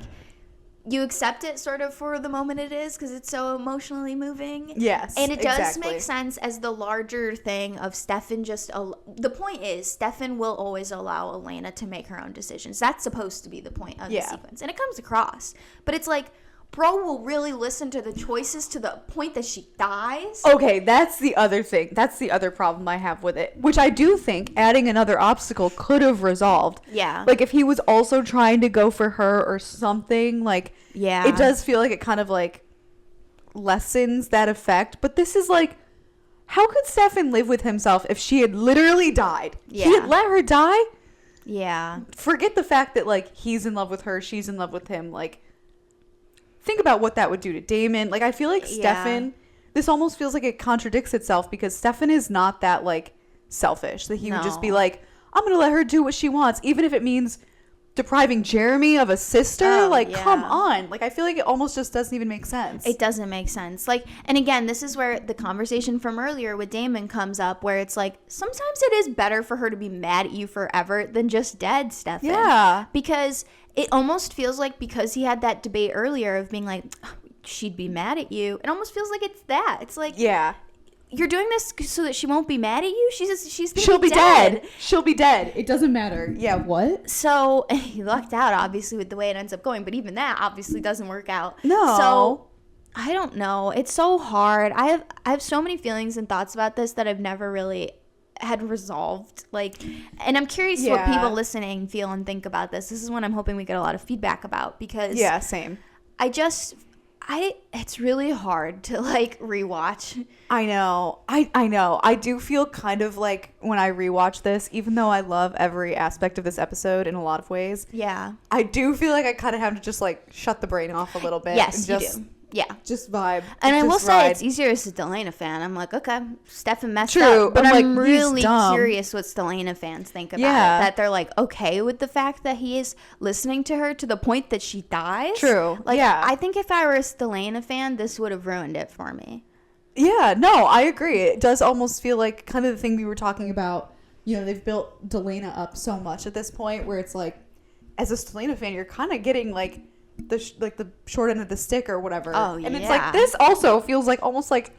you accept it sort of for the moment it is because it's so emotionally moving. Yes, and it does make sense as the larger thing of Stefan the point is Stefan will always allow Elena to make her own decisions. That's supposed to be the point of the sequence. And it comes across. But it's like, bro will really listen to the choices to the point that she dies. Okay, that's the other thing. That's the other problem I have with it, which I do think adding another obstacle could have resolved. Yeah. Like if he was also trying to go for her or something, like it does feel like it kind of like lessens that effect. But this is like, how could Stefan live with himself if she had literally died? Yeah. He had let her die? Yeah. Forget the fact that like he's in love with her, she's in love with him, like think about what that would do to Damon. Like, I feel like Stefan, this almost feels like it contradicts itself because Stefan is not that, like, selfish. That he would just be like, I'm going to let her do what she wants, even if it means depriving Jeremy of a sister. Come on. Like, I feel like it almost just doesn't even make sense. It doesn't make sense. Like, and again, this is where the conversation from earlier with Damon comes up, where it's like, sometimes it is better for her to be mad at you forever than just dead, Stefan. Yeah. Because it almost feels like, because he had that debate earlier of being like, she'd be mad at you. It almost feels like it's that. It's like, you're doing this so that she won't be mad at you? She'll be dead. She'll be dead. It doesn't matter. Yeah, what? So he lucked out, obviously, with the way it ends up going. But even that obviously doesn't work out. No. So I don't know. It's so hard. I have so many feelings and thoughts about this that I've never really had resolved. Like, and I'm curious what people listening feel and think about this. This is one I'm hoping we get a lot of feedback about because same. It's really hard to like rewatch. I know. I know. I do feel kind of like when I rewatch this, even though I love every aspect of this episode in a lot of ways. Yeah. I do feel like I kind of have to just like shut the brain off a little bit. Yes, and you do. Yeah. Just vibe. And I will say it's easier as a Delana fan. I'm like, okay, Stefan messed True. up. But I'm like, really curious what Delana fans think about it. That they're like, okay with the fact that he is listening to her to the point that she dies. True. Like, I think if I were a Delana fan, this would have ruined it for me. Yeah, no, I agree. It does almost feel like kind of the thing we were talking about. You know, they've built Delana up so much at this point where it's like, as a Delana fan, you're kind of getting like the short end of the stick or whatever. Oh, and it's like, this also feels like almost like,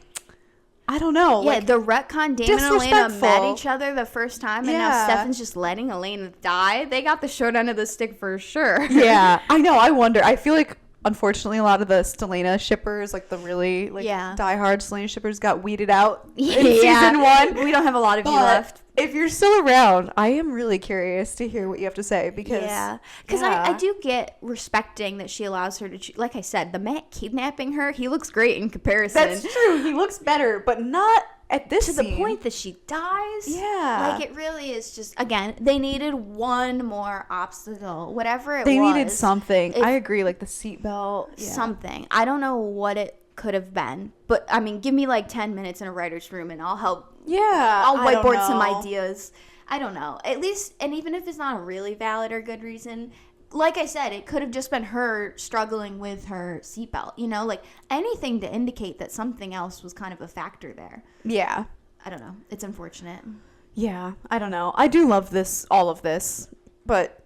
I don't know. Yeah, like, the retcon Damon and Elena met each other the first time, and now Stefan's just letting Elena die. They got the short end of the stick for sure. Yeah, I know. I wonder. I feel like, unfortunately, a lot of the Stelena shippers, like the really diehard Stelena shippers, got weeded out in season 1. We don't have a lot of you left. If you're still around, I am really curious to hear what you have to say because I do get respecting that she allows her to, like I said, the man kidnapping her, he looks great in comparison. That's true. He looks better, but not at this to the point that she dies. Yeah. Like, it really is just, again, they needed one more obstacle, whatever they needed something. I agree, like the seatbelt. Something. I don't know what it could have been, but I mean, give me like 10 minutes in a writer's room and I'll help. I'll whiteboard some ideas. I don't know. At least, and even if it's not a really valid or good reason, like I said, it could have just been her struggling with her seatbelt, you know, like anything to indicate that something else was kind of a factor there. Yeah. I don't know. It's unfortunate. Yeah. I don't know. I do love all of this, but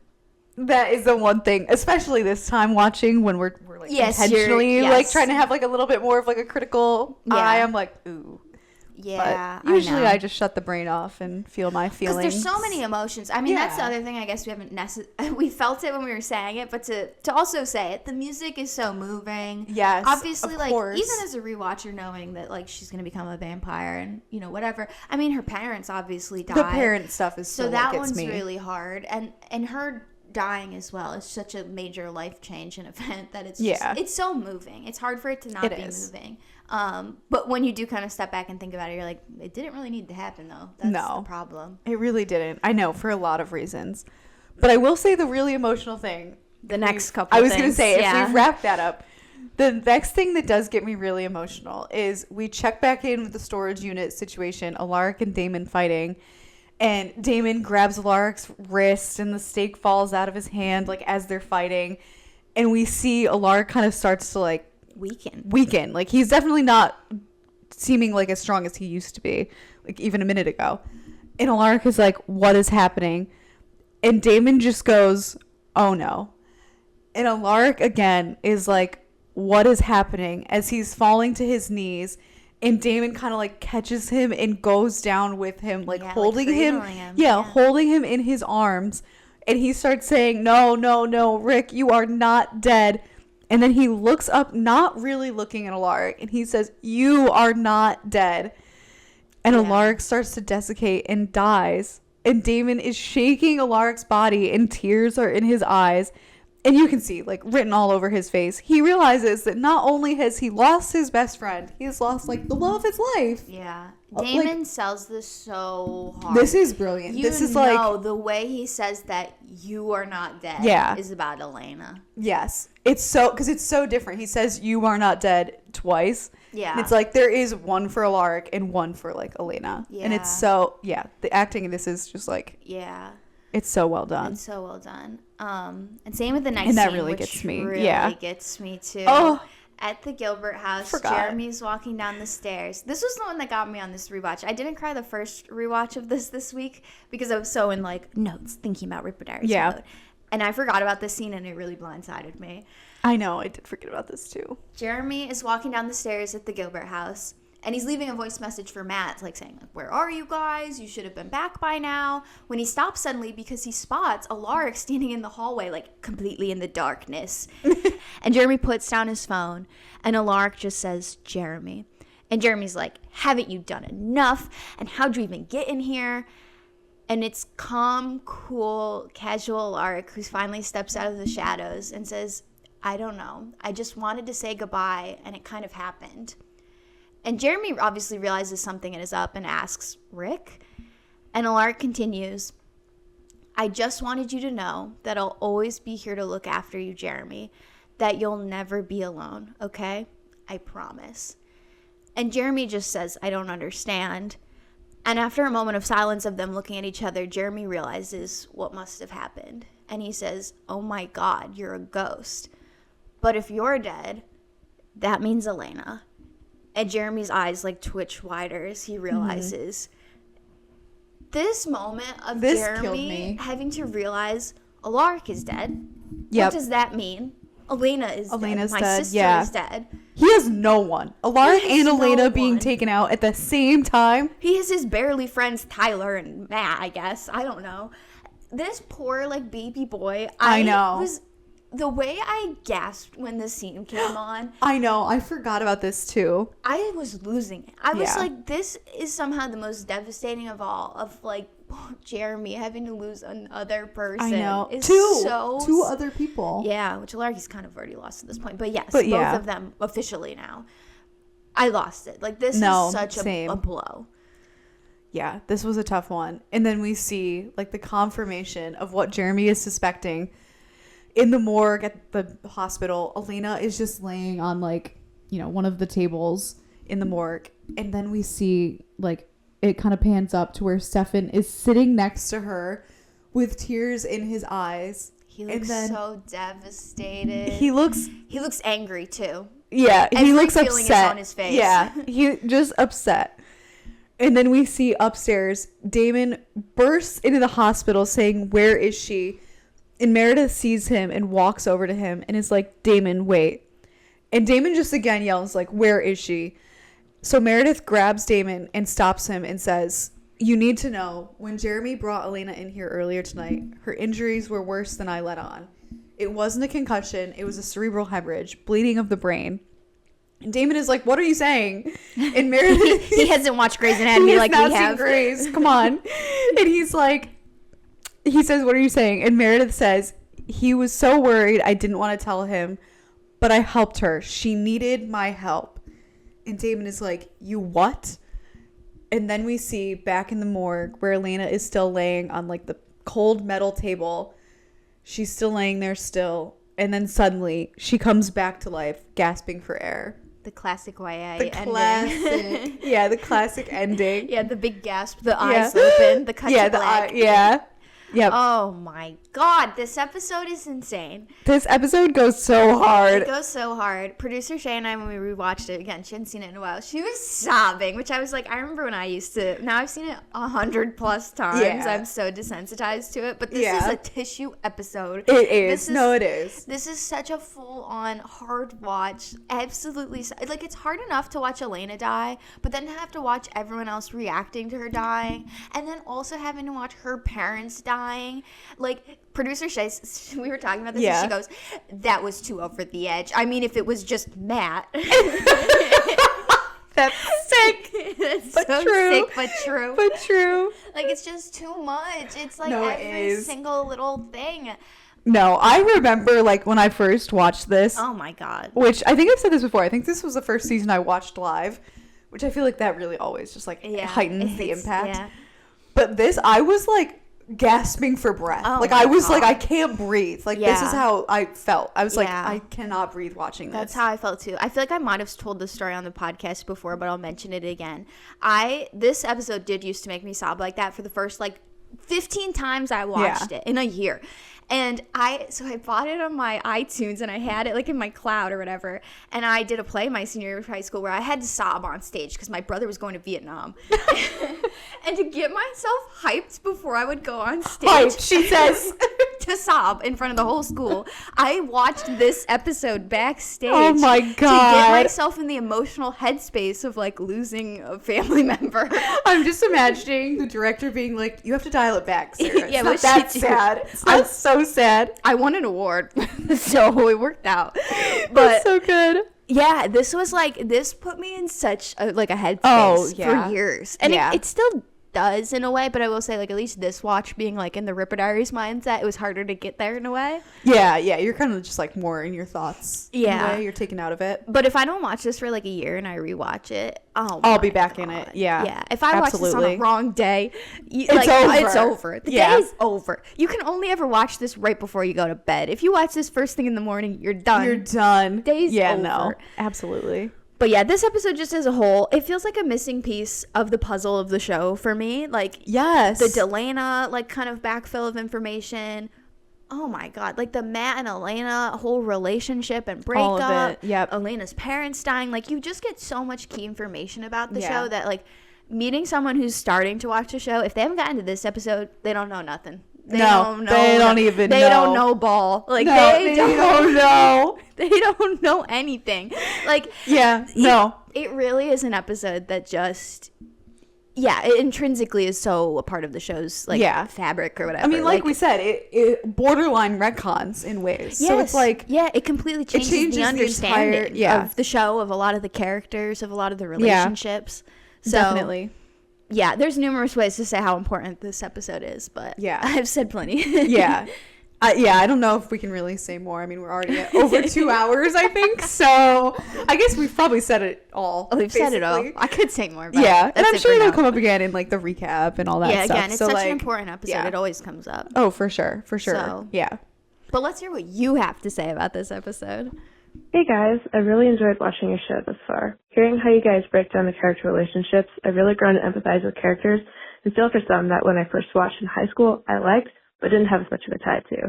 that is the one thing, especially this time watching when we're like intentionally like trying to have like a little bit more of like a critical eye. I'm like, ooh. Yeah, But usually I I just shut the brain off and feel my feelings. Because there's so many emotions. I mean, that's the Yeah. other thing. I guess we haven't we felt it when we were saying it, but to also say it, the music is so moving. Yes, Obviously, of like course. even as a rewatcher, knowing that like she's gonna become a vampire and whatever. I mean, her parents obviously died. The parent stuff is so still that what gets one's me. really hard, and her dying as well is such a major life change and event that it's just, it's so moving. It's hard for it to not be moving. But when you do kind of step back and think about it, you're like, it didn't really need to happen though. That's the problem. It really didn't. I know, for a lot of reasons. But I will say the really emotional thing. The next couple I was things, going to say, if we wrap that up, the next thing that does get me really emotional is we check back in with the storage unit situation, Alaric and Damon fighting. And Damon grabs Alaric's wrist and the stake falls out of his hand like as they're fighting. And we see Alaric kind of starts to like weaken. Like he's definitely not seeming like as strong as he used to be, like even a minute ago. And Alaric is like, what is happening? And Damon just goes, oh no. And Alaric again is like, what is happening? As he's falling to his knees. And Damon kind of like catches him and goes down with him, like holding him. Holding him in his arms. And he starts saying, no, Rick, you are not dead. And then he looks up, not really looking at Alaric, and he says, you are not dead. And Alaric starts to desiccate and dies. And Damon is shaking Alaric's body and tears are in his eyes. And you can see, like, written all over his face, he realizes that not only has he lost his best friend, he's lost, like, the love of his life. Yeah. Damon sells this so hard. This is brilliant. This is like the way he says that you are not dead is about Elena. Yes. It's so, because it's so different. He says you are not dead twice. Yeah. And it's like there is one for Alaric and one for, like, Elena. Yeah. And it's so, the acting in this is just, like, it's so well done. It's so well done. And same with the next and that scene, really which gets me. really gets me too. Oh. At the Gilbert house, Jeremy's walking down the stairs. This was the one that got me on this rewatch. I didn't cry the first rewatch of this week because I was so in like notes thinking about Rippah Diaries mode. And I forgot about this scene and it really blindsided me. I know, I did forget about this too. Jeremy is walking down the stairs at the Gilbert house. And he's leaving a voice message for Matt, like saying, like, where are you guys? You should have been back by now. When he stops suddenly because he spots Alaric standing in the hallway, like completely in the darkness. And Jeremy puts down his phone and Alaric just says, Jeremy. And Jeremy's like, haven't you done enough? And how'd you even get in here? And it's calm, cool, casual Alaric who finally steps out of the shadows and says, I don't know. I just wanted to say goodbye and it kind of happened. And Jeremy obviously realizes something is up and asks, Rick? And Alaric continues, I just wanted you to know that I'll always be here to look after you, Jeremy. That you'll never be alone, okay? I promise. And Jeremy just says, I don't understand. And after a moment of silence of them looking at each other, Jeremy realizes what must have happened. And he says, oh my God, you're a ghost. But if you're dead, that means Elena. And Jeremy's eyes like twitch wider as he realizes this moment of Jeremy having to realize Alaric is dead. What does that mean? Elena's dead. My sister is dead. He has no one. Alaric and Elena being taken out at the same time. He has his barely friends Tyler and Matt, I guess. I don't know. This poor like baby boy. I know. The way I gasped when the scene came on. I know. I forgot about this too. I was losing it. I was like, this is somehow the most devastating of all. Of like Jeremy having to lose another person. I know. Two other people. Yeah, which Alaric's kind of already lost at this point. But yes, both of them officially now. I lost it. Like this is such a blow. Yeah, this was a tough one. And then we see like the confirmation of what Jeremy is suspecting. In the morgue at the hospital, Elena is just laying on like, one of the tables in the morgue. And then we see like it kind of pans up to where Stefan is sitting next to her with tears in his eyes. He looks so devastated. He looks angry too. Yeah, he looks upset. Is on his face. Yeah, he just upset. And then we see upstairs, Damon bursts into the hospital saying, where is she? And Meredith sees him and walks over to him and is like, Damon, wait. And Damon just again yells like, where is she? So Meredith grabs Damon and stops him and says, "You need to know, when Jeremy brought Elena in here earlier tonight, her injuries were worse than I let on. It wasn't a concussion. It was a cerebral hemorrhage, bleeding of the brain." And Damon is like, "What are you saying?" And Meredith... he hasn't watched Grey's Anatomy like we have. Grey's. Come on. And he's like... He says, "What are you saying?" And Meredith says, "He was so worried I didn't want to tell him, but I helped her. She needed my help." And Damon is like, "You what?" And then we see back in the morgue where Elena is still laying on like the cold metal table. She's still laying there still. And then suddenly she comes back to life, gasping for air. The classic YA The ending. classic. Yeah, the classic ending. Yeah, the big gasp, the eyes open, the cut to black. Yeah. Yep. Oh my god, this episode is insane. This episode goes so hard. It goes so hard. Producer Shay and I, when we rewatched it again, she hadn't seen it in a while. She was sobbing, which I was like, I remember when I used to. Now I've seen it 100+ times. Yeah. I'm so desensitized to it. But this is a tissue episode. It is. It is. This is such a full-on hard watch. Absolutely, like it's hard enough to watch Elena die, but then to have to watch everyone else reacting to her dying, and then also having to watch her parents dying. Like producer Shay, we were talking about this, and she goes, "That was too over the edge. I mean, if it was just Matt." That's sick. That's but so true. sick, but true. But true. Like it's just too much. It's like No, every single little thing. No, I remember like when I first watched this. Oh my god. Which I think I've said this before. I think this was the first season I watched live, which I feel like that really always just like heightens the impact. Yeah. But this, I was like gasping for breath. Oh like my I was God. like, I can't breathe. Like this is how I felt. I was like, Yeah. I cannot breathe watching this. That's how I felt too. I feel like I might have told this story on the podcast before, but I'll mention it again. This episode did used to make me sob like that for the first like 15 times I watched it in a year. And I bought it on my iTunes and I had it like in my cloud or whatever. And I did a play my senior year of high school where I had to sob on stage because my brother was going to Vietnam. And to get myself hyped before I would go on stage, Hyped, she says, to sob in front of the whole school, I watched this episode backstage. Oh my To get God. myself in the emotional headspace of like losing a family member. I'm just imagining the director being like, "You have to dial it back, Sarah. It's Yeah, not but that she- sad. It's not so sad." I won an award, so it worked out. But That's so good. yeah, this put me in such a headspace for years, and it still does in a way. But I will say, like, at least this watch being like in the Rippah Diaries mindset, it was harder to get there in a way. Yeah, you're kind of just like more in your thoughts. Yeah. in a way. You're taken out of it. But if I don't watch this for like a year and I rewatch it, I'll be back in it. Yeah. Yeah. If I watch this on absolutely. a wrong day, It's over. It's over. The day's over. You can only ever watch this right before you go to bed. If you watch this first thing in the morning, you're done. You're done. Day's over. No, absolutely. But yeah, this episode just as a whole, it feels like a missing piece of the puzzle of the show for me. Like, Yes. the Delana, like, kind of backfill of information. Oh my God. Like, the Matt and Elena whole relationship and breakup. All of it. Yep. Elena's parents dying. Like, you just get so much key information about the Yeah. show that, like, meeting someone who's starting to watch the show, if they haven't gotten to this episode, they don't know nothing. They don't know ball. Like, No, they don't know. They don't know anything. Like, Yeah. No. it really is an episode that just, it intrinsically is so a part of the show's like fabric or whatever. I mean, like we said, it borderline retcons in ways. Yes, So it's like, it completely changes the understanding of the show, of a lot of the characters, of a lot of the relationships. So, definitely. Yeah, there's numerous ways to say how important this episode is, but I've said plenty. Yeah. I don't know if we can really say more. I mean, we're already at over 2 hours, I think. So I guess we've probably said it all. We've said it all. I could say more, but and that's I'm it sure for it'll now. come up again in like the recap and all that stuff. Yeah, again, it's so, such like, an important episode. It always comes up. Oh, for sure. So- Yeah. But let's hear what you have to say about this episode. Hey guys, I really enjoyed watching your show thus far. Hearing how you guys break down the character relationships, I've really grown to empathize with characters and feel for some that when I first watched in high school, I liked, but didn't have as much of a tie to.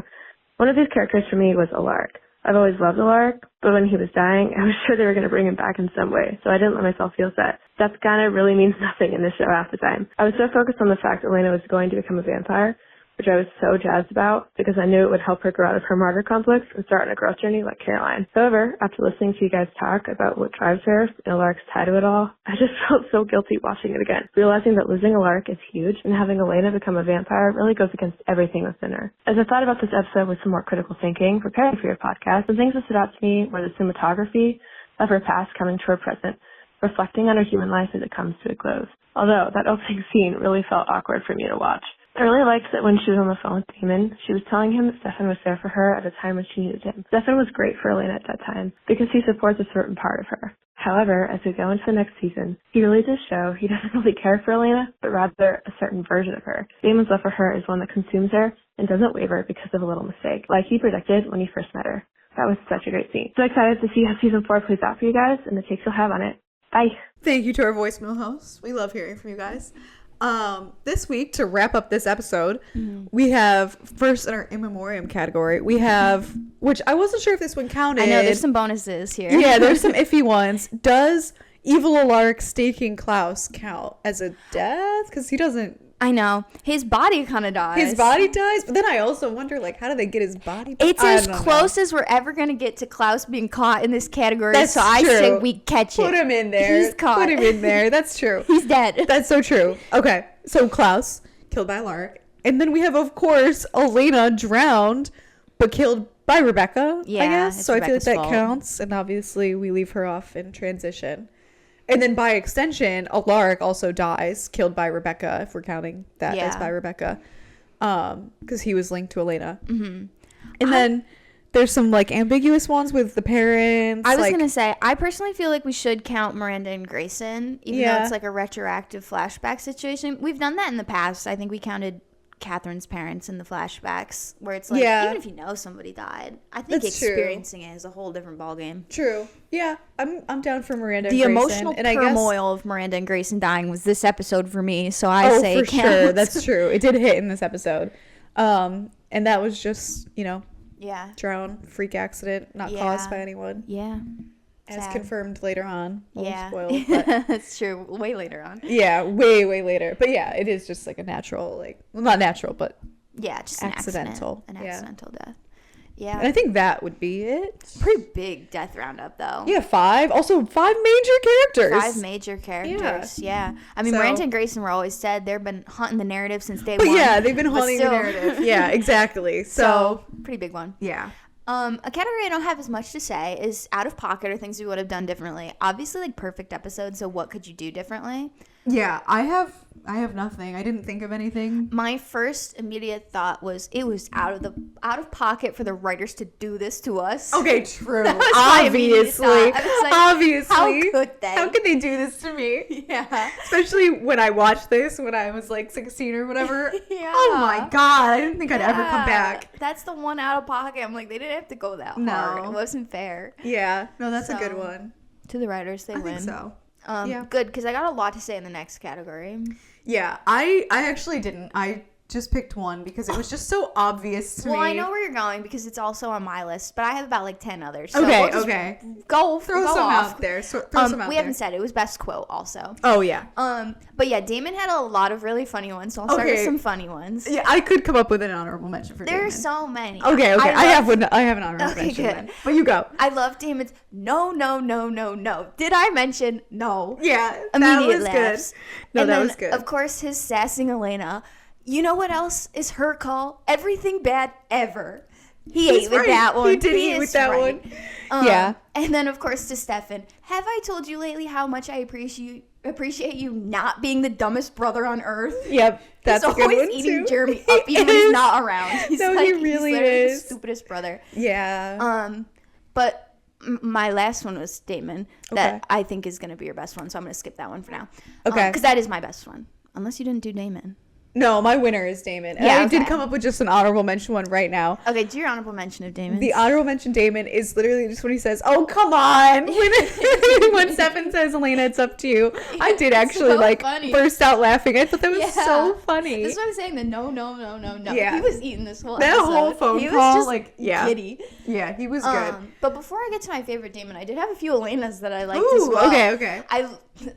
One of these characters for me was Alaric. I've always loved Alaric, but when he was dying, I was sure they were going to bring him back in some way, so I didn't let myself feel sad. That kind of really means nothing in this show half the time. I was so focused on the fact Elena was going to become a vampire, which I was so jazzed about because I knew it would help her grow out of her martyr complex and start on a growth journey like Caroline. However, after listening to you guys talk about what drives her and Alaric's tie to it all, I just felt so guilty watching it again, realizing that losing Alaric is huge and having Elena become a vampire really goes against everything within her. As I thought about this episode with some more critical thinking, preparing for your podcast, the things that stood out to me were the cinematography of her past coming to her present, reflecting on her human life as it comes to a close. Although that opening scene really felt awkward for me to watch. I really liked that when she was on the phone with Damon, she was telling him that Stefan was there for her at a time when she needed him. Stefan was great for Elena at that time because he supports a certain part of her. However, as we go into the next season, he really does show he doesn't really care for Elena, but rather a certain version of her. Damon's love for her is one that consumes her and doesn't waver because of a little mistake, like he predicted when he first met her. That was such a great scene. So excited to see how season 4 plays out for you guys and the takes you'll have on it. Bye. Thank you to our voicemail host. We love hearing from you guys. This week, to wrap up this episode, we have first in our in memoriam category, we have, which I wasn't sure if this one counted. I know there's some bonuses here. Yeah, there's some iffy ones. Does Evil-laric staking Klaus count as a death? Because he doesn't. I know. His body kind of dies. His body dies, but then I also wonder, like, how do they get his body back? It's as close as we're ever going to get to Klaus being caught in this category. That's so I true. say we catch it. Put him in there. He's caught. Put him in there. That's true. He's dead. That's so true. Okay, so Klaus, killed by Alaric. And then we have, of course, Elena drowned, but killed by Rebekah, Yeah, I guess. it's So I feel like Rebekah's that fault. counts. And obviously, we leave her off in transition. And then by extension, Alaric also dies, killed by Rebekah, if we're counting that as by Rebekah. Because he was linked to Elena. Mm-hmm. And then there's some, like, ambiguous ones with the parents. I was going to say, I personally feel like we should count Miranda and Grayson, even though it's like a retroactive flashback situation. We've done that in the past. I think we counted Catherine's parents in the flashbacks, where it's like, even if you know somebody died, I think That's experiencing it is a whole different ballgame. True. Yeah, I'm down for Miranda The and Grayson. emotional And I guess, turmoil of Miranda and Grayson dying was this episode for me, so I say for it counts. sure. That's true. It did hit in this episode. And that was just, drown, freak accident, not caused by anyone. Yeah. As Sad. Confirmed later on. Yeah. Spoiled, but That's true. Way later on. yeah, way later. But yeah, it is just like a natural, like, well, not natural, but Yeah, just accidental. An Yeah. accidental death. Yeah. and I think that would be it. Pretty big death roundup, though. Yeah, 5. Also, 5 major characters. 5 major characters. Yeah. I mean, So- Miranda and Grayson were always said they've been hunting the narrative since day But one. yeah, they've been But haunting the still. narrative. Yeah, exactly. So Pretty big one. yeah. A category I don't have as much to say is out of pocket or things we would have done differently. Obviously, like perfect episodes. So what could you do differently? Yeah, I have nothing. I didn't think of anything. My first immediate thought was it was out of pocket for the writers to do this to us. Okay, true. That was my immediate Obviously. thought. I was like, Obviously. how could they? How could they do this to me? Yeah. Especially when I watched this when I was like 16 or whatever. Yeah. Oh my god, I didn't think I'd ever come back. That's the one out of pocket. I'm like, they didn't have to go that No. hard. It wasn't fair. Yeah. No, that's a good So, one. To the writers, they I win. think so. Yeah. Good, because I got a lot to say in the next category. Yeah, I actually didn't. I just picked one because it was just so obvious to me. Well, I know where you're going because it's also on my list, but I have about like 10 others. So Okay, we'll just okay. Go Throw go some off. out there. Throw some out we there. haven't said it was best quote also. Oh, yeah. But yeah, Damon had a lot of really funny ones, so I'll start with Okay. some funny ones. Yeah, I could come up with an honorable mention for There Damon. are so many. Okay. I have love- one. I have an honorable Okay, mention good. then. But you go. I love Damon's no. Did I mention no? Yeah, Immediate that was laughs. good. No, And that then, was good. Of course, his sassing Elena. You know what else is her call? Everything bad ever. He He's ate with right. that one. He did eat is with that right. one. Yeah. And then, of course, to Stefan. Have I told you lately how much I appreciate you not being the dumbest brother on earth? Yep, that's he's a good always one eating too. Jeremy He up even when is. he's not around. He's No, like, he really he's literally is. the stupidest brother. Yeah. But my last one was Damon. That Okay. I think is going to be your best one, so I'm going to skip that one for now. Okay. Because that is my best one. Unless you didn't do Damon. No, my winner is Damon. And Yeah, I did okay. come up with just an honorable mention one right now. Okay, do your honorable mention of Damon. The honorable mention Damon is literally just when he says, "Oh, come on." When Stefan says, "Elena, it's up to you." I did actually so like funny. burst out laughing. I thought that was Yeah. so funny. This is what I'm saying. The no. Yeah. He was eating this whole That episode. whole phone he call, was just like, yeah. giddy. Yeah, he was good. But before I get to my favorite Damon, I did have a few Elenas that I liked Ooh, as well. okay.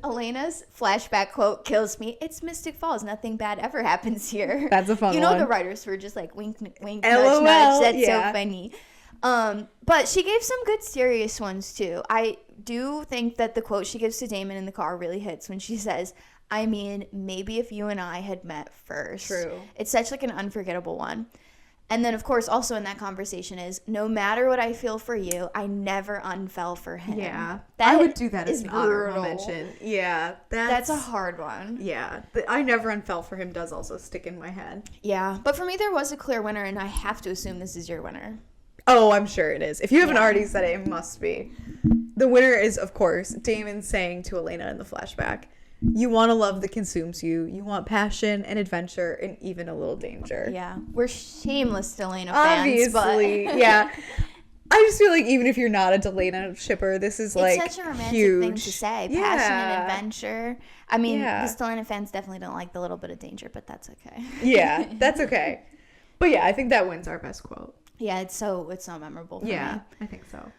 Elena's flashback quote kills me. It's Mystic Falls. Nothing bad ever happens here. That's a fun You know, one. the writers were just like, wink, wink, LOL, nudge, nudge. That's yeah. so funny. But she gave some good serious ones, too. I do think that the quote she gives to Damon in the car really hits when she says, I mean, maybe if you and I had met first. True. It's such like an unforgettable one. And then, of course, also in that conversation is, no matter what I feel for you, I never unfell for him. Yeah. That I would do that as is an honorable brutal. mention. Yeah. That's a hard one. Yeah. The I never unfell for him does also stick in my head. Yeah. But for me, there was a clear winner, and I have to assume this is your winner. Oh, I'm sure it is. If you haven't Yeah. already said it, it must be. The winner is, of course, Damon saying to Elena in the flashback, you want a love that consumes you. You want passion and adventure and even a little danger. Yeah. We're shameless Elena fans, Obviously. but Yeah. I just feel like even if you're not a Delena shipper, this is like it's such a romantic huge thing to say. Yeah. Passion and adventure. I mean, Yeah. the Delena fans definitely don't like the little bit of danger, but that's okay. Yeah, that's okay. But yeah, I think that wins our best quote. Yeah, it's so memorable for me. I think so.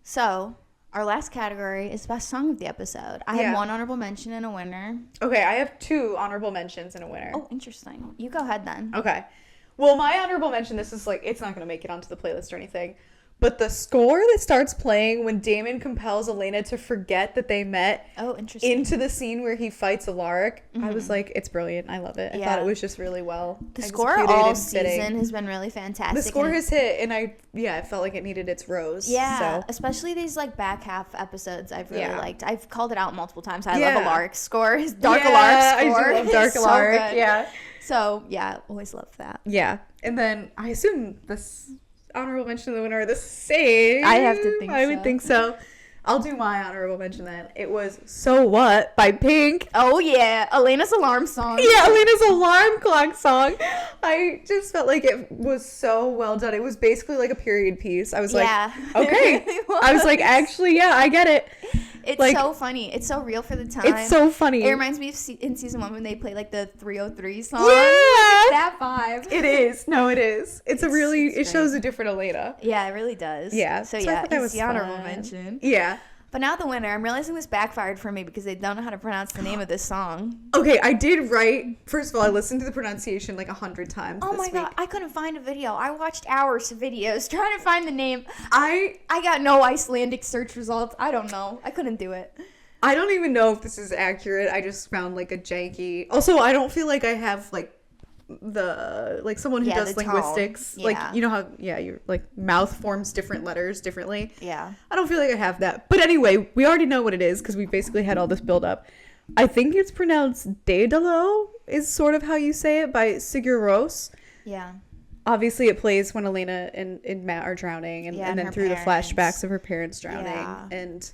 So, our last category is best song of the episode. I Yeah. have one honorable mention and a winner. Okay, I have 2 honorable mentions and a winner. Oh, interesting. You go ahead then. Okay. Well, my honorable mention, this is like, it's not going to make it onto the playlist or anything, but the score that starts playing when Damon compels Elena to forget that they met Oh, interesting. into the scene where he fights Alaric, I was like, it's brilliant. I love it. I thought Yeah. it was just really well The score executed all and fitting. season has been really fantastic. The score and has hit, and I felt like it needed its rose. yeah, So. especially these like back half episodes I've really Yeah. liked. I've called it out multiple times. I Yeah. love Alaric's score. His Dark Yeah, Alaric score. I do love Dark is so Alaric. good. Yeah. So, yeah, always love that. Yeah. And then I assume this honorable mention of the winner are the same. I have to think I would so. think so. I'll do my honorable mention then. It was So What by Pink. Oh, yeah. Elena's alarm song. Yeah, Elena's alarm clock song. I just felt like it was so well done. It was basically like a period piece. I was Yeah. like, okay. It really I was like, was. actually, yeah, I get it. It's like- so funny. It's so real for the time. It's so funny. It reminds me of in season 1 when they play like the 303 song. Yeah. That vibe. It is. No, it is. It's a really, it's it shows great. a different Elena. Yeah, it really does. Yeah. So I yeah, thought that it's was the honorable fun. mention. Yeah. But now the winner, I'm realizing this backfired for me because they don't know how to pronounce the name of this song. Okay, I did write. First of all, I listened to the pronunciation like 100 times. Oh this my week. god, I couldn't find a video. I watched hours of videos trying to find the name. I I got no Icelandic search results. I don't know. I couldn't do it. don't even know if this is accurate. I just found like a janky. Also, I don't feel like I have like someone who Yeah, does the tone. linguistics. Yeah. Like, you know how your like mouth forms different letters differently. Yeah. I don't feel like I have that. But anyway, we already know what it is because we basically had all this build up. I think it's pronounced Daedalo is sort of how you say it by Sigur Rós. Yeah. Obviously, it plays when Elena and Matt are drowning, and, Yeah, and and then her through parents. the flashbacks of her parents drowning. Yeah. And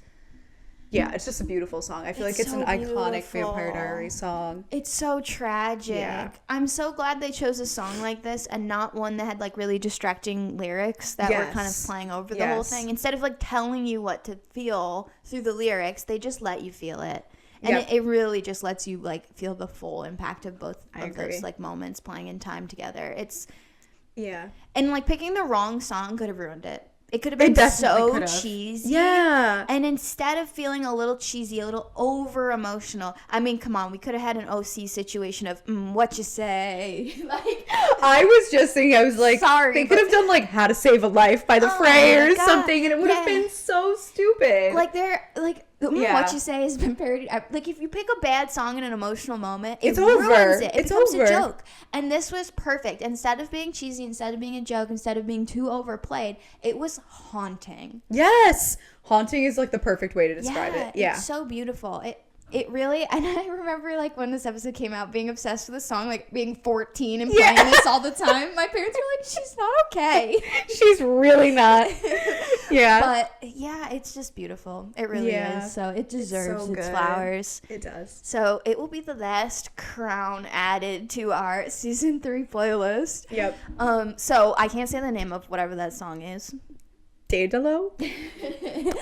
yeah, it's just a beautiful song. I feel It's like it's so an iconic beautiful. Vampire Diaries song. It's so tragic. Yeah. I'm so glad they chose a song like this and not one that had like really distracting lyrics that were kind of Yes. playing over the whole Yes. thing. Instead of like telling you what to feel through the lyrics, they just let you feel it. And Yep. it really just lets you like feel the full impact of both I of agree. those like moments playing in time together. It's Yeah. and like picking the wrong song could have ruined it. It could have It been definitely so could have. cheesy. Yeah. And instead of feeling a little cheesy, a little over emotional, I mean, come on, we could have had an OC situation of what you say, like. I was just thinking, I was like, Sorry, they could have done like How to Save a Life by the Oh Fray my or God. something, and it would have Yeah. been so stupid. Like they're like Yeah. what you say has been parodied. Like if you pick a bad song in an emotional moment, it It's over. ruins it. It It's becomes over. a joke. And this was perfect. Instead of being cheesy, instead of being a joke, instead of being too overplayed, it was haunting. Yes. Haunting is like the perfect way to describe it. Yeah. It's so beautiful. It really, and I remember like when this episode came out, being obsessed with the song, like being 14 and playing this all the time. My parents were like, "She's not okay." She's really not. Yeah. But yeah, it's just beautiful. It really Yeah. is. So it deserves so its good. flowers. It does. So it will be the last crown added to our season 3 playlist. Yep. So I can't say the name of whatever that song is. Daedalo?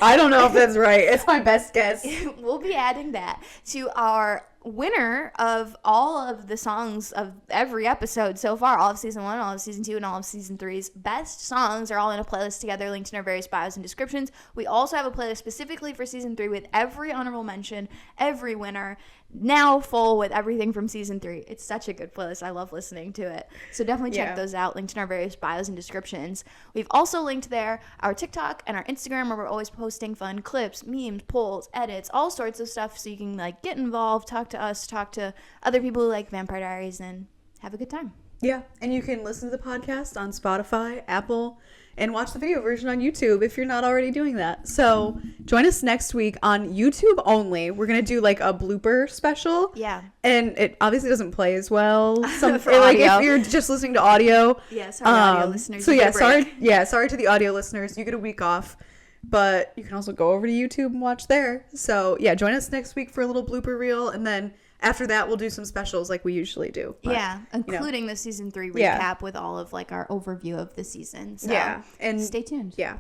I don't know if that's right. It's my best guess. We'll be adding that to our winner of all of the songs of every episode so far, all of season 1, all of season 2, and all of season 3's best songs are all in a playlist together, linked in our various bios and descriptions. We also have a playlist specifically for season 3 with every honorable mention, every winner, now full with everything from season 3. It's such a good playlist. I love listening to it. So definitely check those out, linked in our various bios and descriptions. We've also linked there our TikTok and our Instagram, where we're always posting fun clips, memes, polls, edits, all sorts of stuff, so you can like get involved, talk to us, talk to other people who like Vampire Diaries, and have a good time. Yeah, and you can listen to the podcast on Spotify, Apple, and watch the video version on YouTube if you're not already doing that. So join us next week on YouTube only. We're going to do like a blooper special. Yeah. And it obviously doesn't play as well. For like audio. if you're just listening to audio. Yeah, sorry, audio listeners. So you yeah, get a break. sorry to the audio listeners. You get a week off. But you can also go over to YouTube and watch there. So yeah, join us next week for a little blooper reel, and then after that we'll do some specials like we usually do. But, yeah, including the season 3 recap with all of like our overview of the season. So and stay tuned. Yeah,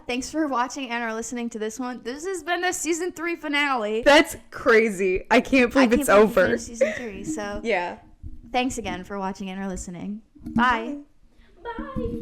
Thanks for watching and or listening to this one. This has been the season 3 finale. that's crazy. I can't believe it's over. We finished season 3. So Yeah. thanks again for watching and or listening. Bye. Bye.